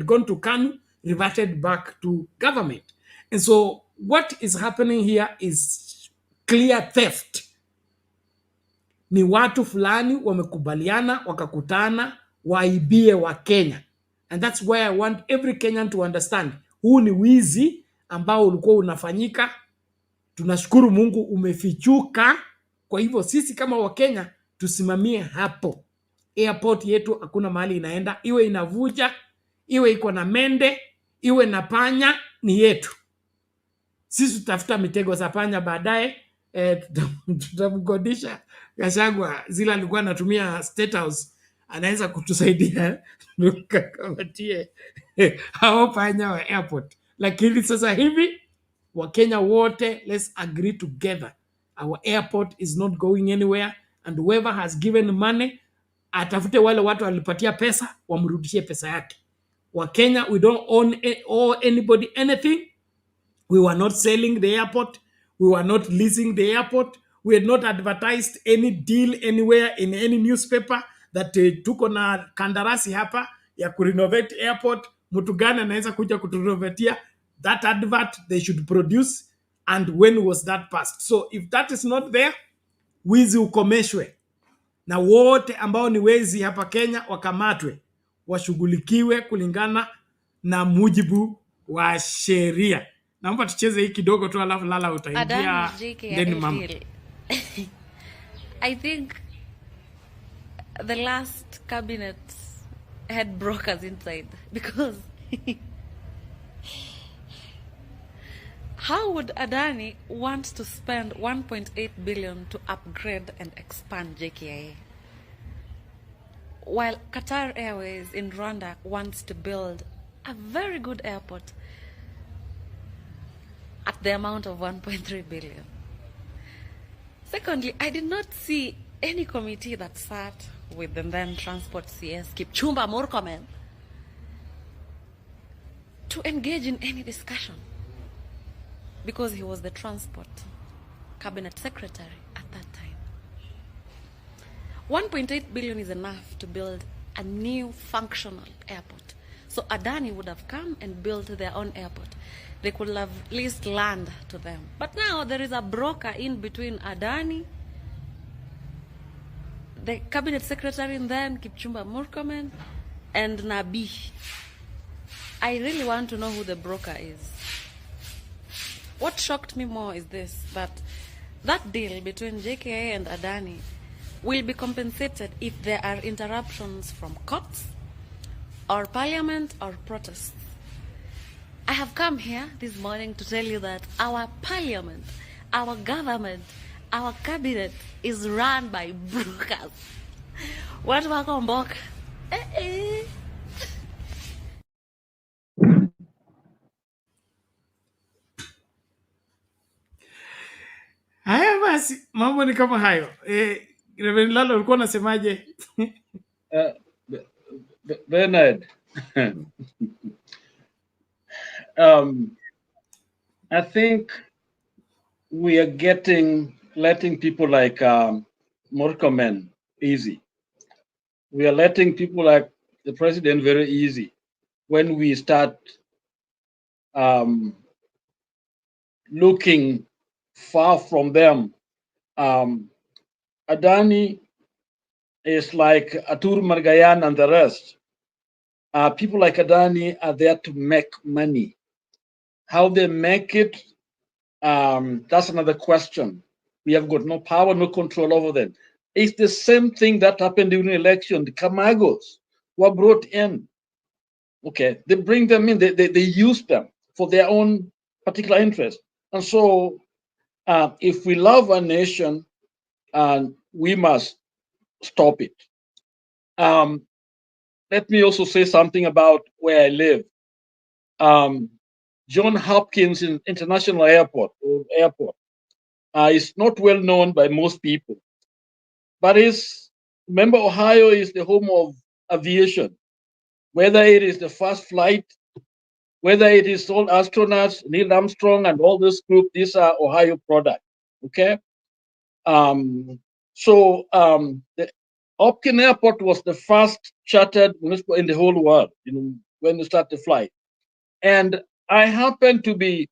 gone to KANU reverted back to government. And so what is happening here is clear theft. Ni watu fulani wamekubaliana wakakutana waibie wa Kenya. And that's why I want every Kenyan to understand. Huu ni wizi ambao ulikuwa unafanyika. Tunashukuru Mungu umefichuka. Kwa hivyo sisi kama Wakenya tusimamie hapo. Airport yetu hakuna mahali inaenda. Iwe inavuja, iwe iko na mende, iwe na panya, ni yetu. Sisi tutafuta mitego za panya baadaye. Tutamkodisha Gachagua zile alikuwa anatumia State House, anaweza kutusaidia tukakamatie hao panya wa airport. Lakini sasa hivi Wakenya wote, let's agree together. Our airport is not going anywhere, and whoever has given money atafute wale watu walipatia pesa wamrudishie pesa yake. Wakenya, we don't owe anybody anything. We were not selling the airport. We were not leasing the airport. We had not advertised any deal anywhere in any newspaper that tuko na kandarasi hapa ya kurenovate airport. Mtu gani anaweza kuja kuturenovatia? That advert they should produce, and when was that passed? So if that is not there, wizi ukomeshwe. Na wote ambao ni wezi hapa Kenya wakamatwe, washughulikiwe kulingana na mujibu wa sheria. Naomba tucheze hii kidogo tu alafu Lala utaingia then mama. I think the last cabinet had brokers inside, because how would Adani want to spend 1.8 billion to upgrade and expand JKIA, while Qatar Airways in Rwanda wants to build a very good airport at the amount of 1.3 billion. Secondly, I did not see any committee that sat with the then Transport CS, Kipchumba Murkomen, to engage in any discussion, because he was the Transport Cabinet Secretary at that time. 1.8 billion is enough to build a new functional airport. So Adani would have come and built their own airport. They could have leased land to them. But now there is a broker in between Adani, the cabinet secretary, and then Kipchumba Murkomen, and Nabi. I really want to know who the broker is. What shocked me more is this, that deal between JKA and Adani will be compensated if there are interruptions from courts or parliament or protests. I have come here this morning to tell you that our parliament, our government, our cabinet is run by brokers. What wako mboka? Haya basi, mambo ni kama hayo. Reverend Lalo, ulikuwa unasemaje? Bernard, I think we are letting people like Murkomen easy. We are letting people like the president very easy when we start looking far from them. Adani is like Atur Margayan and the rest. People like Adani are there to make money. How they make it, that's another question. We have got no power, no control over them. It's the same thing that happened during the election. The Camagos were brought in. Okay, they bring them in, they use them for their own particular interest. And so if we love a nation, we must stop it. Let me also say something about where I live. John Hopkins International Airport is not well known by most people, but remember, Ohio is the home of aviation. Whether it is the first flight, whether it is all astronauts, Neil Armstrong and all this group, these are Ohio products. Okay. The Hopkins Airport was the first chartered municipal in the whole world, when you start the flight. And I happen to be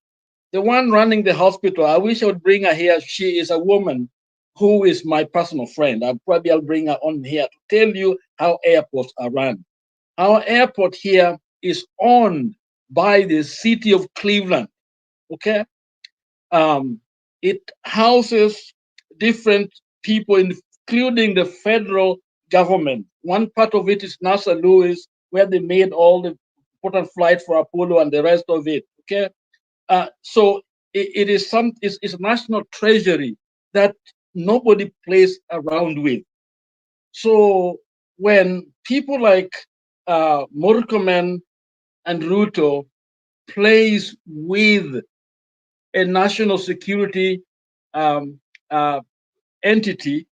the one running the hospital. I wish I would bring her here. She is a woman who is my personal friend. I'll bring her on here to tell you how airports are run. Our airport here is owned by the city of Cleveland. Okay. It houses different people, including the federal government. One part of it is NASA Lewis, where they made all the important flights for Apollo and the rest of it. Okay. So it's a national treasury that nobody plays around with. So when people like Murkomen and Ruto plays with a national security entity,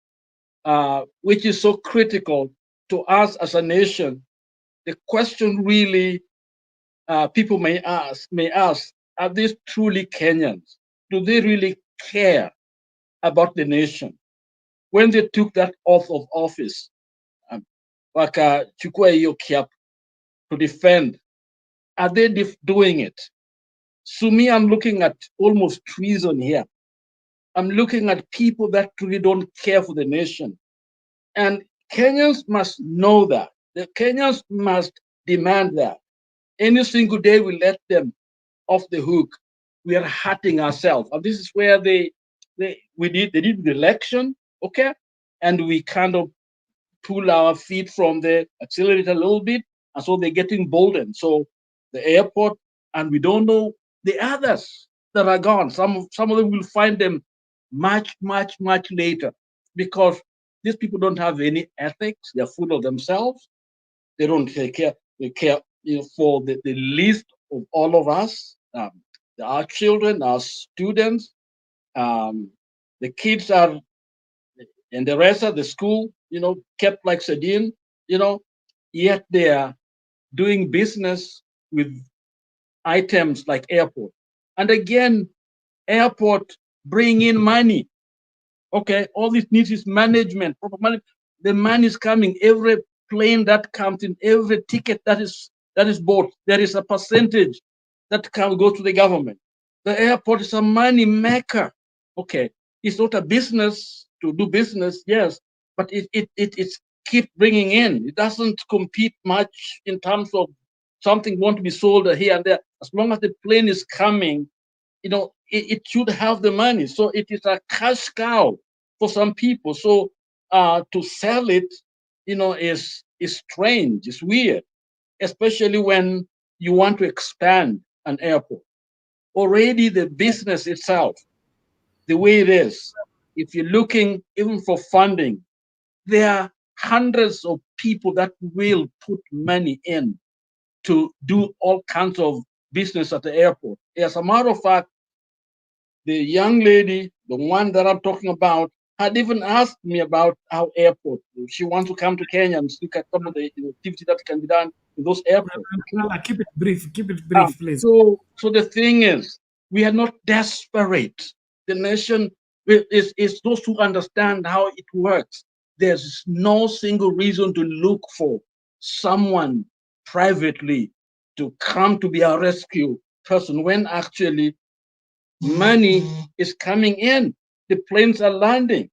which is so critical to us as a nation, the question really people may ask, are these truly Kenyans? Do they really care about the nation? When they took that oath of office, wakachukua hiyo kiapo to defend, are they doing it? So me, I'm looking at almost treason here. I'm looking at people that really don't care for the nation. And Kenyans must know that. The Kenyans must demand that. Any single day we let them off the hook, we are hurting ourselves. And this is where they did the election, okay? And we kind of pull our feet from the accelerator a little bit, and so they're getting boldened. So the airport, and we don't know the others that are gone. Some of them will find them much later, because these people don't have any ethics. They're full of themselves. They don't care. They care for the least of all of us, our children, our students, the kids are, and the rest of the school, kept like sardine, yet they are doing business with items like airport. And again, airport bring in money. Okay, all this needs is management, proper money. The money is coming. Every plane that comes in, every ticket that is bought, there is a percentage that can go to the government. The airport is a money maker. Okay, it's not a business to do business, yes, but it's keep bringing in. It doesn't compete much in terms of something want to be sold here and there. As long as the plane is coming, it should have the money. So it is a cash cow for some people. So to sell it, is strange. It's weird, especially when you want to expand an airport. Already the business itself, the way it is, if you're looking even for funding, there are hundreds of people that will put money in to do all kinds of business at the airport. As a matter of fact, the young lady, the one that I'm talking about, had even asked me about our airport. She wants to come to Kenya and look at some of the activity that can be done in those airports. Keep it brief, please. So the thing is, we are not desperate. The nation is those who understand how it works. There's no single reason to look for someone privately to come to be our rescue person when actually money is coming in. The planes are landing.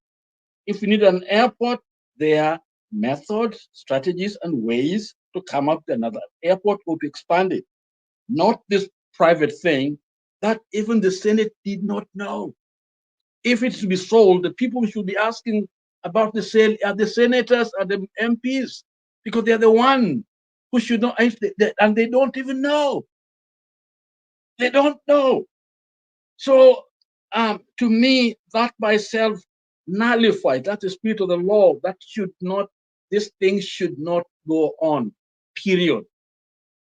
If you need an airport, there are methods, strategies, and ways to come up with another airport or to expand it. Not this private thing that even the Senate did not know. If it's to be sold, the people should be asking about the sale are the senators, are the MPs, because they're the one who should know, and they don't even know. They don't know. So to me, that by itself nullified. That's the spirit of the law. That should not, this thing should not go on, period.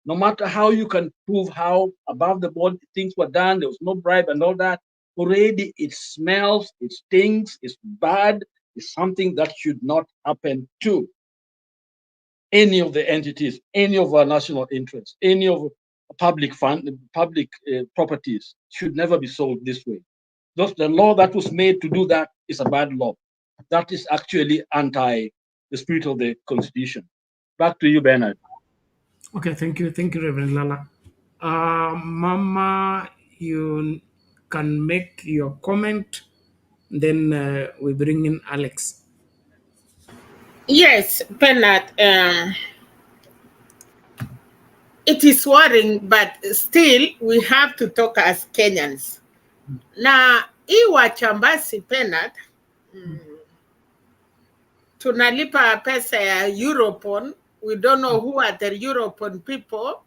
No matter how you can prove how above the board things were done, there was no bribe and all that, already it smells, it stinks, it's bad, it's something that should not happen to any of the entities, any of our national interests, any of public properties should never be sold this way. The law that was made to do that is a bad law. That is actually anti the spirit of the Constitution. Back to you, Bernard. Okay, thank you, Reverend Lala. Mama, you can make your comment, then we bring in Alex. Yes, Bernard, it is worrying, but still we have to talk as Kenyans. Na hii wachambasi Bernard, tunalipa pesa ya Europon. We don't know who are the Europon people.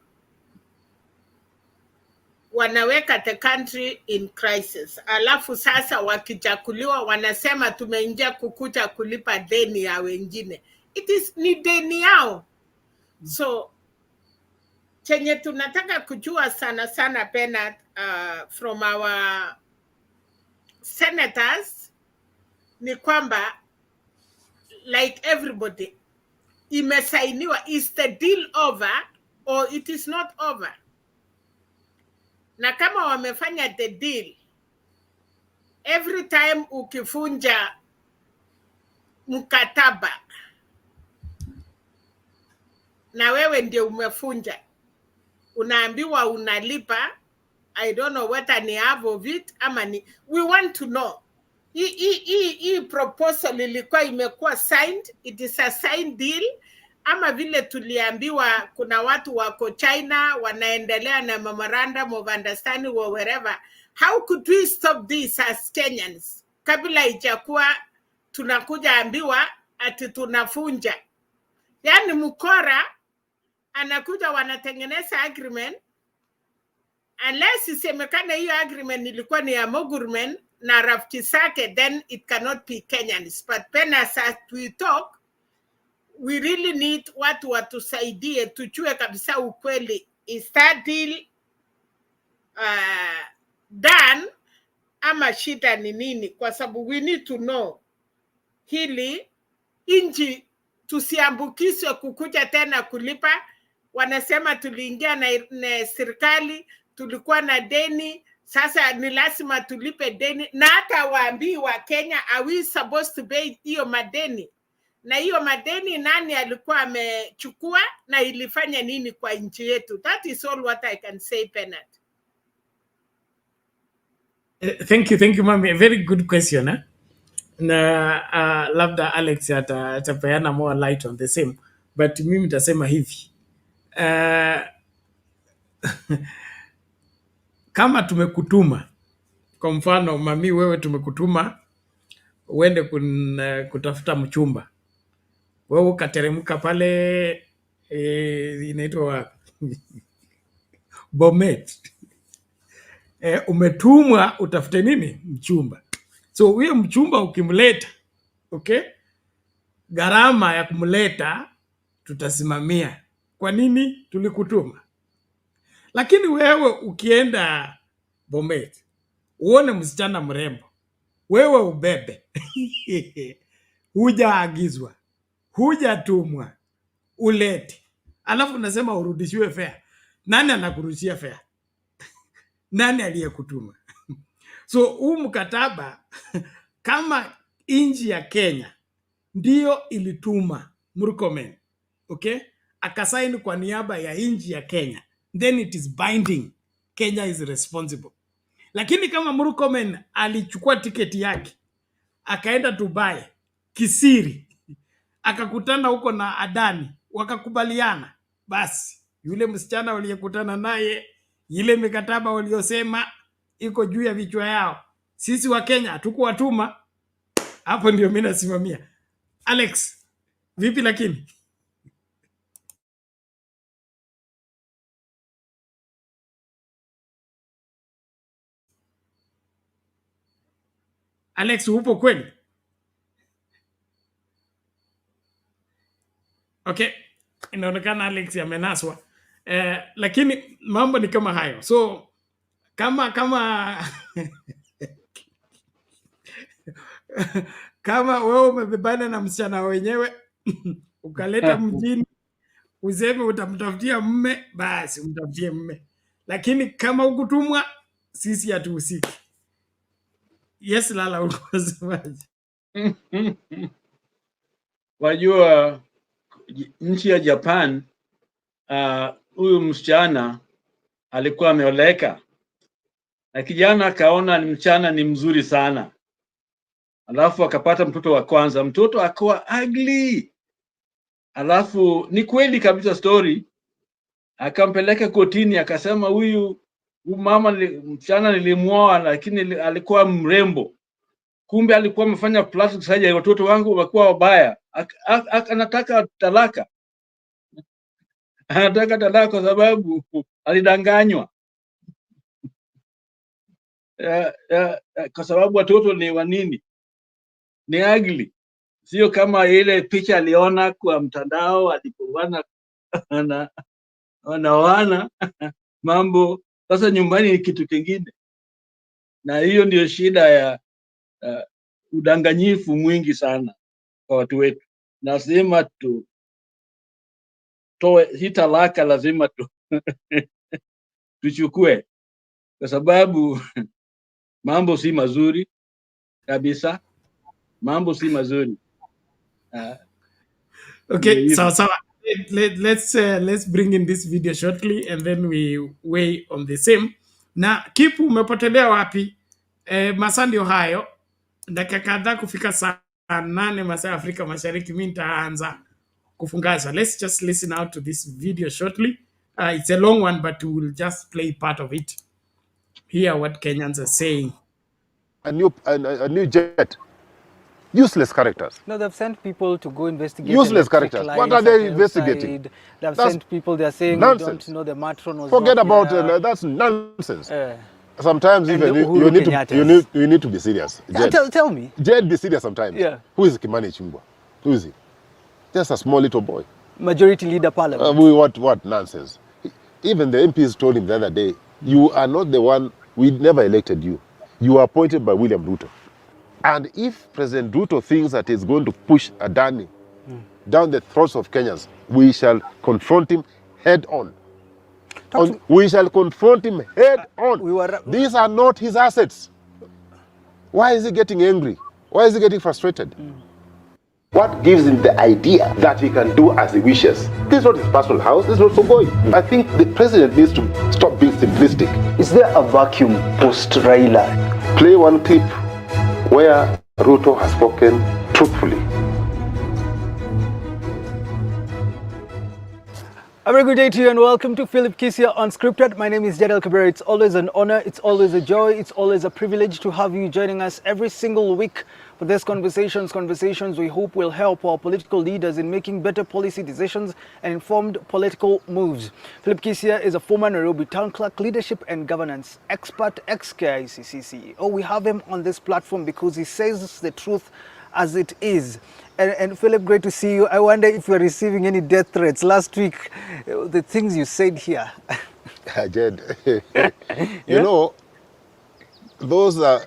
Wanaweka the country in crisis. Alafu sasa wakichakuliwa wanasema tumeingia kukuja kulipa deni ya wengine. It is ni deni yao. So chenye tunataka kujua sana sana Bernard, from our senators ni kwamba like everybody imesainiwa, is the deal over or it is not over? Na kama wamefanya the deal, every time ukifunja mkataba na wewe ndio umefunja, unaambiwa unalipa, I don't know whether ni half of it ama ni, we want to know. Hii proposal ilikuwa imekuwa signed, it is a signed deal, ama vile tuliambiwa kuna watu wako China wanaendelea na memorandum of understanding or wherever. How could we stop this as Kenyans? Kabla ijakuwa tunakuja ambiwa ati tunafunja. Yani mkora anakuja wanatengeneza agreement, unless isemekane hiyo agreement ilikuwa ni ya Mogurmen na rafiki zake, then it cannot be Kenyans. But when as we talk, we really need watu watusaidie tujue kabisa ukweli, is that deal done ama shida ni nini? Kwa sababu we need to know hili inji tusiambukiswe kukuja tena kulipa. Wanasema tuliingia na serikali, tulikuwa na deni, sasa ni lazima tulipe deni, na hata waambii wa Kenya, are we supposed to pay hiyo madeni? Na hiyo madeni nani alikuwa amechukua na ilifanya nini kwa nchi yetu? That is all what I can say, Bernard. Thank you, mami. A very good question. Na labda Alex atapeana more light on the same, but mimi nitasema hivi, kama tumekutuma, kwa mfano mami, wewe tumekutuma uende kutafuta mchumba, wewe ukateremka pale inaitwa Bomet, umetumwa utafute nini? Mchumba. So huyo mchumba ukimleta, okay, gharama ya kumleta tutasimamia. Kwa nini? Tulikutuma. Lakini wewe ukienda Bomet uone msichana mrembo, wewe ubebe hujaagizwa, hujatumwa, ulete, alafu unasema urudishiwe fare. Nani anakurudishia fare? Nani aliyekutuma? So huu mkataba kama nchi ya Kenya ndio ilituma Murkomen, okay, akasaini kwa niaba ya nchi ya Kenya, then it is binding. Kenya is responsible. Lakini kama Murkomen alichukua tiketi yake akaenda Dubai kisiri, akakutana huko na Adani, wakakubaliana. Basi yule msichana waliyekutana naye, ile mikataba waliosema iko juu ya vichwa yao. Sisi wa Kenya hatukuwatuma. Hapo ndio mimi nasimamia. Alex, vipi lakini? Alex, upo kweli? Okay, inaonekana Alex amenaswa. Lakini mambo ni kama hayo. So kama kama wewe umebebana na msichana wenyewe ukaleta mjini, useme utamtafutia mme, basi umtafutie mme. Lakini kama ukutumwa, sisi hatuhusiki. Yes, Lala, unasemaje? Wajua nchi ya Japan, huyu msichana alikuwa ameoleka na kijana akaona ni msichana ni mzuri sana, alafu akapata mtoto wa kwanza, mtoto akawa ugly, alafu ni kweli kabisa story, akampeleka kotini, akasema huyu mama msichana nilimuoa lakini alikuwa mrembo, kumbe alikuwa amefanya plastic surgery, watoto wangu wamekuwa wabaya. Anataka talaka, anataka talaka kwa sababu alidanganywa, kwa sababu watoto ni wanini, ni ugly, sio kama ile picha aliona kwa mtandao alipowana wana mambo. Sasa nyumbani ni kitu kingine, na hiyo ndio shida ya udanganyifu mwingi sana kwa watu wetu. Lazima toe hii talaka, lazima tuchukue, kwa sababu mambo si mazuri kabisa, mambo si mazuri. Okay, so let's bring in this video shortly and then we weigh on the same. Na Kipu, umepotelea wapi? Masaa ndio hayo, dakika kadhaa kufika saa 8 masaa ya Afrika Mashariki, mimi nitaanza kufungasha. Let's just listen out to this video shortly. It's a long one, but we will just play part of it. Hear what Kenyans are saying. A new jet. Useless characters. No, they've sent people to go investigate. Useless characters. What are they investigating? They've sent people, they're saying nonsense. They don't know the matron was Forget not about here. That's nonsense. Sometimes even you need to be serious. Tell me. Jed, be serious sometimes. Yeah. Who is Kimani Ichung'wah? Who is he? Just a small little boy. Majority leader parliament. What nonsense. Even the MPs told him the other day, you are not the one, we never elected you. You were appointed by William Ruto. And if President Ruto thinks that he's going to push Adani down the throats of Kenyans, we shall confront him head on. We shall confront him head on. These are not his assets. Why is he getting angry? Why is he getting frustrated? What gives him the idea that he can do as he wishes? This is not his personal house, this is not Sogoi. I think the president needs to stop being simplistic. Is there a vacuum post-Raila? Play one clip where Ruto has spoken truthfully. A very good day to you and welcome to Philip Kisia Unscripted. My name is Jadel Kabera. It's always an honor, it's always a joy, it's always a privilege to have you joining us every single week for these conversations we hope will help our political leaders in making better policy decisions and informed political moves. Philip Kisia is a former Nairobi Town Clerk, leadership and governance expert, ex-KICC CEO. We have him on this platform because he says the truth as it is. And Philip, great to see you. I wonder if you're receiving any death threats. Last week, the things you said here. I did. You know, those are,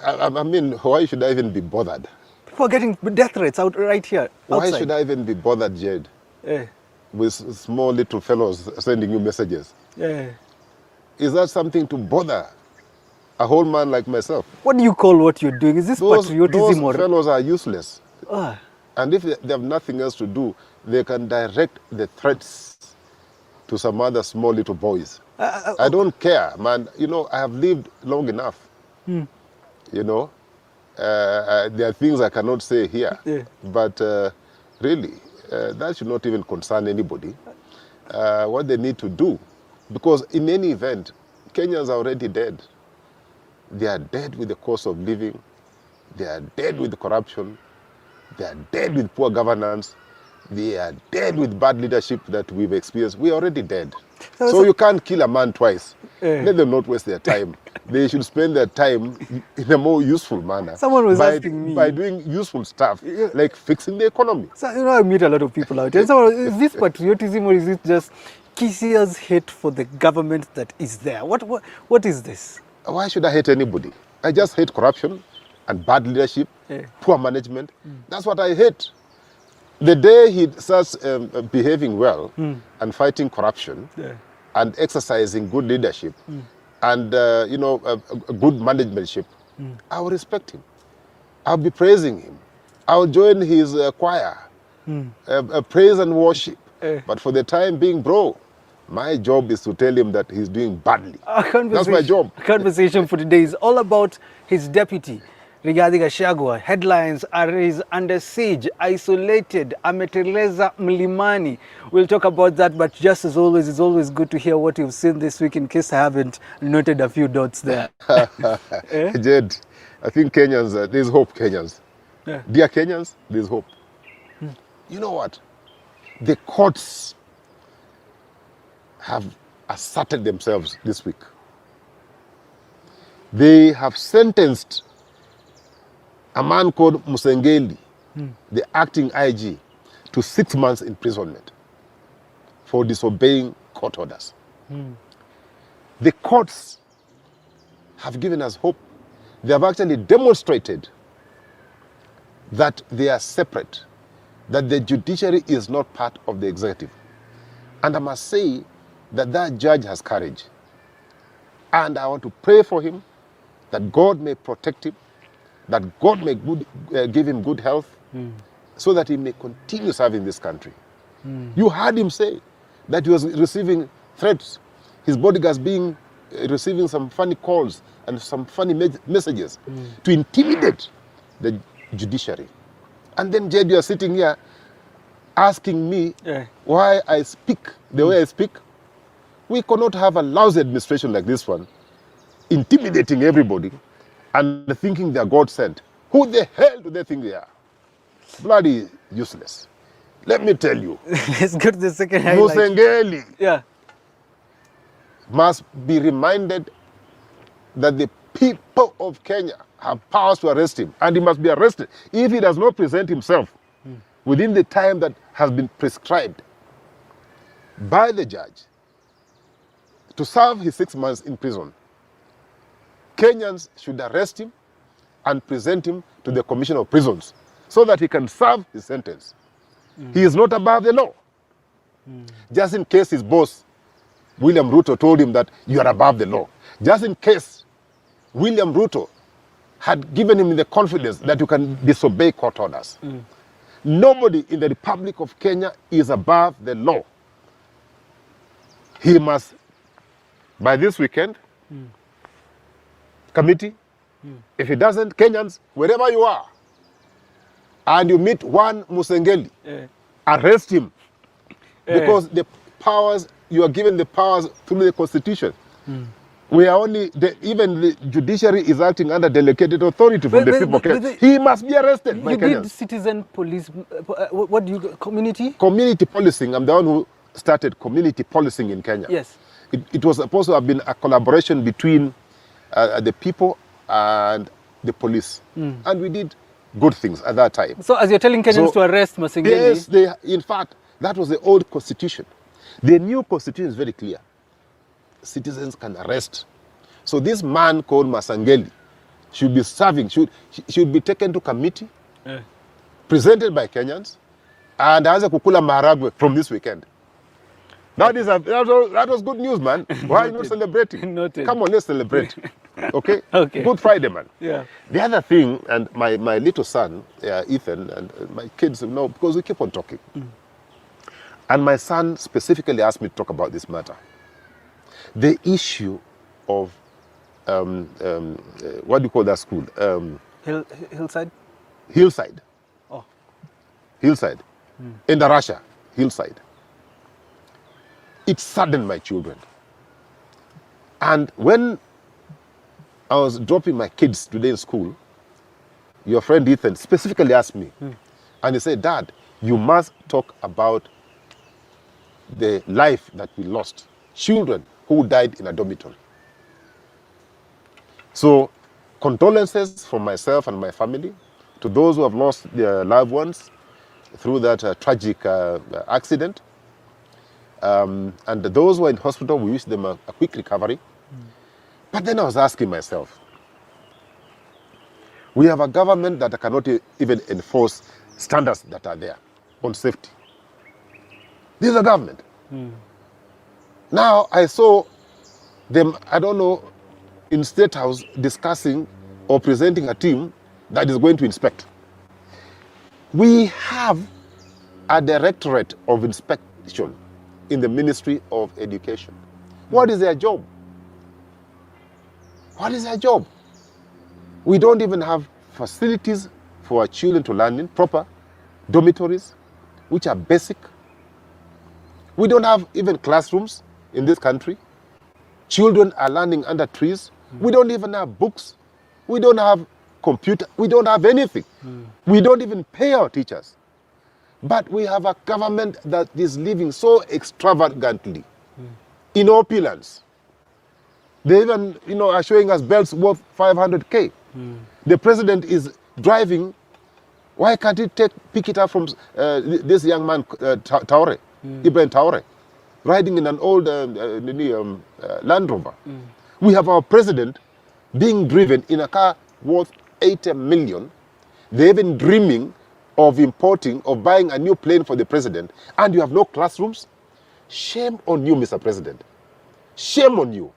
I mean, why should I even be bothered? People are getting death threats out right here, outside. Why should I even be bothered, Jed? With small little fellows sending you messages? Is that something to bother a whole man like myself? What do you call what you're doing? Is this patriotism? Those fellows are useless. And if they have nothing else to do, they can direct the threats to some other small little boys. I don't care, man. You know, I have lived long enough. You know, There are things I cannot say here, Yeah. but really, that should not even concern anybody. What they need to do, because in any event, Kenyans are already dead. They are dead with the cost of living. They are dead with corruption. They are dead with poor governance. They are dead with bad leadership that we've experienced. We are already dead. So you can't kill a man twice. Let them not waste their time. They should spend their time in a more useful manner. Someone was asking me. By doing useful stuff, like fixing the economy. So, I meet a lot of people out there. So, is this patriotism or is it just Kisia's hate for the government that is there? What is this? Why should I hate anybody? I just hate corruption and bad leadership, poor management. That's what I hate. The day he starts behaving well and fighting corruption and exercising good leadership and good managementship, I will respect him. I'll be praising him. I'll join his choir, praise and worship. But for the time being, bro, my job is to tell him that he's doing badly. That's my job. Conversation for today is all about his deputy, Rigathi Gachagua. Headlines are he's under siege, isolated, ameteleza mlimani. We'll talk about that, but just as always, it's always good to hear what you've seen this week in case I haven't noted a few dots there. Jed, I think Kenyans, there's hope, Kenyans. Yeah. Dear Kenyans, there's hope. You know what? The courts have asserted themselves this week. They have sentenced a man called Musengeli, the acting IG, to 6 months imprisonment for disobeying court orders. The courts have given us hope. They have actually demonstrated that they are separate, that the judiciary is not part of the executive. And I must say that that judge has courage. And I want to pray for him, that God may protect him, that God may give him good health, so that he may continue serving this country. You heard him say that he was receiving threats, his bodyguards receiving some funny calls and some funny messages to intimidate the judiciary. And then, Jed, you are sitting here asking me why I speak the way I speak. We cannot have a lousy administration like this one, intimidating everybody and thinking they are God sent. Who the hell do they think they are? Bloody useless. Let me tell you. Let's go to the second highlight. Musengeli must be reminded that the people of Kenya have powers to arrest him, and he must be arrested if he does not present himself within the time that has been prescribed by the judge to serve his 6 months in prison. Kenyans should arrest him and present him to the Commission of Prisons so that he can serve his sentence. He is not above the law. Just in case his boss, William Ruto, told him that you are above the law. Just in case William Ruto had given him the confidence that you can disobey court orders. Nobody in the Republic of Kenya is above the law. He must, by this weekend, committee, if he doesn't, Kenyans, wherever you are, and you meet one Musengeli, arrest him. Because the powers, you are given the powers through the Constitution. We are only, even the judiciary is acting under delegated authority from the people of Kenya. He must be arrested by Kenyans. You did citizen police, what do you, community? Community policing. I'm the one who started community policing in Kenya. Yes. It was supposed to have been a collaboration between the people and the police. And we did good things at that time. So as you're telling Kenyans to arrest Musengeli? Yes, in fact, that was the old constitution. The new constitution is very clear. Citizens can arrest. So this man called Musengeli should be serving, should be taken to committee, presented by Kenyans, and as a kukula maharagwe from this weekend. That was good news, man. Why are you not celebrating? Come on, let's celebrate. Okay? Good Friday, man. Yeah. The other thing, and my little son, Ethan, and my kids know, because we keep on talking. And my son specifically asked me to talk about this matter. The issue of, what do you call that school? Hillside? Hillside. Oh. Hillside. In the Russia, Hillside. It saddened my children. And when I was dropping my kids today in school, your friend Ethan specifically asked me, and he said, Dad, you must talk about the life that we lost. Children who died in a dormitory. So, condolences from myself and my family to those who have lost their loved ones through that tragic accident. And those who are in hospital, we wish them a quick recovery. But then I was asking myself, we have a government that cannot even enforce standards that are there on safety. This is a government. Now I saw them, I don't know, in State House discussing or presenting a team that is going to inspect. We have a directorate of inspection in the Ministry of Education. What is their job? What is their job? We don't even have facilities for our children to learn in, proper dormitories, which are basic. We don't have even classrooms in this country. Children are learning under trees. We don't even have books. We don't have computer. We don't have anything. We don't even pay our teachers. But we have a government that is living so extravagantly in opulence. They even, are showing us belts worth 500K. The president is driving. Why can't he pick it up from this young man, Traore, Ibrahim Traore, riding in an old Land Rover? We have our president being driven in a car worth 80 million. They're even dreaming of buying a new plane for the president, and you have no classrooms? Shame on you, Mr. President. Shame on you.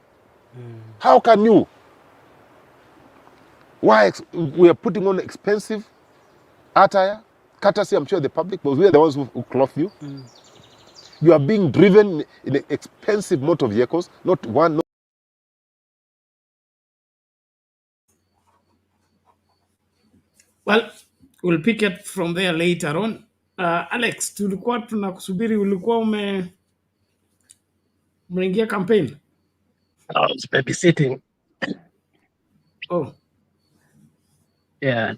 How can you? Why we are putting on expensive attire, courtesy, I'm sure, the public, but we are the ones who clothe you. You are being driven in expensive motor vehicles, not one. Well, we'll pick it from there later on. Alex, tulikuwa tunakusubiri, ulikuwa umeingia campaign? I was babysitting. Oh. Yeah.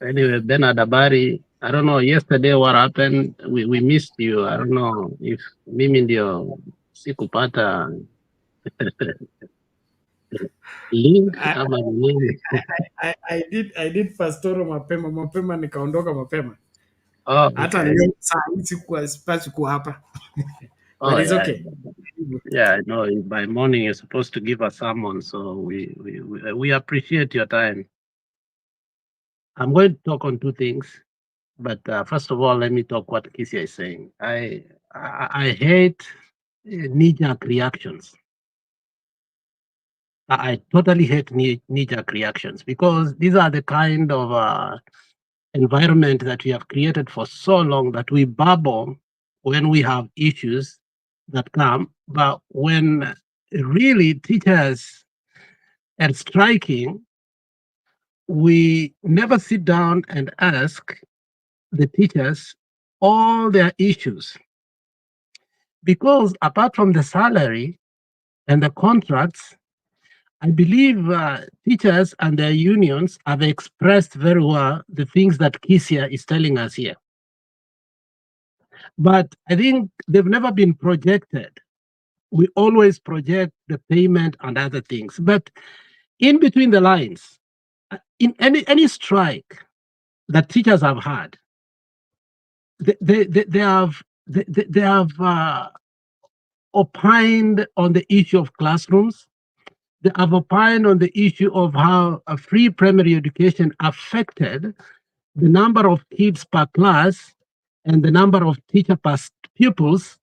Anyway, Bernard Abari, I don't know, yesterday what happened, we missed you. I don't know if mimi ndio sikupata link ama nini. I did pastoral mapema nikaondoka mapema. Oh, hata okay. leo saa hii sipasi kuwa hapa. But Oh, it's yeah. okay. Yeah, I know. By morning you're supposed to give a sermon, so we appreciate your time. I'm going to talk on two things, but first of all, let me talk what Kisia is saying. I hate knee-jerk reactions. I totally hate knee-jerk reactions because these are the kind of environment that we have created for so long that we babble when we have issues that come, but when really teachers are striking, we never sit down and ask the teachers all their issues. Because apart from the salary and the contracts, I believe teachers and their unions have expressed very well the things that Kisia is telling us here. But I think they've never been projected. We always project the payment and other things. But in between the lines, in any strike that teachers have had, they have opined on the issue of classrooms. They have opined on the issue of how a free primary education affected the number of kids per class and the number of teacher per pupils.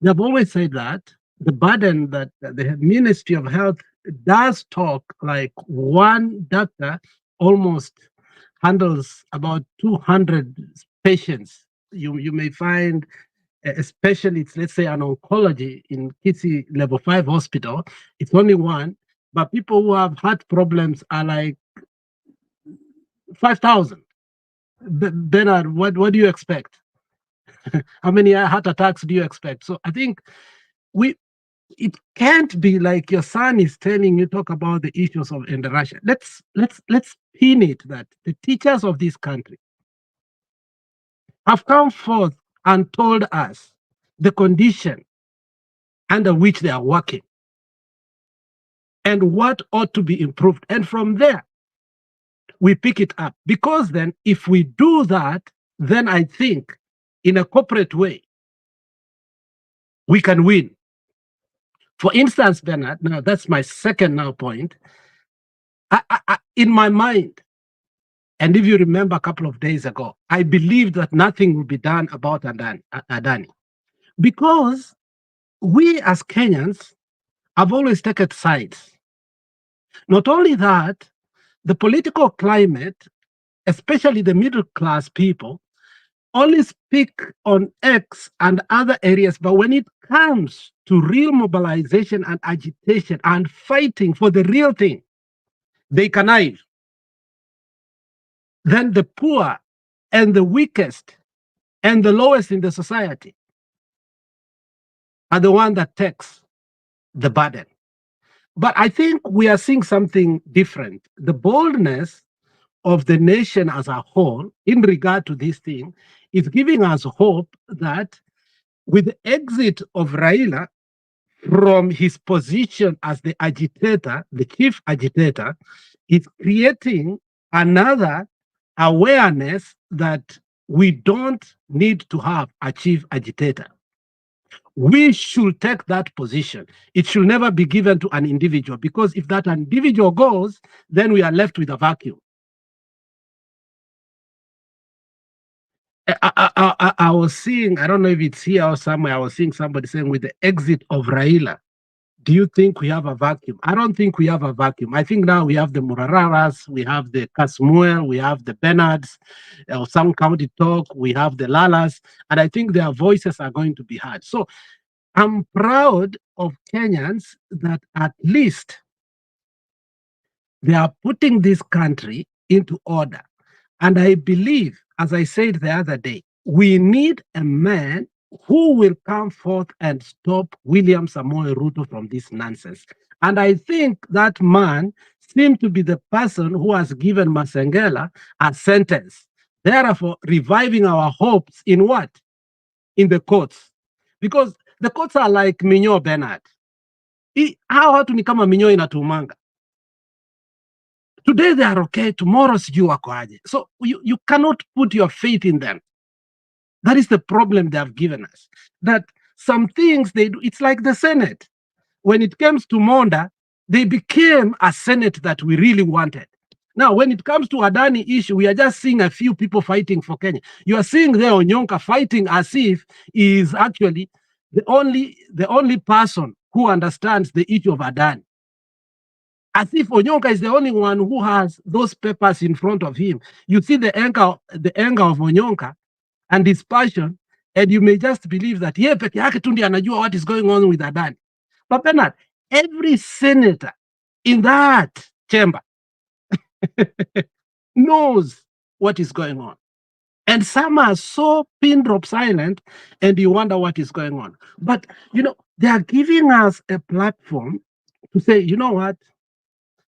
They've always said that the burden that the Ministry of Health does talk like one doctor almost handles about 200 patients. You may find especially it's, let's say, an oncology in Kitsi level 5 hospital, it's only one, but people who have heart problems are like 5,000. Bernard, what do you expect? How many heart attacks do you expect? So I think it can't be like your son is telling you, talk about the issues of in Russia. Let's pin it that the teachers of this country have come forth and told us the condition under which they are working and what ought to be improved. And from there, we pick it up. Because then, if we do that, then I think in a corporate way, we can win. For instance, Bernard, now that's my second now point. In my mind, and if you remember a couple of days ago, I believed that nothing will be done about Adani. Because we as Kenyans have always taken sides. Not only that, the political climate, especially the middle class people, only speak on X and other areas, but when it comes to real mobilization and agitation and fighting for the real thing, they connive. Then the poor and the weakest and the lowest in the society are the one that takes the burden. But I think we are seeing something different. The boldness of the nation as a whole in regard to this thing is giving us hope that with the exit of Raila from his position as the agitator, the chief agitator, is creating another awareness that we don't need to have a chief agitator. We should take that position. It should never be given to an individual, because if that individual goes, then we are left with a vacuum. I was seeing, I don't know if it's here or somewhere, I was seeing somebody saying with the exit of Raila, do you think we have a vacuum? I don't think we have a vacuum. I think now we have the Murararas, we have the Kasmuel, we have the Bernards, some county talk, we have the Lalas, and I think their voices are going to be heard. So I'm proud of Kenyans that at least they are putting this country into order. And I believe, as I said the other day, we need a man who will come forth and stop William Samoei Ruto from this nonsense. And I think that man seemed to be the person who has given Masengela a sentence, therefore reviving our hopes in what? In the courts. Because the courts are like Minyo Bernard. Hawa watu ni kama Minyo inatumanga. Today they are okay, tomorrow sijui wako aje. So you cannot put your faith in them. That is the problem they have given us. That some things they do, it's like the Senate. When it comes to Monda, they became a Senate that we really wanted. Now, when it comes to Adani issue, we are just seeing a few people fighting for Kenya. You are seeing there Onyonka fighting as if he is actually the only person who understands the issue of Adani. As if Onyonka is the only one who has those papers in front of him. You see the anger of Onyonka and his passion, and you may just believe that yeye peke yake tu ndiye anajua what is going on with Adani. But Bernard, every senator in that chamber knows what is going on. And some are so pin drop silent, and you wonder what is going on. But, they are giving us a platform to say, you know what?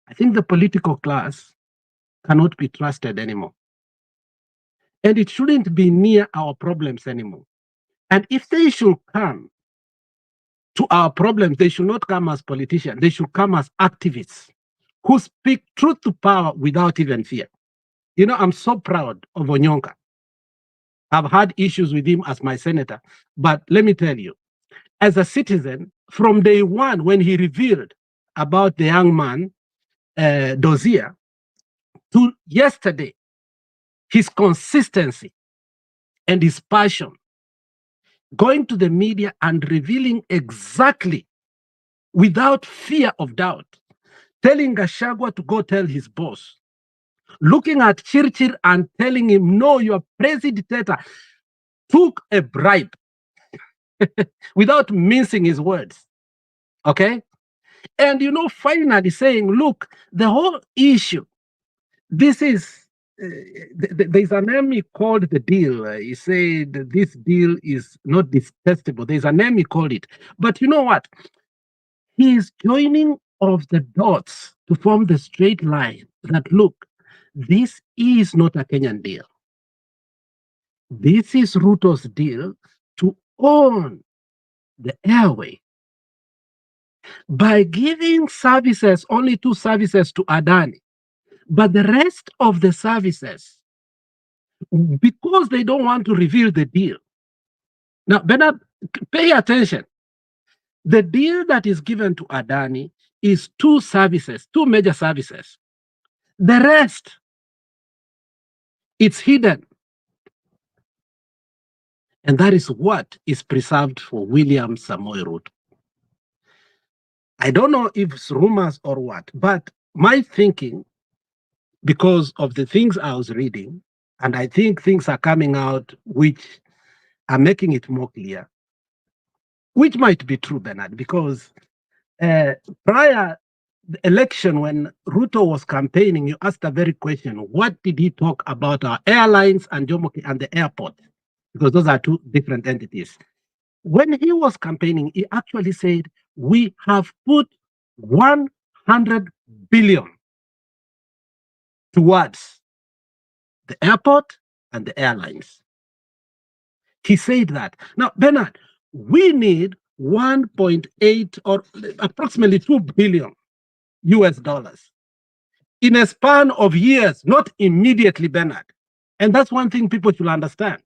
I think the political class cannot be trusted anymore. And it shouldn't be near our problems anymore. And if they should come to our problems, they should not come as politicians. They should come as activists who speak truth to power without even fear. I'm so proud of Onyonka. I've had issues with him as my senator. But let me tell you, as a citizen, from day one, when he revealed about the young man, Dozier, to yesterday, his consistency and his passion, going to the media and revealing exactly, without fear of doubt, telling Gachagua to go tell his boss, looking at Chirchir and telling him, no, you're president dictator, took a bribe without mincing his words. Okay? And finally saying, look, the whole issue, this is there's a name he called the deal. He said this deal is not detestable. There's a name he called it. But you know what? He is joining of the dots to form the straight line that, look, this is not a Kenyan deal. This is Ruto's deal to own the airway by giving services, only 2 services to Adani. But the rest of the services, because they don't want to reveal the deal. Now, Bernard, pay attention. The deal that is given to Adani is 2 services, 2 major services. The rest, it's hidden. And that is what is preserved for William Samoei Ruto. I don't know if it's rumors or what, but my thinking, because of the things I was reading, and I think things are coming out which are making it more clear, which might be true, Bernard, because prior the election, when Ruto was campaigning, you asked a very question: what did he talk about our airlines and Jomo and the airport? Because those are 2 different entities. When he was campaigning, he actually said, we have put 100 billion towards the airport and the airlines. He said that. Now, Bernard, we need 1.8 or approximately 2 billion US dollars in a span of years, not immediately, Bernard. And that's one thing people should understand.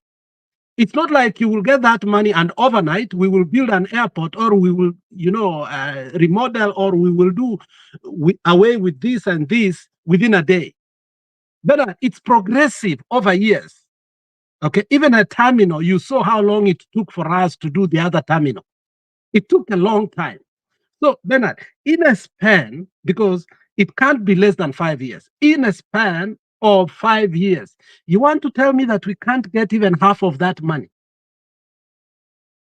It's not like you will get that money and overnight we will build an airport, or we will, remodel, or we will do away with this and this within a day. But it's progressive over years. Okay, even a terminal, you saw how long it took for us to do the other terminal. It took a long time. So, Bernard, in a span, because it can't be less than 5 years, in a span of 5 years, you want to tell me that we can't get even half of that money?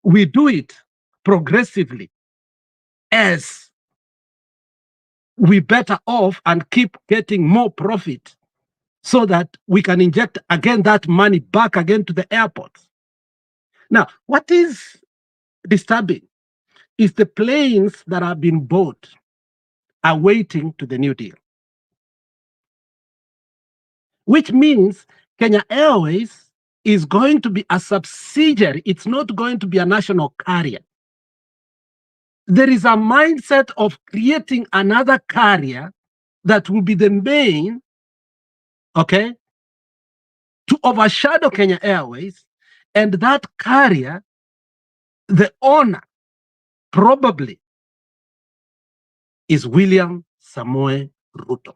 We do it progressively as we better off and keep getting more profit, so that we can inject again that money back again to the airports. Now, what is disturbing is the planes that have been bought are waiting to the new deal, which means Kenya Airways is going to be a subsidiary. It's not going to be a national carrier. There is a mindset of creating another carrier that will be the main, okay, to overshadow Kenya Airways, and that carrier, the owner, probably is William Samoei Ruto.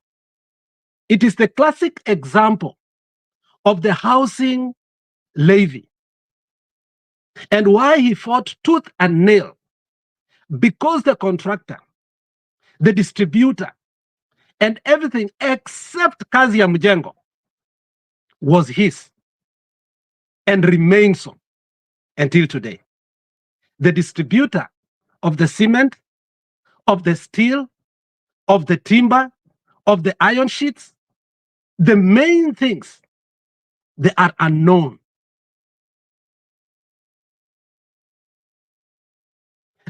It is the classic example of the housing levy and why he fought tooth and nail, because the contractor, the distributor, and everything except kazi ya mjengo was his and remains so until today. The distributor of the cement, of the steel, of the timber, of the iron sheets, the main things, they are unknown.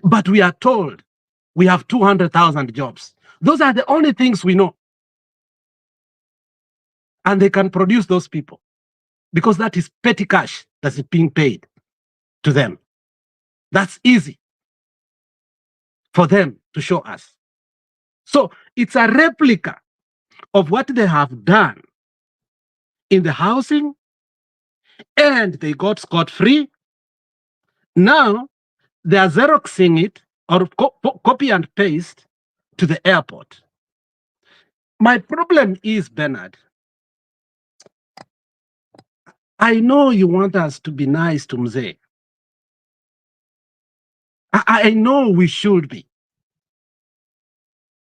But we are told we have 200,000 jobs. Those are the only things we know. And they can produce those people, because that is petty cash that is being paid to them. That's easy for them to show us. So it's a replica of what they have done in the housing, and they got scot-free. Now they are Xeroxing it or copy and paste to the airport. My problem is, Bernard, I know you want us to be nice to Mzee. I know we should be.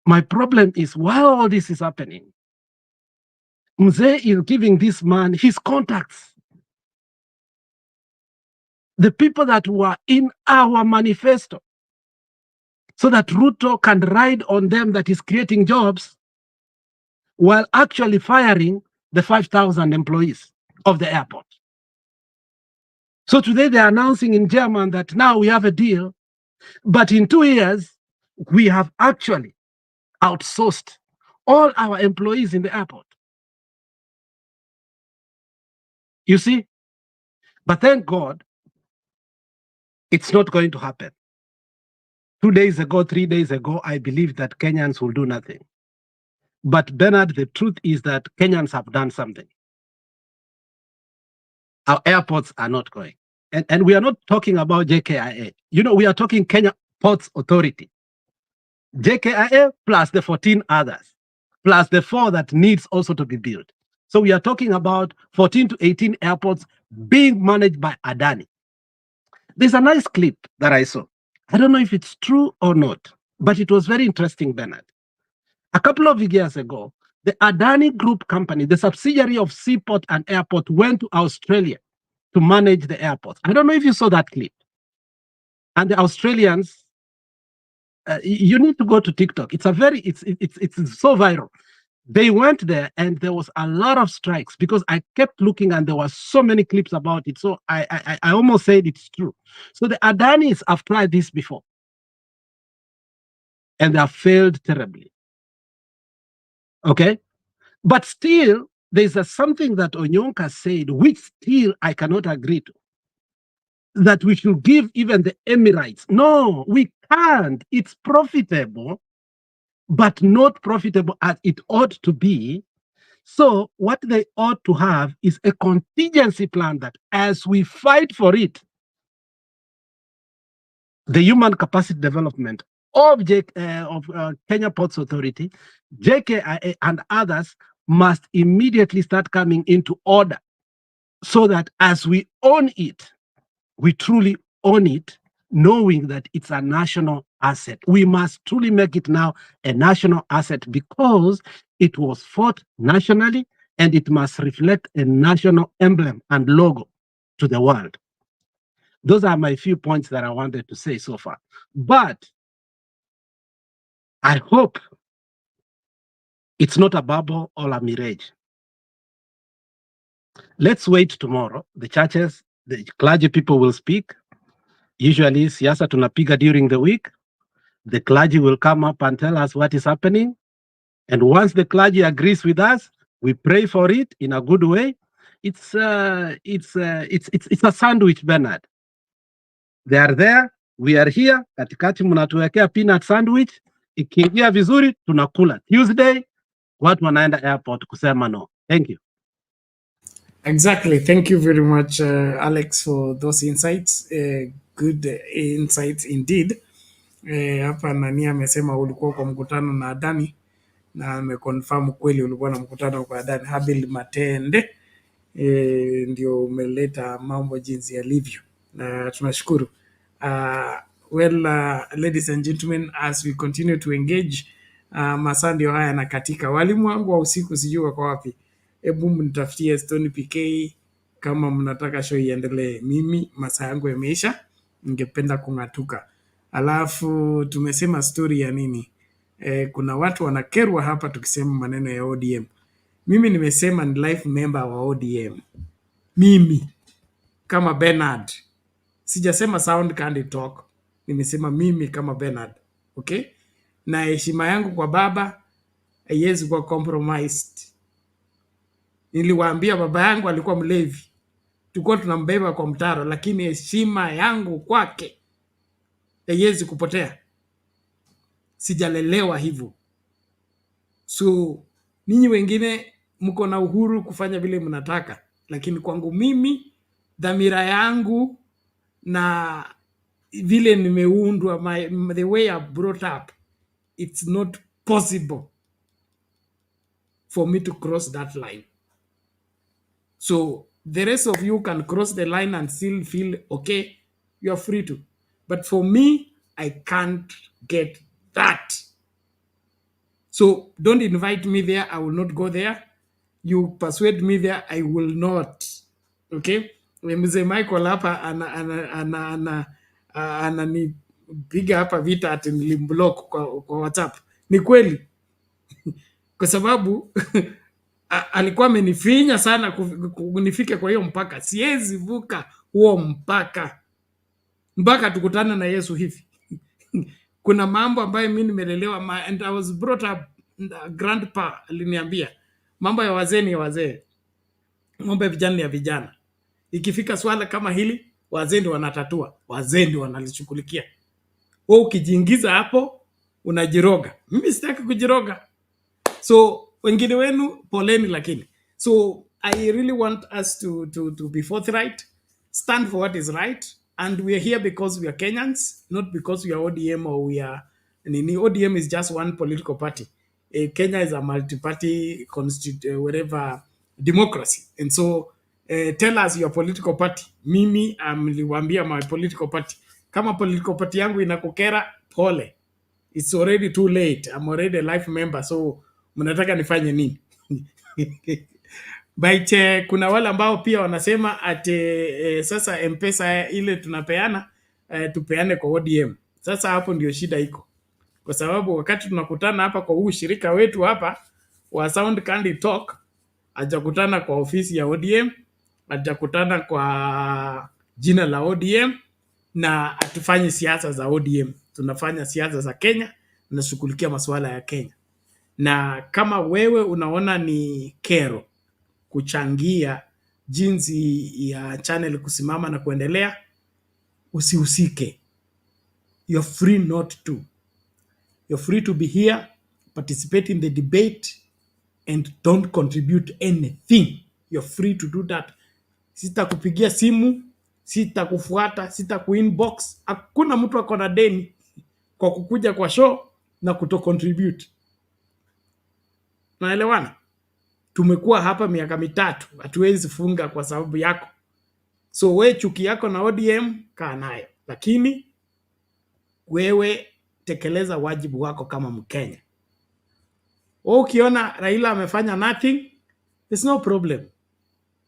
My problem is, while all this is happening, Mzee is giving this man his contacts. The people that were in our manifesto, so that Ruto can ride on them, that is creating jobs, while actually firing the 5,000 employees of the airport. So today they are announcing in German that now we have a deal, but in 2 years, we have actually outsourced all our employees in the airport. You see? But thank God, it's not going to happen. 2 days ago, 3 days ago, I believed that Kenyans will do nothing. But Bernard, the truth is that Kenyans have done something. Our airports are not going. And we are not talking about JKIA. You know, we are talking Kenya Ports Authority. JKIA plus the 14 others, plus the 4 that needs also to be built. So we are talking about 14 to 18 airports being managed by Adani. There's a nice clip that I saw. I don't know if it's true or not, but it was very interesting, Bernard. A couple of years ago, the Adani Group company, the subsidiary of Seaport and Airport, went to Australia to manage the airports. I don't know if you saw that clip. And the Australians, you need to go to TikTok. It's so viral. They went there and there was a lot of strikes because I kept looking and there were so many clips about it. So I almost said it's true. So the Adanis have tried this before and they have failed terribly. Okay? But still, there's something that Onyonka said, which still I cannot agree to, that we should give even the Emirates. No, we can't. It's profitable, but not profitable as it ought to be. So what they ought to have is a contingency plan that as we fight for it, the human capacity development of Kenya Ports Authority, JKIA and others must immediately start coming into order so that as we own it, we truly own it, knowing that it's a national asset. We must truly make it now a national asset because it was fought nationally and it must reflect a national emblem and logo to the world. Those are my few points that I wanted to say so far. But I hope it's not a bubble or a mirage. Let's wait tomorrow. The churches, the clergy people will speak. Usually, siasa tunapiga during the week. The clergy will come up and tell us what is happening. And once the clergy agrees with us, we pray for it in a good way. It's a sandwich, Bernard. They are there, we are here. Katikati mnatuwekea peanut sandwich. Ikiingia vizuri, tunakula. Tuesday, watu wanaenda airport kusema no. Thank you. Exactly. Thank you very much, Alex, for those insights. Good insights indeed. Hapa nani amesema ulikuwa kwa mkutano na Adani na ameconfirm kweli ulikuwa na mkutano kwa Adani. Habil Matende ndio umeleta mambo jinsi yalivyo na tunashukuru. Ladies and gentlemen, as we continue to engage, masaa ndio haya na katika. Walimu wangu wa usiku sijui wako wapi. Hebu mnitafutie Stone PK kama mnataka show iendelee. Mimi masaa yangu yameisha, ningependa kung'atuka. Alafu tumesema story ya nini? Kuna watu wanakerwa hapa tukisema maneno ya ODM. Mimi nimesema ni life member wa ODM. Mimi kama Bernard. Sijasema sound can't talk. Nimesema mimi kama Bernard. Okay? Na heshima yangu kwa baba haiwezi kuwa compromised. Niliwaambia baba yangu alikuwa mlevi. Tulikuwa tunambeba kwa mtaro, lakini heshima yangu kwake haiwezi kupotea. Sijalelewa hivyo. So ninyi wengine mko na uhuru kufanya vile mnataka, lakini kwangu mimi dhamira yangu na vile nimeundwa, the way I brought up, it's not possible for me to cross that line. So the rest of you can cross the line and still feel okay. You are free to. But for me, I can't get that. So don't invite me there. I will not go there. You persuade me there. I will not. Okay? Mzee Michael hapa ananipiga hapa vita ati nilimblock kwa WhatsApp. Ni kweli. Kwa sababu alikuwa amenifinya sana kunifike kwa hiyo mpaka. Siwezi vuka huo mpaka tukutane na Yesu hivi. Kuna mambo ambayo mimi nimelelewa and I was brought up, grandpa aliniambia mambo ya wazee ni ya wazee, mambo ya vijana ni ya vijana. Ikifika swala kama hili, wazee ndio wanatatua, wazee ndio wanalishughulikia. Wewe ukijiingiza hapo unajiroga. Mimi sitaki kujiroga. So wengine wenu poleni, lakini so I really want us to be forthright, stand for what is right, and we are here because we are Kenyans, not because we are ODM or we are nini. ODM is just one political party. Kenya is a multi-party whatever democracy, and so tell us your political party. Mimi niliwaambia my political party. Kama political party yangu inakukera, pole. It's already too late. I'm already a life member, so mnataka nifanye nini? Baiche, kuna wale ambao pia wanasema ate sasa M-Pesa ile tunapeana tupeane kwa ODM. Sasa hapo ndio shida iko. Kwa sababu wakati tunakutana hapa kwa huu shirika wetu hapa wa Sound Candy Talk, hajakutana kwa ofisi ya ODM, hajakutana kwa jina la ODM, na hatufanyi siasa za ODM. Tunafanya siasa za Kenya, tunashughulikia masuala ya Kenya. Na kama wewe unaona ni kero kuchangia jinsi ya channel kusimama na kuendelea, usihusike. You're free not to. You're free to be here, participate in the debate, and don't contribute anything. You're free to do that. Sitakupigia simu, sitakufuata, sitakuinbox. Hakuna mtu ako na deni kwa kukuja kwa show na kuto contribute. Naelewana? Tumekuwa hapa miaka mitatu, hatuwezi funga kwa sababu yako. So we chuki yako na ODM kaa nayo, lakini wewe tekeleza wajibu wako kama Mkenya. Ukiona Raila amefanya nothing, there's no problem.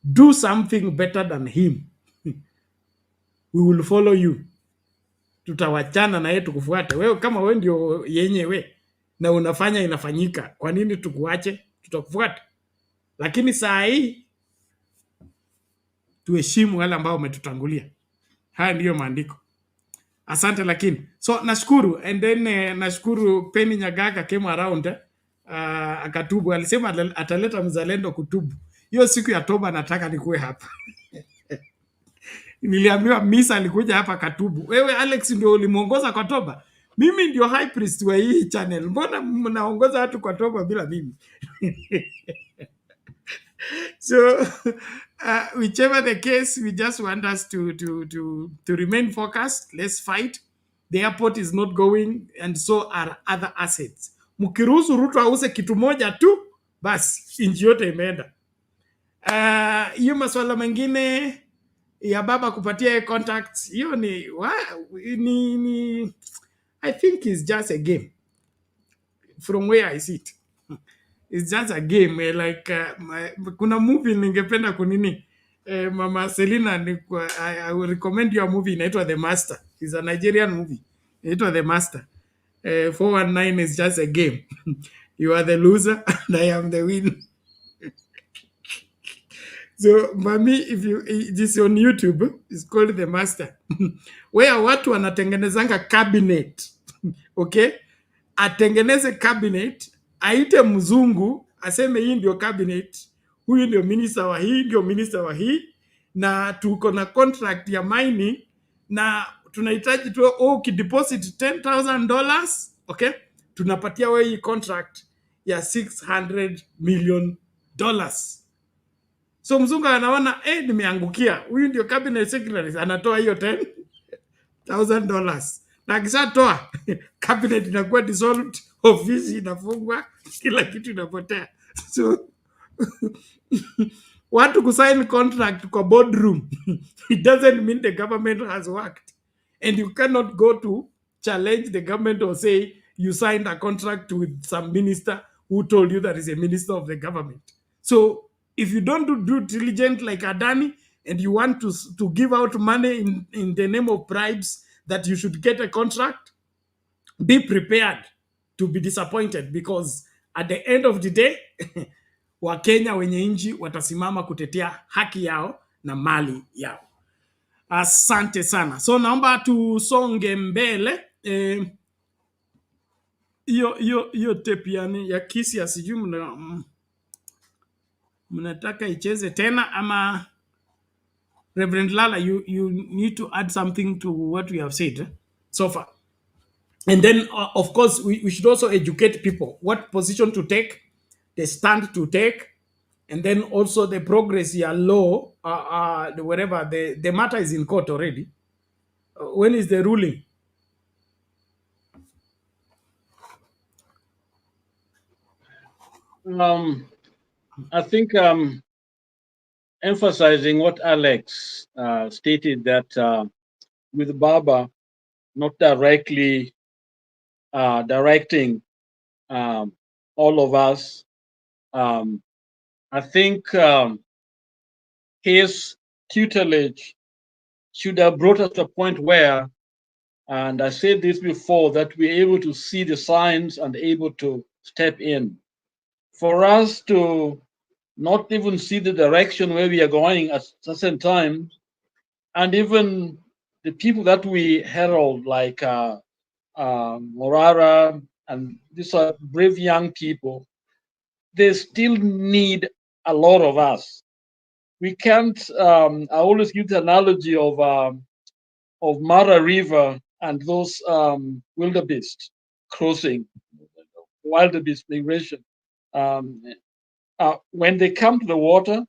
Do something better than him. We will follow you. Tutawachana na yetu kufuata. Wewe kama wewe ndio yenyewe na unafanya inafanyika, kwa nini tukuache? Tutakufuata. Lakini saa hii tuheshimu wale ambao umetutangulia. Haya ndiyo maandiko. Asante. Lakini so nashukuru, and then nashukuru Penny Nyagaga came around, akatubu. Alisema ataleta mzalendo kutubu. Hiyo siku ya toba nataka nikuwe hapa. Niliambiwa Misa alikuja hapa katubu. Wewe Alex ndio ulimuongoza kwa toba. Mimi ndio high priest wa hii channel. Mbona mnaongoza watu kwa toba bila mimi? So whichever the case, we just want us to remain focused. Let's fight. The airport is not going, and so are other assets. Mkiruhusu Ruto auze kitu moja tu, basi nchi yote imeenda. Hiyo masuala mengine ya baba kupatia contacts, hiyo ni I think it's just a game from where I see it. It's just a game, like kuna movie ningependa kunini, Mama Selina, I will recommend your movie inaitwa The Master. It's a Nigerian movie. Inaitwa The Master. 419 is just a game. You are the loser and I am the winner. So, mami, if you this on YouTube, it's called The Master. Where watu wanatengenezanga cabinet. Okay? Atengeneze cabinet, aite mzungu, aseme hii ndio cabinet, huyu ndio minister wa hii, ndio minister wa hii, na tuko na contract ya mining, na tunahitaji tu ukideposit $10,000, okay? Tunapatia wewe hii contract ya $600 million. So mzungu anaona nimeangukia. Huyu ndio cabinet secretary, anatoa hiyo $10,000. Na akishatoa cabinet inakuwa dissolved, ofisi inafungwa, kila kitu inapotea. So watu kusign contract kwa boardroom, it doesn't mean the government has worked. And you cannot go to challenge the government or say you signed a contract with some minister who told you that is a minister of the government. So if you don't do due diligence like Adani, and you want to give out money in the name of bribes that you should get a contract, be prepared to be disappointed, because at the end of the day, Wakenya wenye nchi watasimama kutetea haki yao na mali yao. Asante sana. So naomba tusonge mbele. Hiyo tape yani ya Kisia sijui mnataka icheze tena ama Reverend Lala, you need to add something to what we have said so far. And then, of course, we should also educate people what position to take, the stand to take, and then also the progress ya law, wherever the matter is in court already. When is the ruling? I think emphasizing what Alex stated, that with Baba not directly directing all of us, I think his tutelage should have brought us to a point where, and I said this before, that we're able to see the signs and able to step in. For us to not even see the direction where we are going at certain times, and even the people that we herald, like Morara, and these are brave young people, they still need a lot of us. We can't, I always give the analogy of Mara River and those wildebeest crossing, wildebeest migration. When they come to the water,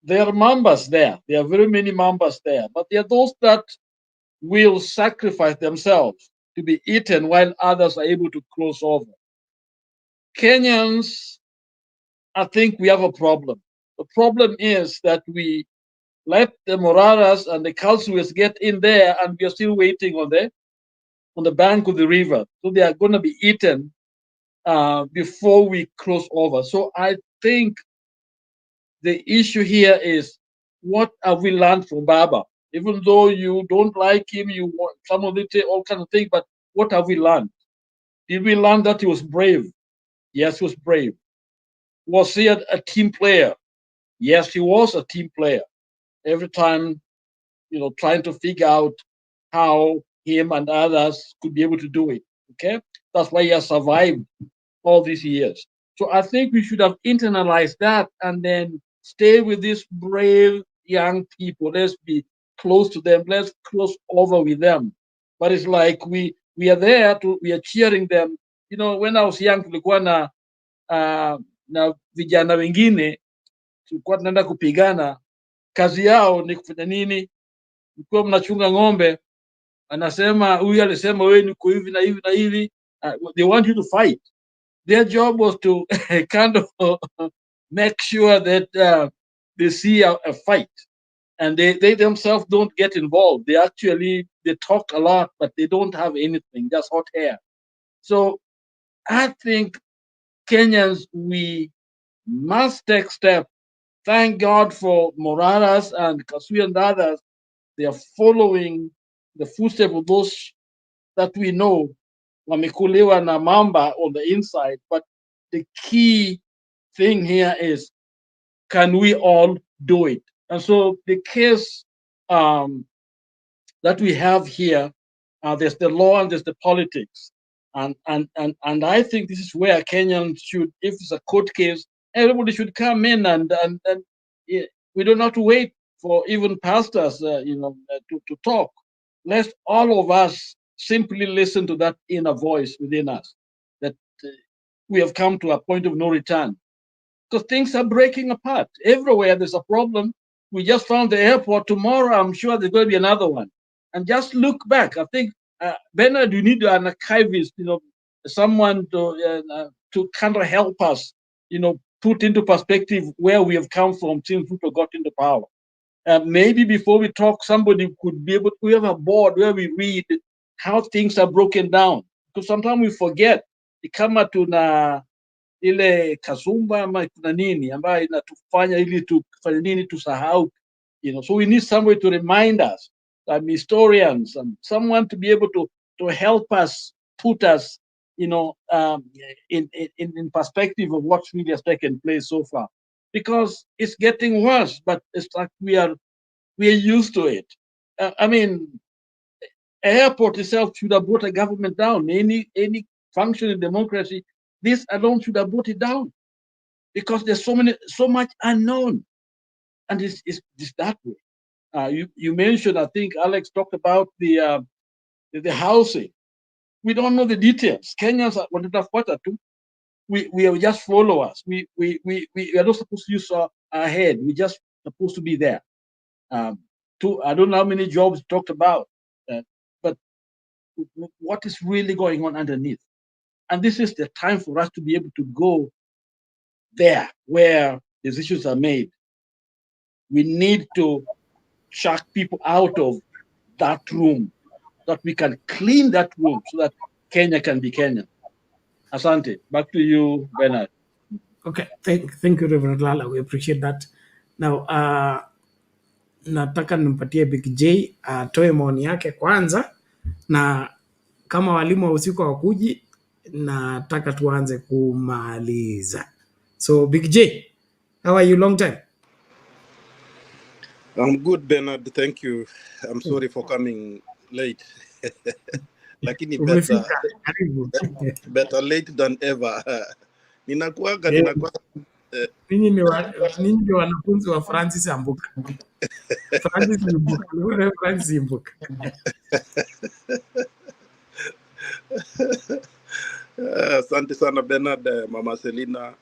there are mambas there. There are very many mambas there, but there are those that will sacrifice themselves to be eaten while others are able to cross over. Kenyans, I think we have a problem. The problem is that we let the Moraras and the Kalsuas get in there, and we are still waiting on the bank of the river. So they are going to be eaten before we cross over. So I think the issue here is, what have we learned from Baba? Even though you don't like him, you want some of it, all kinds of things, but what have we learned? Did we learn that he was brave? Yes, he was brave. Was he a team player? Yes, he was a team player. Every time, trying to figure out how him and others could be able to do it. Okay, that's why he has survived all these years. So I think we should have internalized that and then stay with these brave young people. Let's be close to them. Let's cross over with them. But it's like we are there we are cheering them. When I was young, tulikuwa na vijana wengine tulikuwa tunaenda kupigana, kazi yao ni kufanya nini? Mkiwa mnachunga ng'ombe, anasema huyu alisema wewe niko hivi na hivi na hivi. They want you to fight. Their job was to kind of make sure that they see a fight, and they themselves don't get involved. They talk a lot, but they don't have anything, just hot air. So I think Kenyans, we must take steps. Thank God for Moraras and Kasui and others. They are following the footsteps of those that we know wamekuliwa na mamba on the inside. But the key thing here is, can we all do it? And so the case that we have here, there's the law and there's the politics. And I think this is where Kenyans should, if it's a court case, everybody should come in and we don't have to wait for even pastors, to talk. Let all of us simply listen to that inner voice within us, that we have come to a point of no return. Because things are breaking apart. Everywhere there's a problem. We just found the airport. Tomorrow, I'm sure there's going to be another one. And just look back. I think, Bernard, you need an archivist, someone to kind of help us, put into perspective where we have come from since Ruto got into power. Maybe before we talk, somebody could be able to, we have a board where we read how things are broken down. Because sometimes we forget. Kama tuna ile kasumba ama kuna nini ambayo inatufanya ili tufanye nini tusahau. So we need somebody to remind us, historians, and someone to be able to help us, put us, in perspective of what really has taken place so far. because it's getting worse. But it's like we are used to it. I mean, airport itself should have brought a government down. Any functioning democracy, this alone should have brought it down, because there's so much unknown, and it's that way. You mentioned, I think Alex talked about the housing. We don't know the details. Kenyans wanatafuata tu. We are just followers. We are not supposed to use our head. We're just supposed to be there. I don't know how many jobs talked about, but what is really going on underneath? And this is the time for us to be able to go there where decisions are made. We need to chuck people out of that room, that we can clean that room so that Kenya can be Kenya. Asante. Back to you, Bernard. Okay, thank you, Reverend Lala. We appreciate that. Now, nataka nimpatie Big J atoe maoni yake kwanza, na kama walimu wa usiku hawakuji, nataka tuanze kumaliza. So Big J, how are you? Long time. I'm good, Bernard. Thank you. I'm sorry for coming late. Lakini better late than ever. Ninakuaga. Ninyi ni wanafunzi wa Francis Ambuka. Francis Ambuka. Asante sana Bernard, Mama Selina,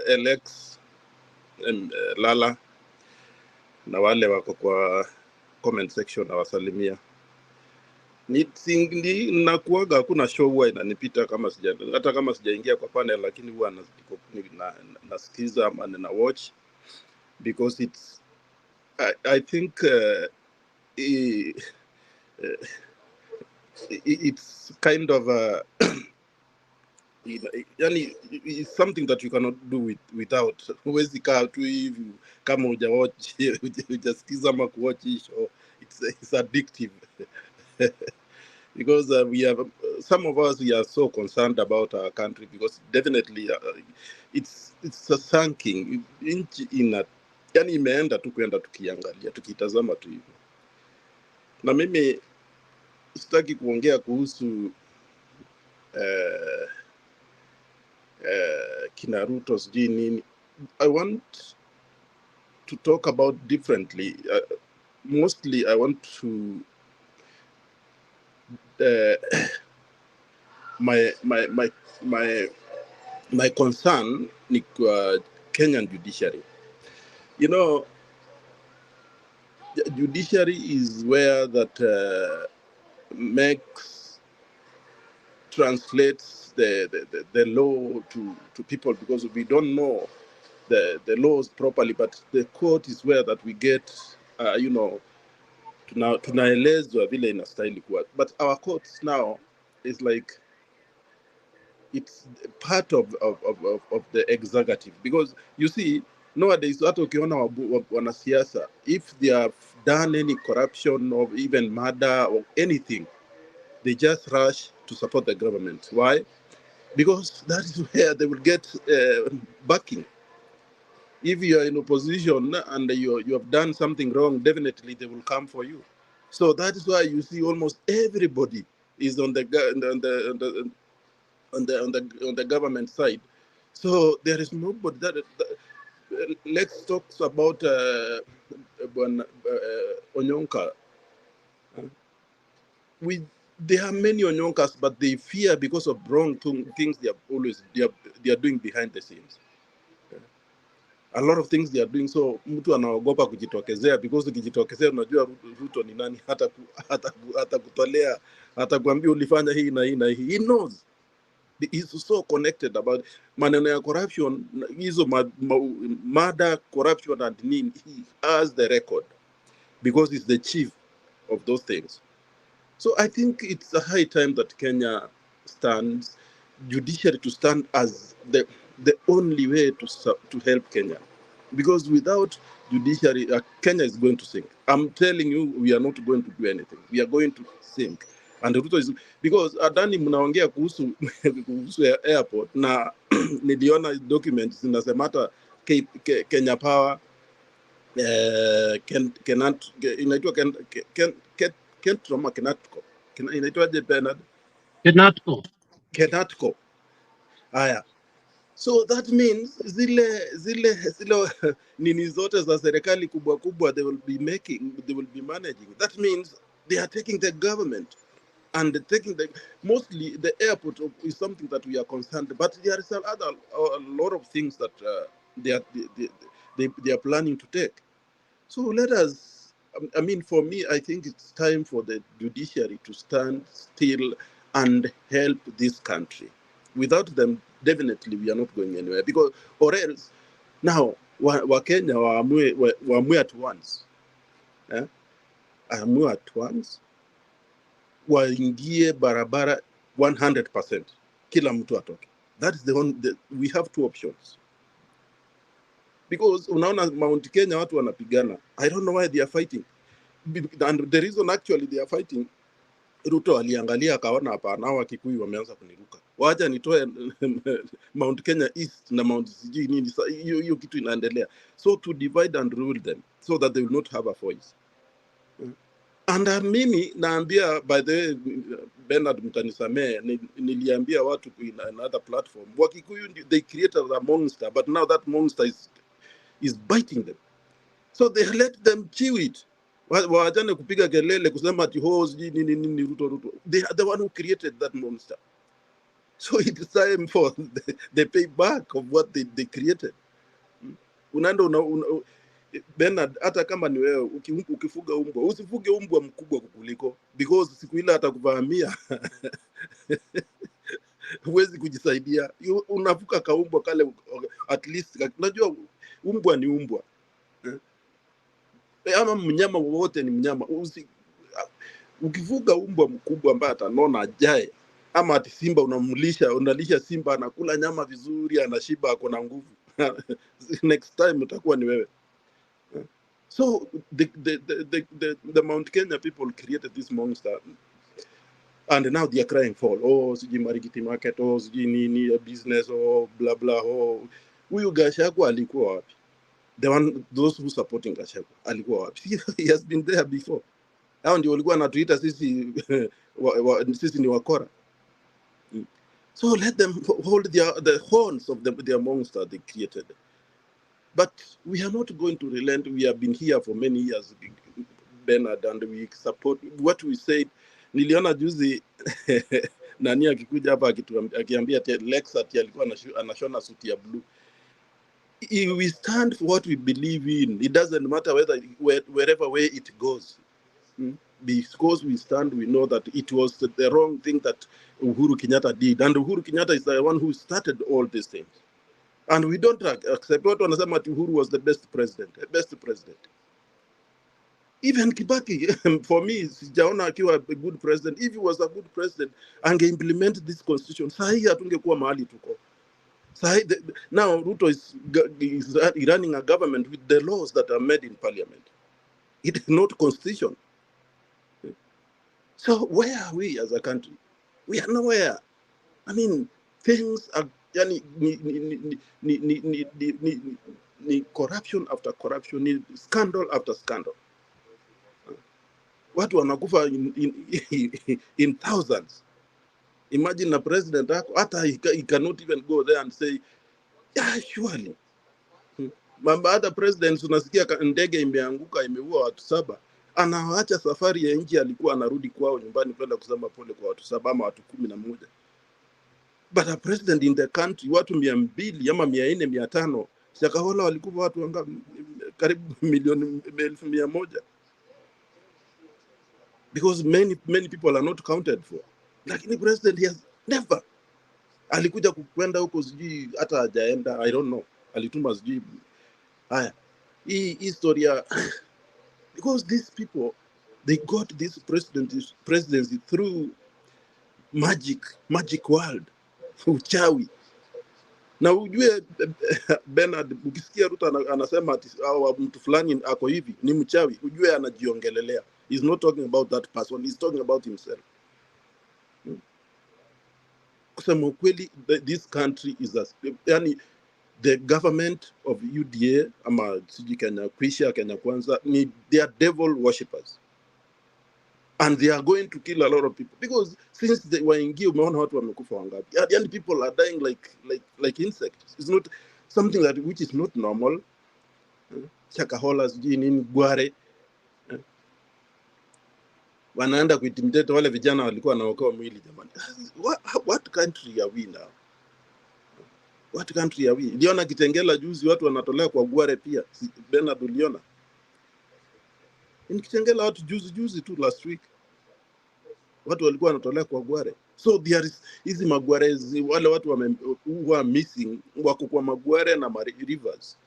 Alex, Lala, na wale wako kwa comment section na wasalimia. Nakuaga hakuna show huwa inanipita hata kama sijaingia kwa panel, lakini huwa nasikiza ama na watch, because it's I think it's kind of it's something that you cannot do without. Huwezi kaa tu hivi kama hujawatch, hujasikiza ama kuwatch hii show. It's addictive. Because we have some of us, we are so concerned about our country, because definitely it's a sinking yani imeenda tu kwenda tukiangalia, tukitazama tu hivyo. Na mimi sitaki kuongea kuhusu kina Ruto sijui nini. I want to talk about differently. Mostly I want to my concern ni Kenyan judiciary. You know, judiciary is where that translates the law to people, because we don't know the laws properly, but the court is where that we get tunaelezwa vile inastahili kuwa. But our courts now is like it's part of the executive, because you see nowadays hata ukiona wanasiasa, if they have done any corruption or even murder or anything, they just rush to support the government. Why? Because that is where they will get backing. If you are in opposition and you have done something wrong, definitely they will come for you. So that is why you see almost everybody is on the government side. So there is nobody that let's talk about Onyonka. There are many Onyonkas, but they fear because of wrong things they are doing behind the scenes. A lot of things they are doing, so mtu anaogopa kujitokezea, because ukijitokezea unajua Ruto ni nani, hata kutolea, hata kuambia ulifanya hii na hii na hii. He knows. He's so connected about maneno ya corruption, hizo murder, corruption and nini. He has the record because he's the chief of those things. So I think it's a high time that Kenya stands, judiciary to stand as the only way to help Kenya. Because without judiciary, Kenya is going to sink. I'm telling you, we are not going to do anything. We are going to sink. And Ruto is, because Adani mnaongea kuhusu airport, na niliona documents zinasema hata Kenya Power, inaitwa Kentroma Kenatco. Inaitwaje Bernard? Kenatco. Haya. So that means zile nini zote za serikali kubwa kubwa they will be managing. That means they are taking the government and taking mostly the airport is something that we are concerned, but there is a lot of things that they are planning to take. So let us, I mean, for me, I think it's time for the judiciary to stand still and help this country. Without them, definitely we are not going anywhere. Because, or else, now, Wakenya waamue at once. Waamue at once. Waingie barabara 100%. Kila mtu atoke. That is the one, we have two options. Because unaona Mount Kenya watu wanapigana. I don't know why they are fighting. And the reason actually they are fighting, Ruto aliangalia akaona hapana, hawa Kikuyu wameanza kuniruka. Wacha nitoe Mount Kenya East na Mount sijui nini, hiyo kitu inaendelea. So to divide and rule them so that they will not have a voice. And mimi naambia, by the way, Bernard mtanisamee, niliambia watu in another platform, Wakikuyu, they created a monster, but now that monster is biting them. So they let them chew it. Waachane kupiga kelele kusema ati nini Ruto. They are the one who created that monster. So it's time for the payback of what they created. Bernard, hata kama ni wewe ukifuga umbwa, usifuge umbwa mkubwa kukuliko, because siku ile atakuvamia huwezi kujisaidia. Unafuka kaumbwa kale, at least unajua umbwa ni umbwa. Ama mnyama wote ni mnyama. Ukifuga umbwa mkubwa ambaye atanona ajaye, ama ati simba unalisha simba anakula nyama vizuri, anashiba, ako na nguvu. Next time utakuwa ni wewe. So the Mount Kenya people created this monster, and now they are crying for, sijui Marikiti market, sijui nini business, blah blah. Huyu Gachagua alikuwa wapi? Those who supporting Gachagua alikuwa wapi? He has been there before. Hao ndio walikuwa wanatuita sisi sisi ni wakora. So let them hold the horns of their monster they created. But we are not going to relent. We have been here for many years, Bernard, and we support what we said. Niliona juzi nani akikuja hapa akiambia Lex ati alikuwa anashona suti ya blue. We stand for what we believe in. It doesn't matter wherever way it goes. Because we stand, we know that it was the wrong thing that Uhuru Kenyatta did. And Uhuru Kenyatta is the one who started all these things. And we don't accept what wanasema ati Uhuru was the best president. Even Kibaki, for me, sijaona akiwa a good president. If he was a good president, ange-implement this constitution, sahi hatungekuwa mahali tuko. Now Ruto is running a government with the laws that are made in parliament. It is not constitution. So where are we as a country? We are nowhere. I mean, things are corruption after corruption, scandal after scandal. Watu wanakufa in thousands. Imagine a president, he cannot even go there and say, yeah, surely. Other presidents unasikia ndege imeanguka imeua watu 7. Anaacha safari ya nchi, alikuwa anarudi kwao nyumbani kwenda kusema pole kwa watu 7 ama watu 11. But a president in the country, watu 200 ama 400 500, Shakahola walikuwa watu karibu milioni 100,000. Because many people are not counted for. Lakini president, he has never. Alikuja kwenda huko sijui hata hajaenda, I don't know. Alituma sijui. Haya. Hii historia, because these people, they got this presidency through magic world, uchawi. Na ujue Bernard, ukisikia Ruto anasema ati mtu fulani ako hivi ni mchawi, ujue anajiongelelea. He's not talking about that person, he's talking about himself. Kusema ukweli, this country is the government of UDA, ama sijui Kenya Kwisha, Kenya Kwanza, they are devil worshippers. And they are going to kill a lot of people. Because since they were in Gio, umeona watu wamekufa wangapi. And people are dying like insects. It's not something which is not normal. Chakahola, sijui nini, Gware. Wanaenda kuintimidate wale vijana walikuwa wanaokoa mwili jamani. What country are we now? What country are we? Niliona Kitengela juzi watu wanatolewa kwa Gware pia. Bernard uliona. In Kitengela watu juzi tu last week. Watu walikuwa wanatolewa kwa Gware. So there is hizi magware wale watu who are missing wako kwa magware na rivers.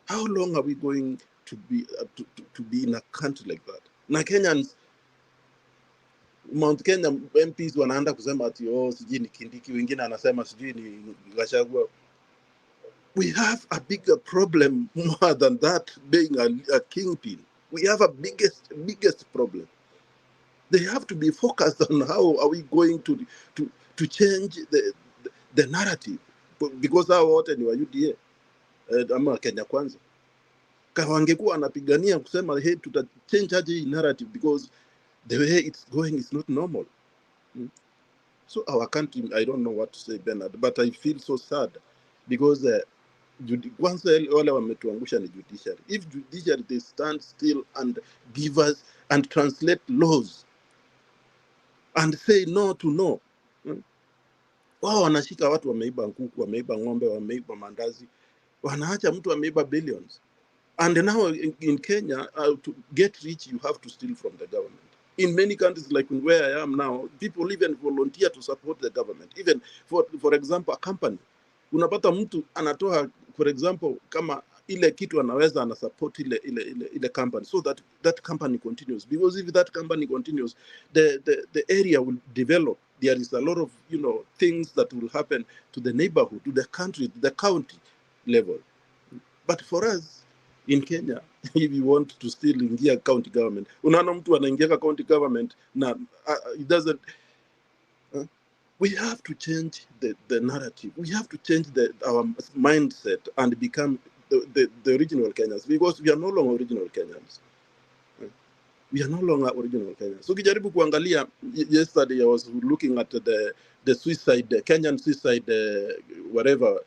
How long are we going to be in a country like that? Na Kenyans, Mount Kenya MPs wanaanza kusema ati sijui ni Kindiki, wengine anasema sijui ni Gachagua. We have a bigger problem more than that being a kingpin. We have a biggest problem. They have to be focused on how are we going to change the narrative, because hao wote ni wa UDA ama Kenya Kwanza. Wangekuwa wanapigania kusema hey, change hii narrative, because the way it's going is not normal. So our country, I don't know what to say, Bernard, but I feel so sad because kwanza wale wametuangusha ni judiciary. If judiciary they stand still and give us and translate laws and say no to no. Wao wanashika watu wameiba kuku, wameiba ng'ombe, wameiba mandazi. Wanaacha mtu ameiba billions. And now in Kenya, to get rich, you have to steal from the government. In many countries, like where I am now, people even volunteer to support the government. Even, for example, a company. Unapata mtu anatoa, for example, kama ile kitu anaweza anasupport ile company, so that company continues. Because if that company continues, the area will develop. There is a lot of things that will happen to the neighborhood, to the country, to the county level. But for us in Kenya, if you want to still ingia county government, unaona mtu anaingia county government na it doesn't. We have to change the narrative. We have to change our mindset and become the original Kenyans, because we are no longer original Kenyans. We are no longer original Kenyans. So kijaribu kuangalia, yesterday I was looking at the suicide, the Kenyan suicide, whatever,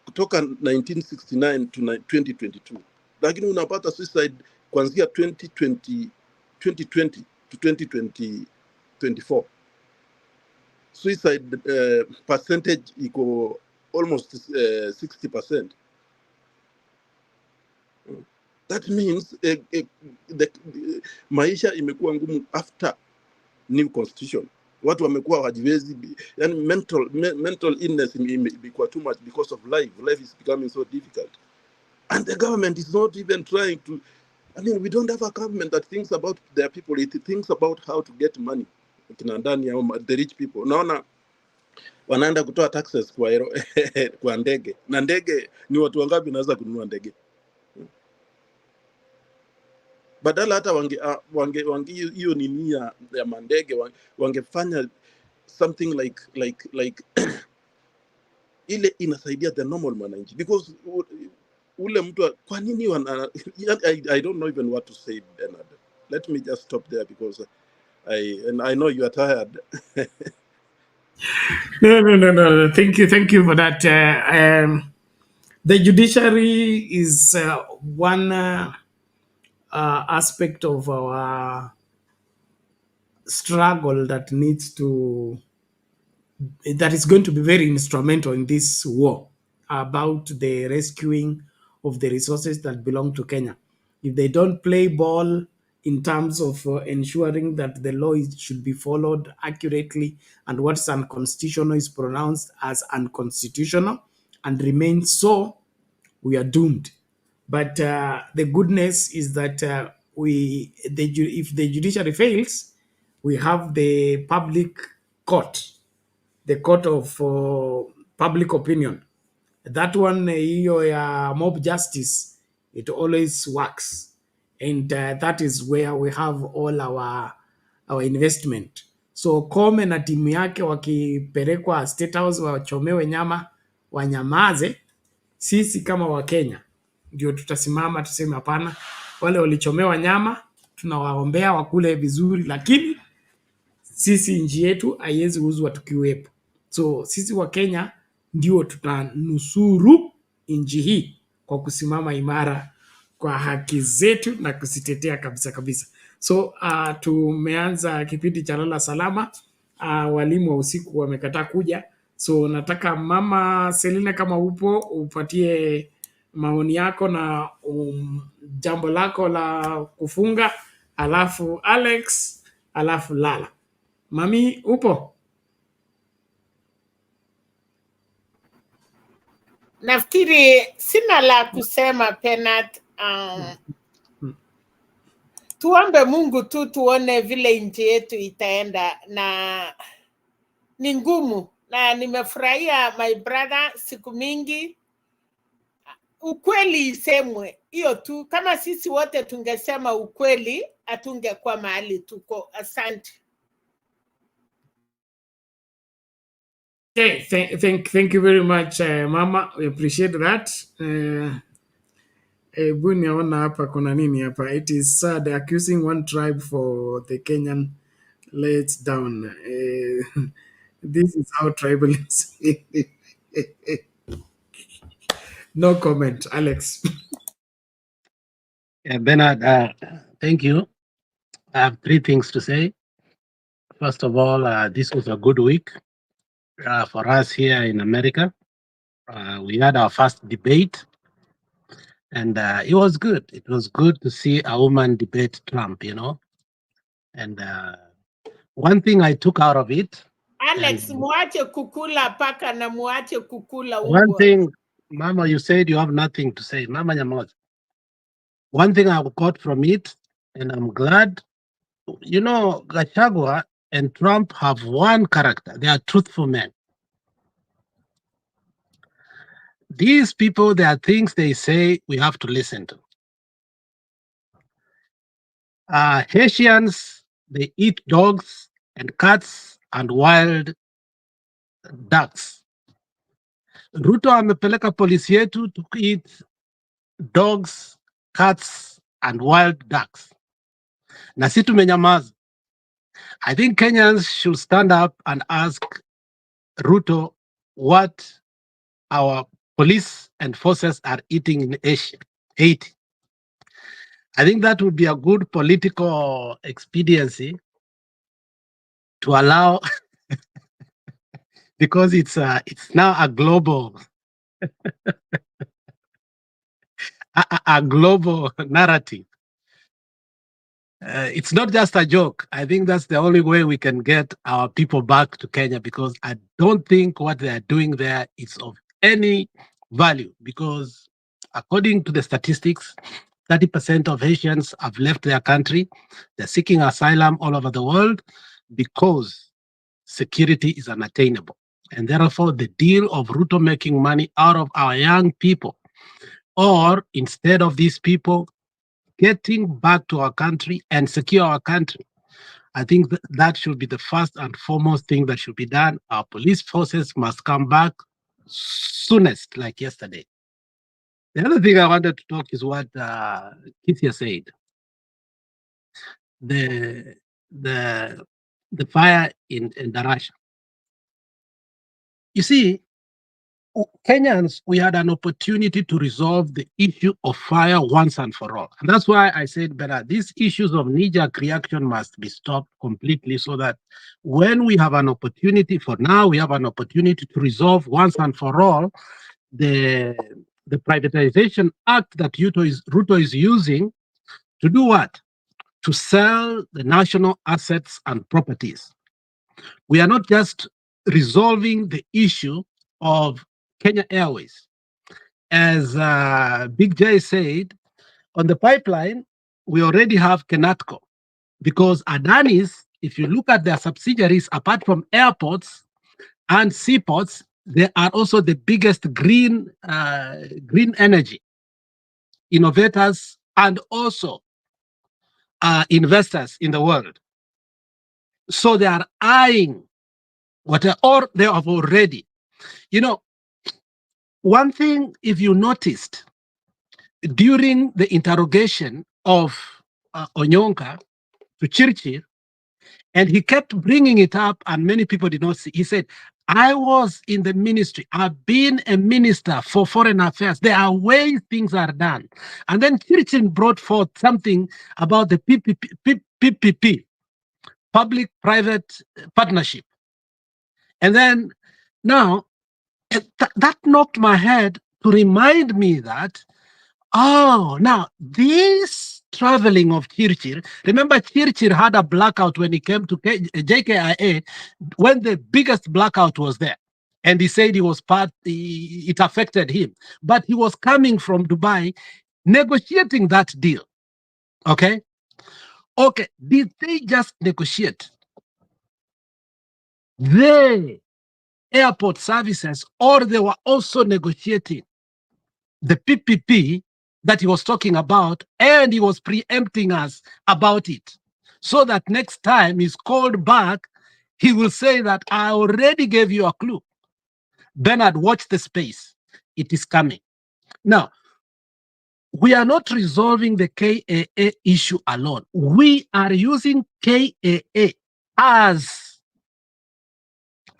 kutoka 1969 to 2022. Lakini unapata suicide kuanzia 2020 to 2024. Suicide percentage iko almost 60%. That means maisha imekuwa ngumu after new constitution. Watu wamekuwa hajiwezi, yani mental illness imekuwa too much because of life. Life is becoming so difficult. And the government is not even trying to, we don't have a government that thinks about their people. It thinks about how to get money. The rich people. Naona wanaenda kutoa taxes kwa ndege. Na ndege ni watu wangapi naweza kununua ndege? Badala hata wange hiyo nini ya mandege wangefanya something like ile inasaidia the normal mwananchi, because ule mtu kwa nini I don't know even what to say, Bernard. Let me just stop there because I know you are tired. No. Thank you for that. The judiciary is one aspect of our struggle that is going to be very instrumental in this war about the rescuing of the resources that belong to Kenya. If they don't play ball in terms of ensuring that the law should be followed accurately and what's unconstitutional is pronounced as unconstitutional and remains so, we are doomed. But the goodness is that if the judiciary fails, we have the public court, the court of public opinion. That one, hiyo mob justice, it always works. And that is where we have all our investment. So Kome na timu yake wakipelekwa State House wachomewe nyama, wanyamaze, sisi kama Wakenya ndio tutasimama tuseme hapana, wale walichomewa nyama tunawaombea wakule vizuri, lakini sisi nchi yetu haiwezi uzwa tukiwepo. So sisi wa Kenya ndio tutanusuru nchi hii kwa kusimama imara kwa haki zetu na kuzitetea kabisa kabisa. So tumeanza kipindi cha lala salama. Walimu wa usiku wamekataa kuja, so nataka Mama Selina, kama upo, upatie maoni yako na jambo lako la kufunga, alafu Alex, alafu Lala. Mami, upo? Nafikiri sina la kusema Penat. Tuombe Mungu tu tuone vile nchi yetu itaenda, na ni ngumu, na nimefurahia my brother, siku mingi ukweli isemwe. Hiyo tu, kama sisi wote tungesema ukweli hatungekuwa mahali tuko. Asante. Okay, thank you very much, Mama. We appreciate that. Naona hapa kuna nini hapa? It is sad accusing one tribe for the Kenyan let down. This is how tribalism. No comment, Alex. Bernard, thank you. I have 3 things to say. First of all, this was a good week for us here in America. We had our first debate, and it was good. It was good to see a woman debate Trump, you know. And one thing I took out of it, Alex, muache kukula paka na muache kukula umbwa. one thing, Mama, you said you have nothing to say. Mama Nyamoja. One thing I got from it, and I'm glad, you know, Gachagua and Trump have one character. They are truthful men. These people, there are things they say we have to listen to. Haitians, they eat dogs and cats and wild ducks. Ruto amepeleka polisi yetu to eat dogs, cats and wild ducks. Na sisi tumenyamaza. I think Kenyans should stand up and ask Ruto what our police and forces are eating in Haiti. I think that would be a good political expediency to allow, because it's now a global a global narrative. It's not just a joke. I think that's the only way we can get our people back to Kenya, because I don't think what they are doing there is of any value, because according to the statistics, 30% of Haitians have left their country. They're seeking asylum all over the world because security is unattainable. And therefore, the deal of Ruto making money out of our young people, or instead of these people getting back to our country and secure our country, I think that should be the first and foremost thing that should be done. Our police forces must come back soonest, like yesterday. The other thing I wanted to talk is what Kithia said. The fire in Darasha. You see, Kenyans, we had an opportunity to resolve the issue of fire once and for all. And that's why I said, better, these issues of knee-jerk reaction must be stopped completely, so that when we have an opportunity, for now, we have an opportunity to resolve once and for all the privatization act that Ruto is using to do what? To sell the national assets and properties. We are not just resolving the issue of Kenya Airways. As Big J said, on the pipeline, we already have Kenatco, because Adani's, if you look at their subsidiaries, apart from airports and seaports, they are also the biggest green energy innovators and also investors in the world. So they are eyeing or they have already, you know, one thing, if you noticed, during the interrogation of Onyonka to Churchill, and he kept bringing it up, and many people did not see. He said, I was in the ministry. I've been a minister for foreign affairs. There are ways things are done. And then Churchill brought forth something about the PPP, public-private partnership. And then now, that knocked my head to remind me that, oh, now this traveling of Churchill, remember Churchill had a blackout when he came to JKIA, when the biggest blackout was there. And he said he was it affected him. But he was coming from Dubai, negotiating that deal. Okay? Okay, did they just negotiate the airport services, or they were also negotiating the PPP that he was talking about, and he was preempting us about it, so that next time he's called back, he will say that I already gave you a clue. Bernard, watch the space. It is coming. Now, we are not resolving the KAA issue alone. We are using KAA as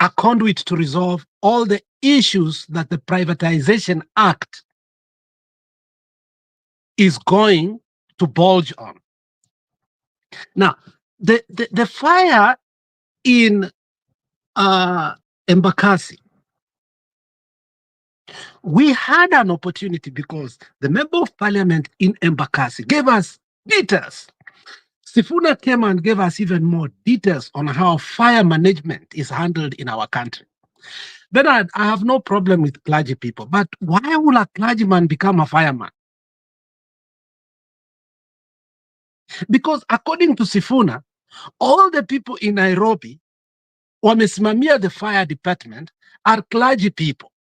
a conduit to resolve all the issues that the Privatization Act is going to bulge on. Now, the fire in Embakasi, we had an opportunity because the member of parliament in Embakasi gave us details. Sifuna came and gave us even more details on how fire management is handled in our country. Bernard, I have no problem with clergy people, but why will a clergyman become a fireman? Because according to Sifuna, all the people in Nairobi wamesimamia the fire department are clergy people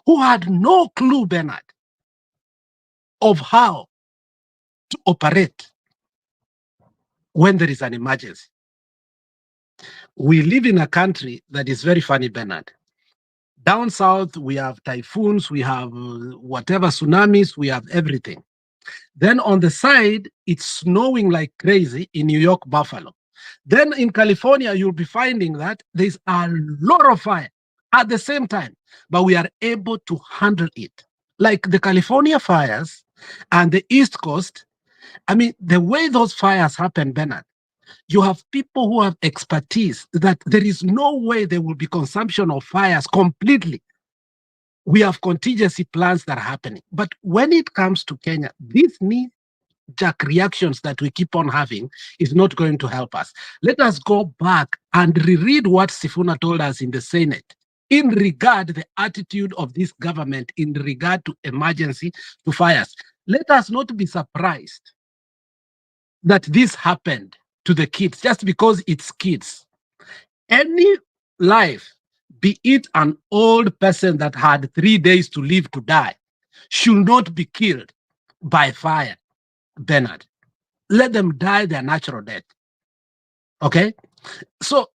who had no clue, Bernard, of how to operate when there is an emergency. We live in a country that is very funny, Bernard. Down south, we have typhoons, we have whatever tsunamis, we have everything. Then on the side, it's snowing like crazy in New York, Buffalo. Then in California, you'll be finding that there's a lot of fire at the same time, but we are able to handle it. Like the California fires and the East Coast, I mean, the way those fires happen, Bernard, you have people who have expertise that there is no way there will be consumption of fires completely. We have contingency plans that are happening. But when it comes to Kenya, these knee-jerk reactions that we keep on having is not going to help us. Let us go back and reread what Sifuna told us in the Senate in regard to the attitude of this government in regard to emergency to fires. Let us not be surprised that this happened to the kids just because it's kids. Any life, be it an old person that had 3 days to live to die, should not be killed by fire, Bernard. Let them die their natural death. Okay? So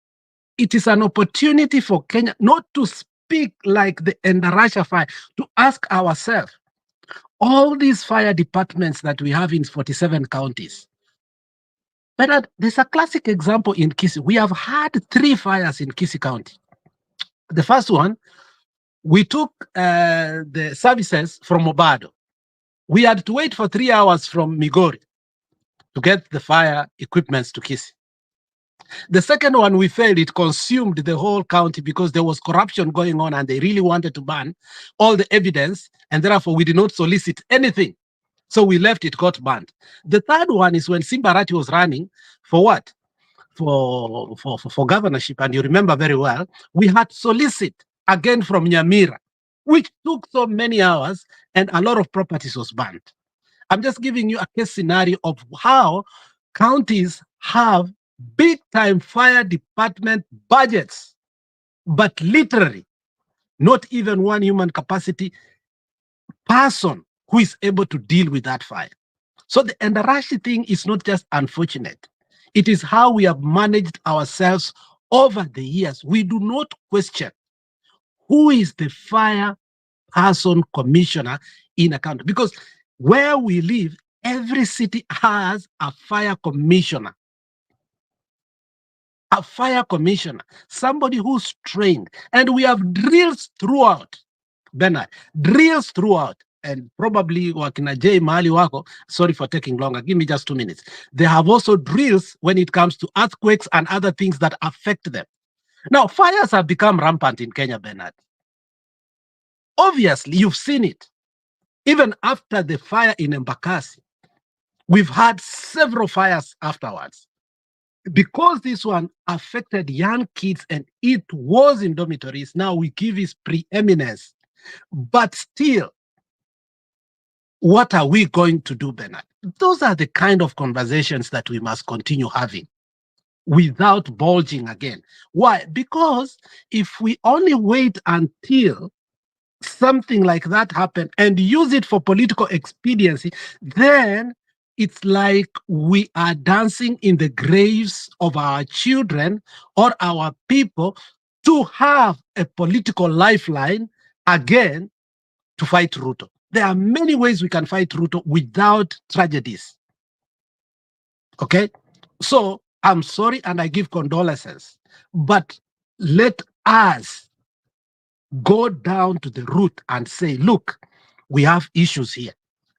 it is an opportunity for Kenya not to speak like the Endarasha fire, to ask ourselves, all these fire departments that we have in 47 counties, Bernard, there's a classic example in Kisii. We have had 3 fires in Kisii County. The first one, we took the services from Obado. We had to wait for 3 hours from Migori to get the fire equipments to Kisii. The second one, we failed. It consumed the whole county because there was corruption going on and they really wanted to ban all the evidence, and therefore we did not solicit anything. So we left, it got banned. The third one is when Simbarati was running for what? For governorship, and you remember very well, we had solicit again from Nyamira, which took so many hours, and a lot of properties was banned. I'm just giving you a case scenario of how counties have big-time fire department budgets, but literally not even one human capacity person who is able to deal with that fire. So the Endarashi thing is not just unfortunate. It is how we have managed ourselves over the years. We do not question who is the fire person commissioner in a country. Because where we live, every city has a fire commissioner. A fire commissioner, somebody who's trained. And we have drills throughout, Bernard, drills throughout. And probably wakina J Mali wako, sorry for taking longer, give me just 2 minutes. They have also drills when it comes to earthquakes and other things that affect them. Now, fires have become rampant in Kenya, Bernard. Obviously, you've seen it. Even after the fire in Embakasi, we've had several fires afterwards. Because this one affected young kids and it was in dormitories, now we give it preeminence. But still, what are we going to do, Bernard? Those are the kind of conversations that we must continue having without bulging again. Why? Because if we only wait until something like that happens and use it for political expediency, then it's like we are dancing in the graves of our children or our people to have a political lifeline again to fight Ruto. There are many ways we can fight Ruto without tragedies. Okay? So I'm sorry and I give condolences, but let us go down to the root and say, look, we have issues here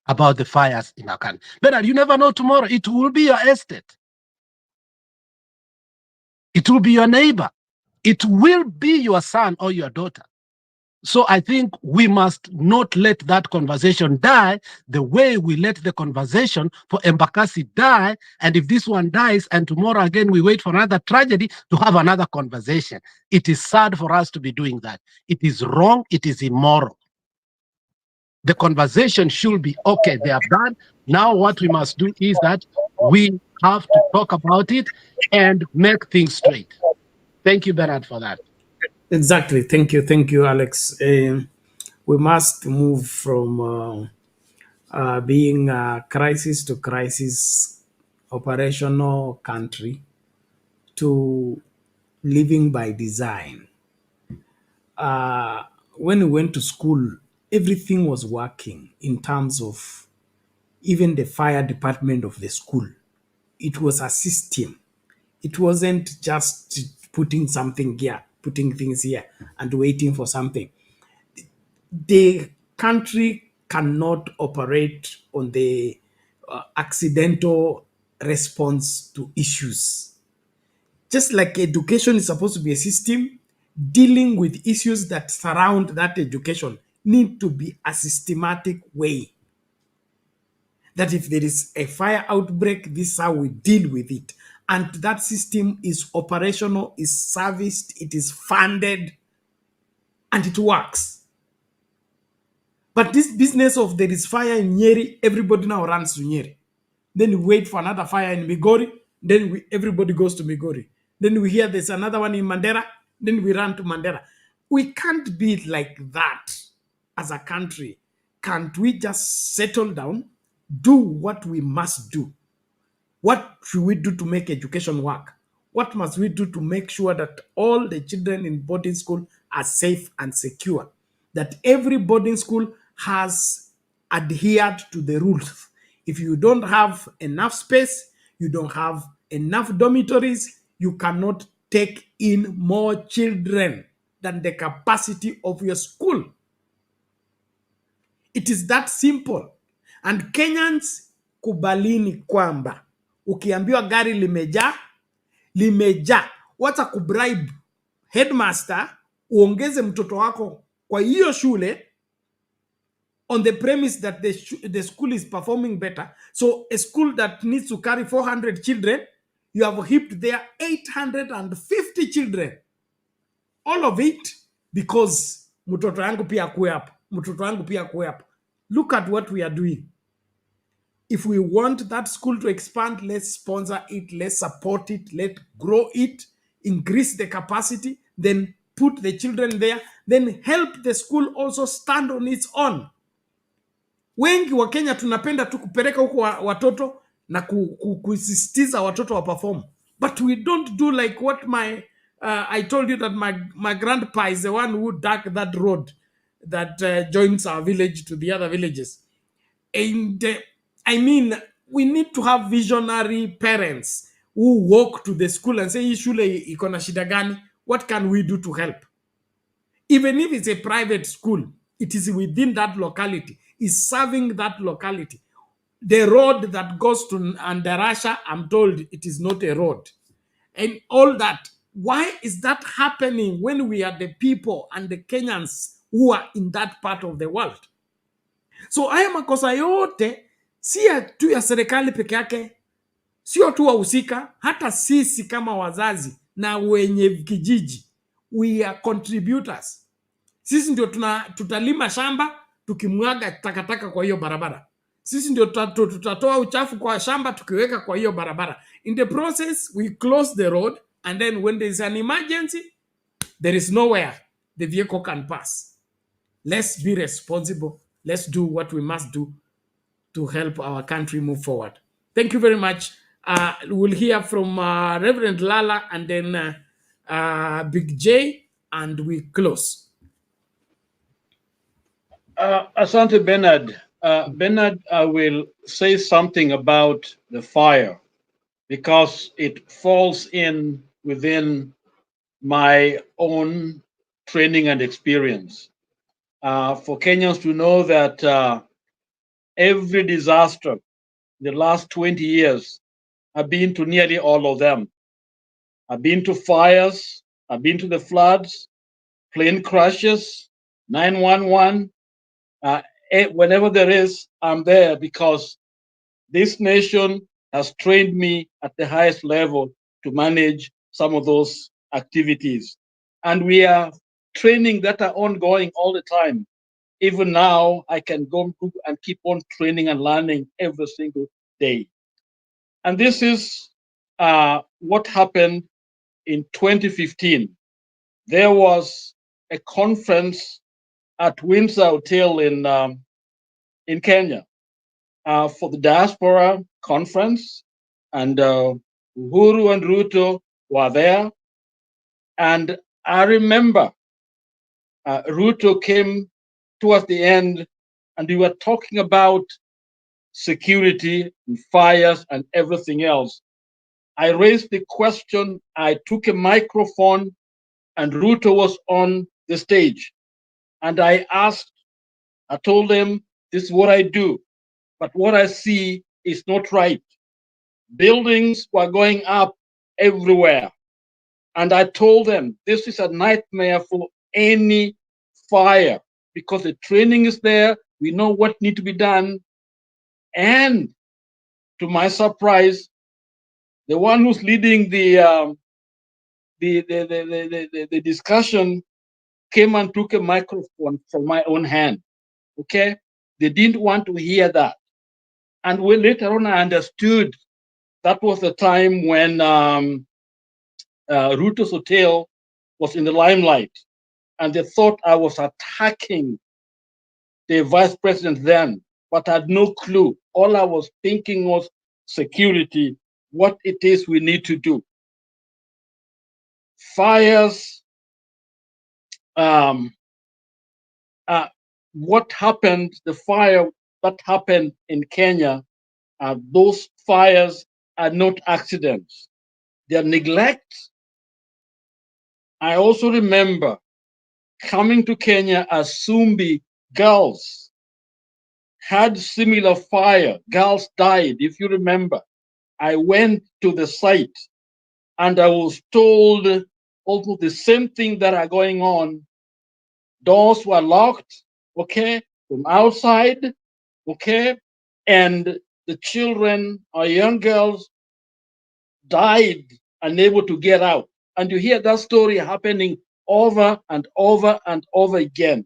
about the fires in our country. But you never know tomorrow. It will be your estate. It will be your neighbor. It will be your son or your daughter. So I think we must not let that conversation die the way we let the conversation for Embakasi die. And if this one dies and tomorrow again we wait for another tragedy to have another conversation. It is sad for us to be doing that. It is wrong. It is immoral. The conversation should be, okay, they are done. Now what we must do is that we have to talk about it and make things straight. Thank you, Bernard, for that. Exactly. Thank you, Alex. We must move from being a crisis to crisis operational country to living by design. When we went to school, everything was working in terms of even the fire department of the school. It was a system. It wasn't just putting something here, putting things here, and waiting for something. The country cannot operate on the accidental response to issues. Just like education is supposed to be a system, dealing with issues that surround that education need to be a systematic way. That if there is a fire outbreak, this is how we deal with it. And that system is operational, is serviced, it is funded, and it works. But this business of there is fire in Nyeri, everybody now runs to Nyeri. Then we wait for another fire in Migori, then everybody goes to Migori. Then we hear there's another one in Mandera, then we run to Mandera. We can't be like that as a country. Can't we just settle down, do what we must do? What should we do to make education work? What must we do to make sure that all the children in boarding school are safe and secure? That every boarding school has adhered to the rules. If you don't have enough space, you don't have enough dormitories, you cannot take in more children than the capacity of your school. It is that simple. And Kenyans, kubalini kwamba ukiambiwa gari limejaa, wacha kubribe headmaster uongeze mtoto wako kwa hiyo shule on the premise that the school is performing better. So a school that needs to carry 400 children, you have heaped there 850 children. All of it because mtoto yangu pia akue hapo. Mtoto yangu pia akue hapo. Look at what we are doing. If we want that school to expand, let's sponsor it, let's support it, let's grow it, increase the capacity, then put the children there, then help the school also stand on its own. Wengi wa Kenya tunapenda tu kupeleka huko watoto na kusisitiza watoto wa perform. But we don't do like what I told you that my grandpa is the one who dug that road that joins our village to the other villages. And I mean, we need to have visionary parents who walk to the school and say, "Hii shule iko na shida gani? What can we do to help?" Even if it's a private school, it is within that locality, is serving that locality. The road that goes to Andarasha, I'm told it is not a road. And all that. Why is that happening when we are the people and the Kenyans who are in that part of the world? So haya makosa yote si tu ya serikali peke yake, sio tu wahusika, hata sisi kama wazazi na wenye kijiji, we are contributors. Sisi ndio tutalima shamba tukimwaga takataka kwa hiyo barabara. Sisi ndio tutatoa uchafu kwa shamba tukiweka kwa hiyo barabara. In the process, we close the road, and then when there is an emergency, there is nowhere the vehicle can pass. Let's be responsible. Let's do what we must do to help our country move forward. Thank you very much. We'll hear from Reverend Lala and then Big J, and we close. Asante Bernard. Bernard, I will say something about the fire because it falls in within my own training and experience. For Kenyans to know that every disaster in the last 20 years, I've been to nearly all of them. I've been to fires, I've been to the floods, plane crashes, 911. Whenever there is, I'm there because this nation has trained me at the highest level to manage some of those activities. And we are training that are ongoing all the time. Even now, I can go and keep on training and learning every single day. And this is what happened in 2015. There was a conference at Windsor Hotel in Kenya for the diaspora conference, and Uhuru and Ruto were there. And I remember Ruto came towards the end, and we were talking about security and fires and everything else. I raised the question, I took a microphone, and Ruto was on the stage. And I told him, this is what I do, but what I see is not right. Buildings were going up everywhere. And I told them, this is a nightmare for any fire because the training is there. We know what needs to be done. And to my surprise, the one who's leading the discussion came and took a microphone from my own hand. Okay, they didn't want to hear that. And when later on I understood that was the time when Ruto's Hotel was in the limelight, and they thought I was attacking the vice president then, but I had no clue. All I was thinking was security, what it is we need to do. Fires, what happened, the fire that happened in Kenya, those fires are not accidents. They're neglect. I also remember coming to Kenya as Sumbi, girls had similar fire. Girls died, if you remember. I went to the site and I was told also the same thing that are going on. Doors were locked, okay, from outside, okay, and the children or young girls died unable to get out. And you hear that story happening over and over and over again.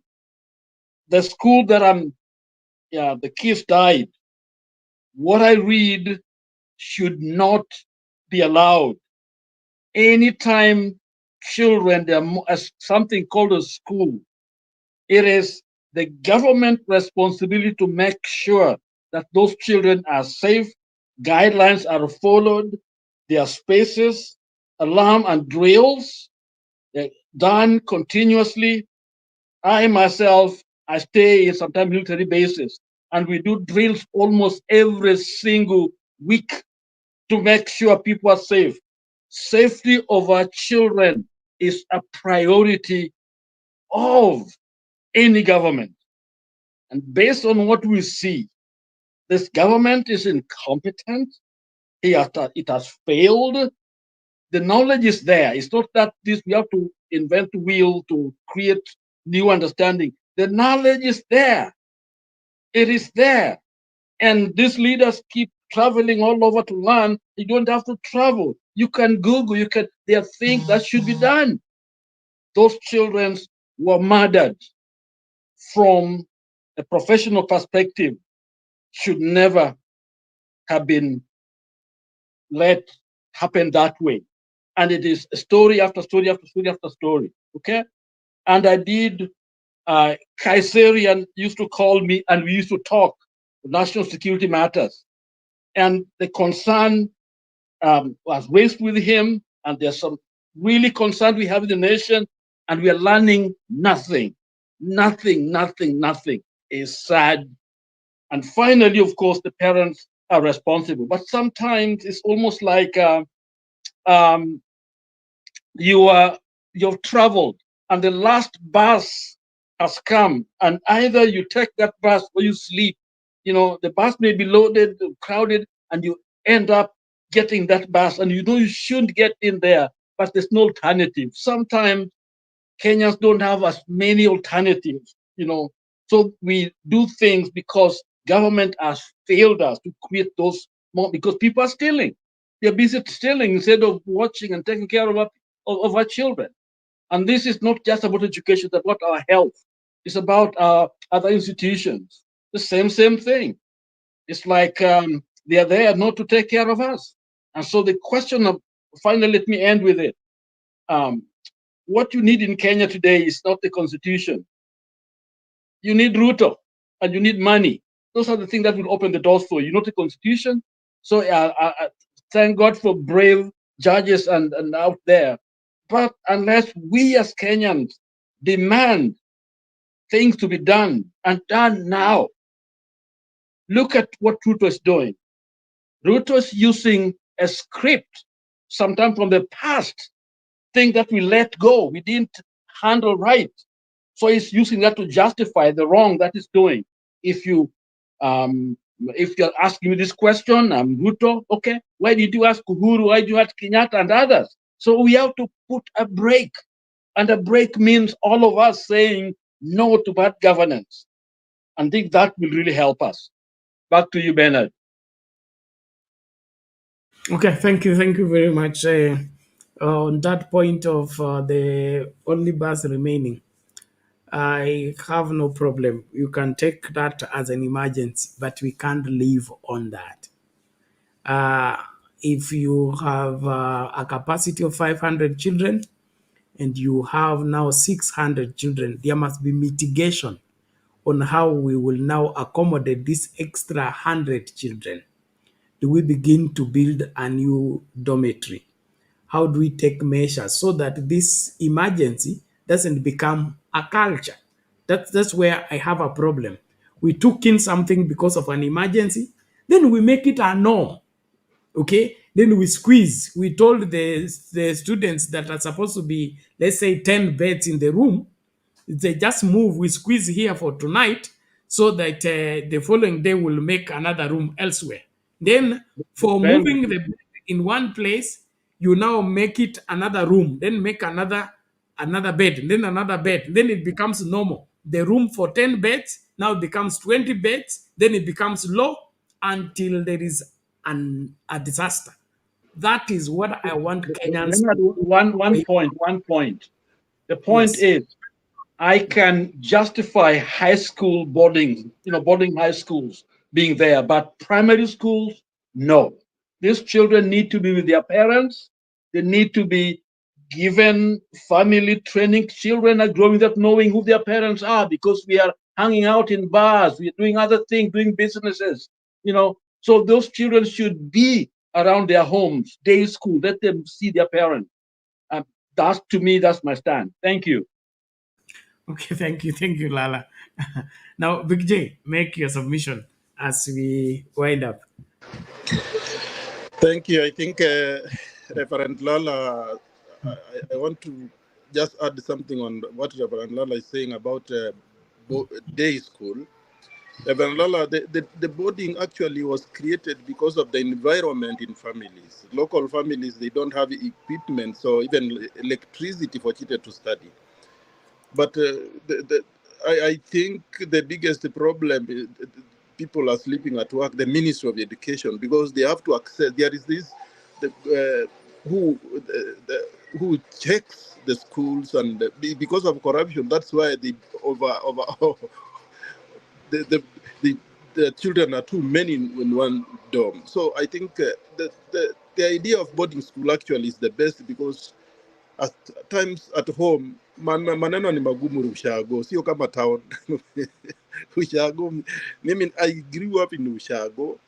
The school that the kids died. What I read should not be allowed. Anytime children, there is something called a school, it is the government responsibility to make sure that those children are safe, guidelines are followed, their spaces, alarm and drills done continuously. I myself I stay in sometimes military bases, and we do drills almost every single week to make sure people are safe. Safety of our children is a priority of any government. And based on what we see, this government is incompetent. It has failed. The knowledge is there. It's not that we have to invent the wheel to create new understanding. The knowledge is there. It is there. And these leaders keep traveling all over to learn. You don't have to travel. You can Google. There are things that should be done. Those children were murdered from a professional perspective, should never have been let happen that way. And it is story after story after story after story. Okay. And I did, Kaiserian used to call me and we used to talk national security matters. And the concern was raised with him, and there's some really concern we have in the nation, and we are learning nothing. Nothing, nothing, nothing. Is sad. And finally, of course, the parents are responsible. But sometimes it's almost like you've traveled and the last bus has come, and either you take that bus or you sleep. The bus may be loaded, crowded, and you end up getting that bus, and you shouldn't get in there, but there's no alternative. Sometimes Kenyans don't have as many alternatives, so we do things because government has failed us to create those more, because people are stealing. They're busy stealing instead of watching and taking care of our children. And this is not just about education, it's about our health. It's about our other institutions. The same thing. It's like they are there not to take care of us. And so the question of, finally, let me end with it. What you need in Kenya today is not the constitution. You need Ruto and you need money. Those are the things that will open the doors for you, not the constitution. So thank God for brave judges and out there. But unless we as Kenyans demand things to be done and done now, look at what Ruto is doing. Ruto is using a script, sometime from the past, thing that we let go, we didn't handle right. So he's using that to justify the wrong that he's doing. If you're asking me this question, I'm Ruto, okay, why did you ask Uhuru, why did you ask Kenyatta and others? So we have to put a break, and a break means all of us saying no to bad governance. I think that will really help us. Back to you, Bernard. Okay, thank you very much. On that point of the only bus remaining, I have no problem. You can take that as an emergency, but we can't live on that. If you have a capacity of 500 children and you have now 600 children, there must be mitigation on how we will now accommodate this extra 100 children. Do we begin to build a new dormitory? How do we take measures so that this emergency doesn't become a culture? That's where I have a problem. We took in something because of an emergency, then we make it a norm. Okay, then we squeeze. We told the students that are supposed to be, let's say, 10 beds in the room, they just move. We squeeze here for tonight so that the following day we'll make another room elsewhere. Then for moving the bed in one place, you now make it another room, then make another bed, then another bed. Then it becomes normal. The room for 10 beds now becomes 20 beds, then it becomes low until there is a disaster. That is what I want Kenyans to do. One point. The point is, I can justify high school boarding high schools being there, but primary schools, no. These children need to be with their parents. They need to be given family training. Children are growing up knowing who their parents are, because we are hanging out in bars, we are doing other things, doing businesses, So those children should be around their homes, day school, let them see their parents. To me, that's my stand. Thank you. Okay, thank you, Lala. Now, Big J, make your submission as we wind up. Thank you. I think Reverend Lala, I want to just add something on what Reverend Lala is saying about day school. Reverend Lala, the boarding actually was created because of the environment in families. Local families, they don't have equipment, so even electricity for children to study. But I think the biggest problem is people are sleeping at work, the Ministry of Education, because they have to access. There is this who checks the schools, and because of corruption, that's why the the, the, the children are too many in one dorm. So I think the idea of boarding school actually is the best, because at times at home maneno ni magumu Ushago, sio kama town. Ushago, mimi I grew up in Ushago.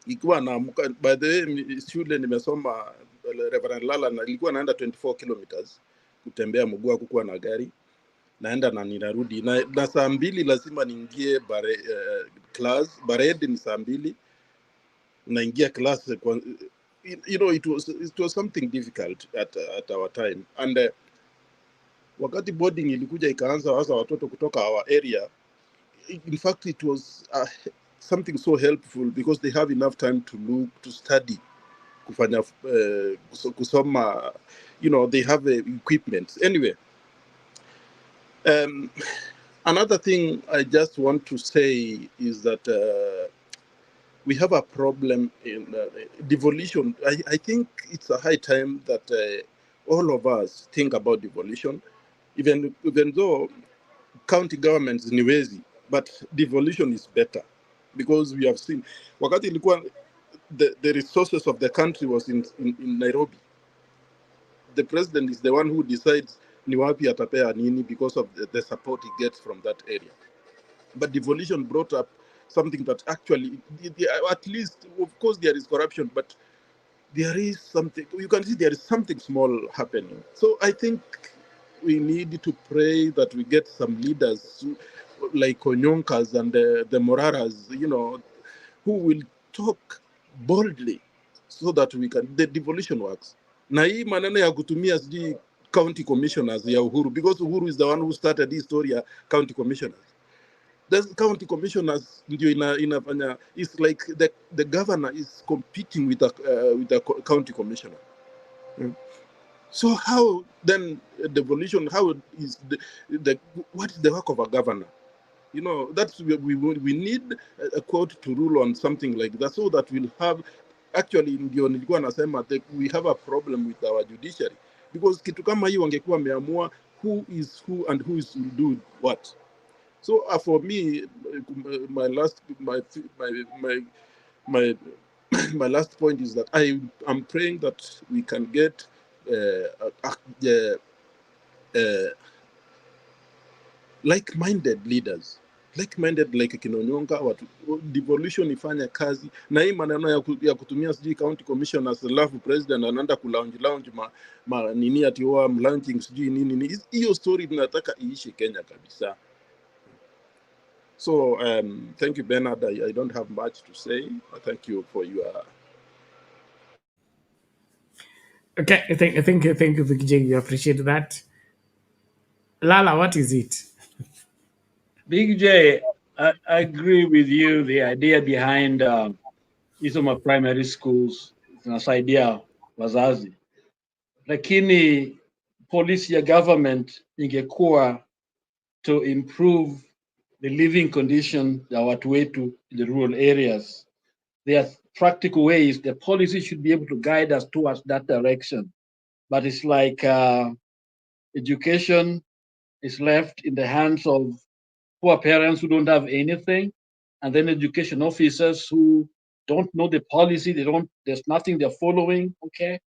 Ikiwa naamka, by the way, shule nimesoma Reverend Lala, na ilikuwa naenda 24 kilometers kutembea mguu, hakukuwa na gari, naenda na ninarudi na saa 2 lazima niingie class. Baredi ni saa 2 naingia class. You know, it was something difficult at our time. And wakati boarding ilikuja ikaanza hasa watoto kutoka our area, in fact it was something so helpful, because they have enough time to look, to study, kufanya kusoma, you know, they have equipment. Anyway, another thing I just want to say is that we have a problem in devolution. I think it's a high time that all of us think about devolution, even though county governments ni wezi, but devolution is better, because we have seen wakati ilikuwa the resources of the country was in Nairobi. The president is the one who decides ni wapi atapea nini, because of the support he gets from that area. But devolution brought up something that actually, at least, of course there is corruption, but there is something, you can see there is something small happening. So I think we need to pray that we get some leaders like Onyonkas and the Moraras, you know, who will talk boldly so that we can, the devolution works. Na hii maneno ya kutumia sijui county commissioners ya Uhuru, because Uhuru is the one who started this story ya county commissioners. The county commissioners ndio inafanya, it's like the governor is competing with the county commissioner. So how then devolution? How is what is the work of a governor? You know, that's we need a court to rule on something like that, so that we'll have, actually ndio nilikuwa nasema that we have a problem with our judiciary, because kitu kama hii wangekuwa wameamua who is who and who is will do what. So for me, my last last point is that I am praying that we can get like-minded leaders, like-minded like Kinonyonga, watu devolution ifanye kazi, na hii maneno ya kutumia sijui county commissioners, alafu president anaenda lounge nini ati launching sijui nini, hiyo story tunataka iishi Kenya kabisa. So thank you, Bernard. I don't have much to say. Thank you for your. Okay, thank you, Big J. We appreciate that. Lala, what is it? Big J, I agree with you. The idea behind Isoma primary schools zinasaidia wazazi, lakini policy ya government ingekuwa to improve the living condition ya watu wetu in the rural areas. There are practical ways. The policy should be able to guide us towards that direction. But it's like education is left in the hands of poor parents who don't have anything, and then education officers who don't know the policy. There's nothing they're following. Okay.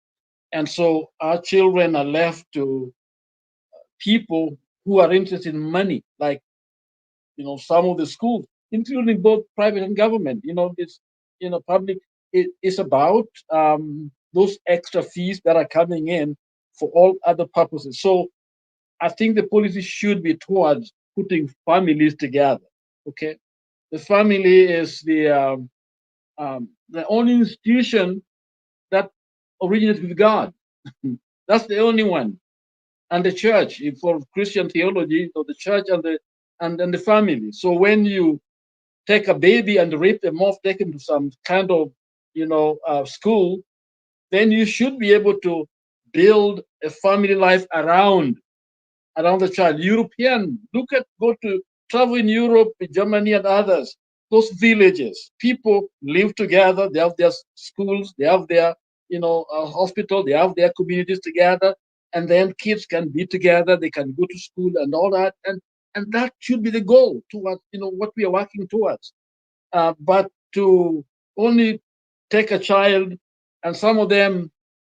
And so our children are left to people who are interested in money, like, you know, some of the schools, including both private and government, you know, it's, you know, public, it's about those extra fees that are coming in for all other purposes. So I think the policy should be towards putting families together. Okay, the family is the only institution that originates with God. That's the only one. And the church, for Christian theology, so the church and the family. So when you take a baby and rape them off, take them to some kind of school, then you should be able to build a family life around the child. European, go to travel in Europe, Germany, and others. Those villages, people live together. They have their schools, they have their hospital, they have their communities together, and then kids can be together. They can go to school and all that, and that should be the goal towards what we are working towards. But to only take a child, and some of them,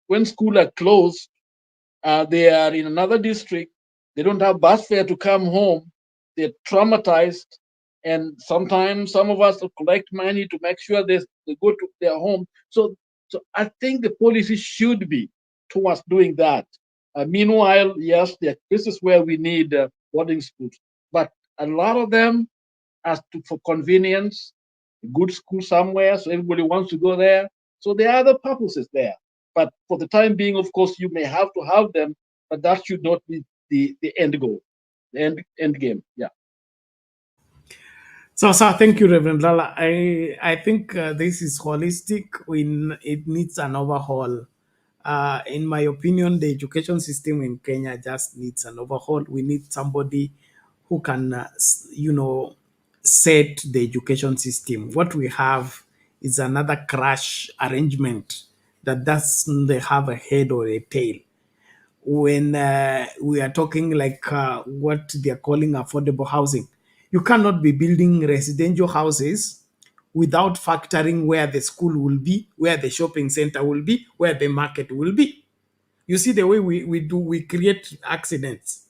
when school are closed, they are in another district. They don't have bus fare to come home. They're traumatized. And sometimes some of us collect money to make sure they go to their home. So I think the policy should be towards doing that. Meanwhile, yes, this is where we need boarding schools. But a lot of them, for convenience, a good school somewhere, so everybody wants to go there. So there are other purposes there. But for the time being, of course, you may have to have them, but that should not be the end goal, the end game. Yeah. So, thank you, Reverend Lala. I think this is holistic. It needs an overhaul. In my opinion, the education system in Kenya just needs an overhaul. We need somebody who can, set the education system. What we have is another crash arrangement that doesn't have a head or a tail. When we are talking like what they are calling affordable housing, you cannot be building residential houses without factoring where the school will be, where the shopping center will be, where the market will be. You see the way we create accidents.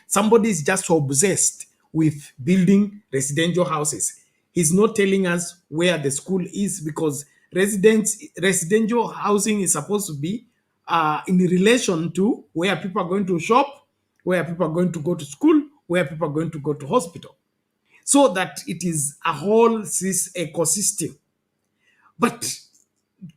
Somebody is just obsessed with building residential houses. He's not telling us where the school is, because residential housing is supposed to be in relation to where people are going to shop, where people are going to go to school, where people are going to go to hospital, so that it is a whole ecosystem. But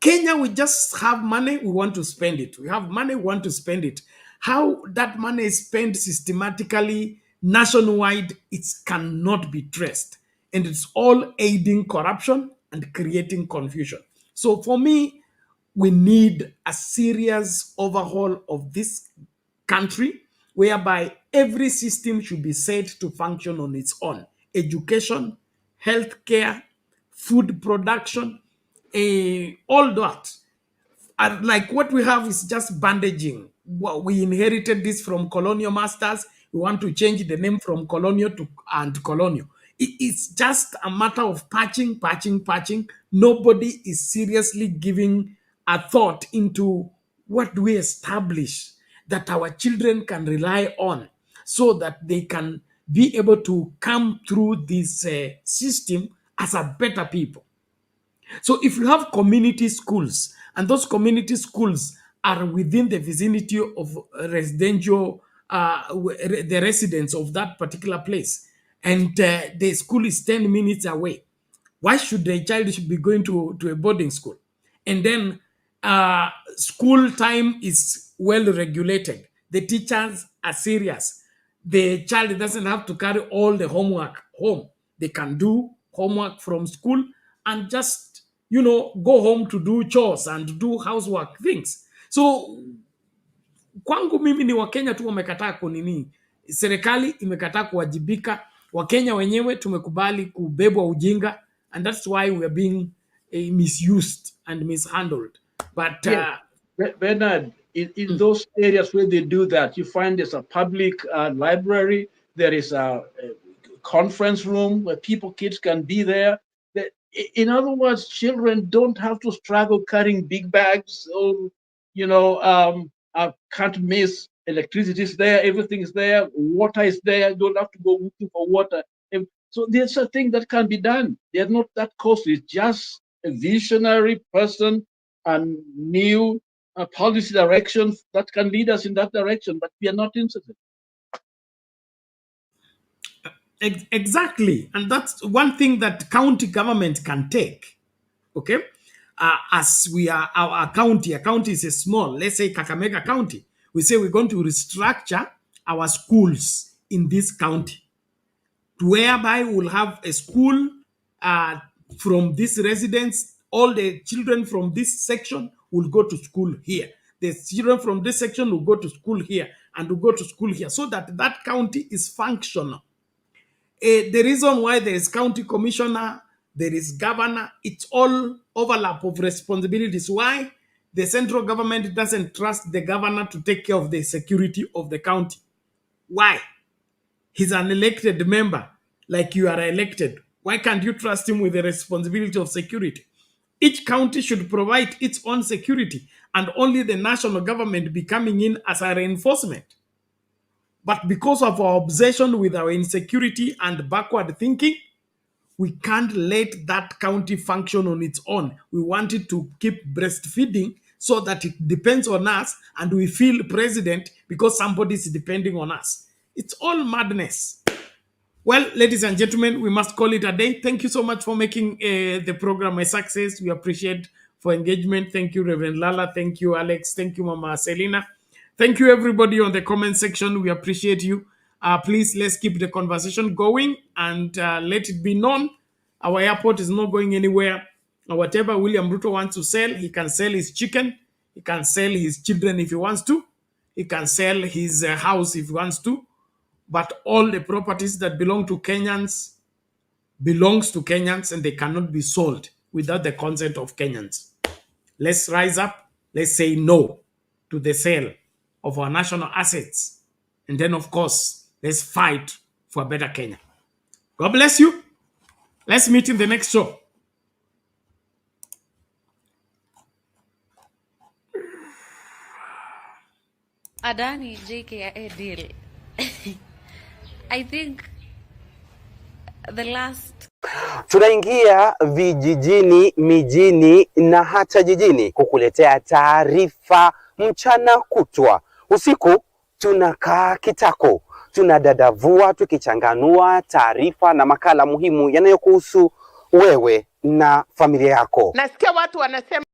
Kenya, we just have money, we want to spend it. We have money, we want to spend it. How that money is spent systematically, nationwide, it cannot be traced. And it's all aiding corruption and creating confusion. So for me, we need a serious overhaul of this country, whereby every system should be said to function on its own. Education, healthcare, food production, all that. And like what we have is just bandaging. We inherited this from colonial masters. We want to change the name from colonial to colonial. It's just a matter of patching, patching, patching. Nobody is seriously giving a thought into what do we establish that our children can rely on, so that they can be able to come through this system as a better people. So if you have community schools, and those community schools are within the vicinity of residential, the residents of that particular place, and the school is 10 minutes away, why should the child should be going to a boarding school? And then school time is well regulated. The teachers are serious. The child doesn't have to carry all the homework home. They can do homework from school and just, go home to do chores and do housework things. So kwangu mimi ni Wakenya tu wamekataa kunini, serikali imekataa kuwajibika. Wakenya wenyewe tumekubali kubebwa ujinga, and that's why we are being misused and mishandled. But Bernard, in those areas where they do that, you find there's a public library, there is a conference room where kids can be there. In other words, children don't have to struggle carrying big bags, or can't miss. Electricity is there, everything is there, water is there. Don't have to go looking for water. So there's a thing that can be done. They're not that costly. It's just a visionary person and new policy directions that can lead us in that direction. But we are not interested. Exactly. And that's one thing that county government can take. Okay. As we are our county is a small, let's say Kakamega County. We say we're going to restructure our schools in this county, whereby we'll have a school from this residence. All the children from this section will go to school here. The children from this section will go to school here and will go to school here, so that that county is functional. The reason why there is county commissioner, there is governor, it's all overlap of responsibilities. Why? The central government doesn't trust the governor to take care of the security of the county. Why? He's an elected member, like you are elected. Why can't you trust him with the responsibility of security? Each county should provide its own security, and only the national government be coming in as a reinforcement. But because of our obsession with our insecurity and backward thinking, we can't let that county function on its own. We want it to keep breastfeeding so that it depends on us and we feel president because somebody is depending on us. It's all madness. Well, ladies and gentlemen, we must call it a day. Thank you so much for making the program a success. We appreciate for engagement. Thank you, Reverend Lala. Thank you, Alex. Thank you, Mama Selina. Thank you, everybody on the comment section. We appreciate you. Please, let's keep the conversation going and let it be known our airport is not going anywhere. Whatever William Ruto wants to sell, he can sell his chicken. He can sell his children if he wants to. He can sell his house if he wants to. But all the properties that belong to Kenyans belongs to Kenyans, and they cannot be sold without the consent of Kenyans. Let's rise up. Let's say no to the sale of our national assets. And then, of course, let's fight for a better Kenya. God bless you. Let's meet in the next show. Adani JKIA deal. I think the last... Tunaingia vijijini, mijini na hata jijini kukuletea taarifa mchana kutwa. Usiku tunakaa kitako, tunadadavua tukichanganua taarifa na makala muhimu yanayokuhusu wewe na familia yako. Nasikia watu wanasema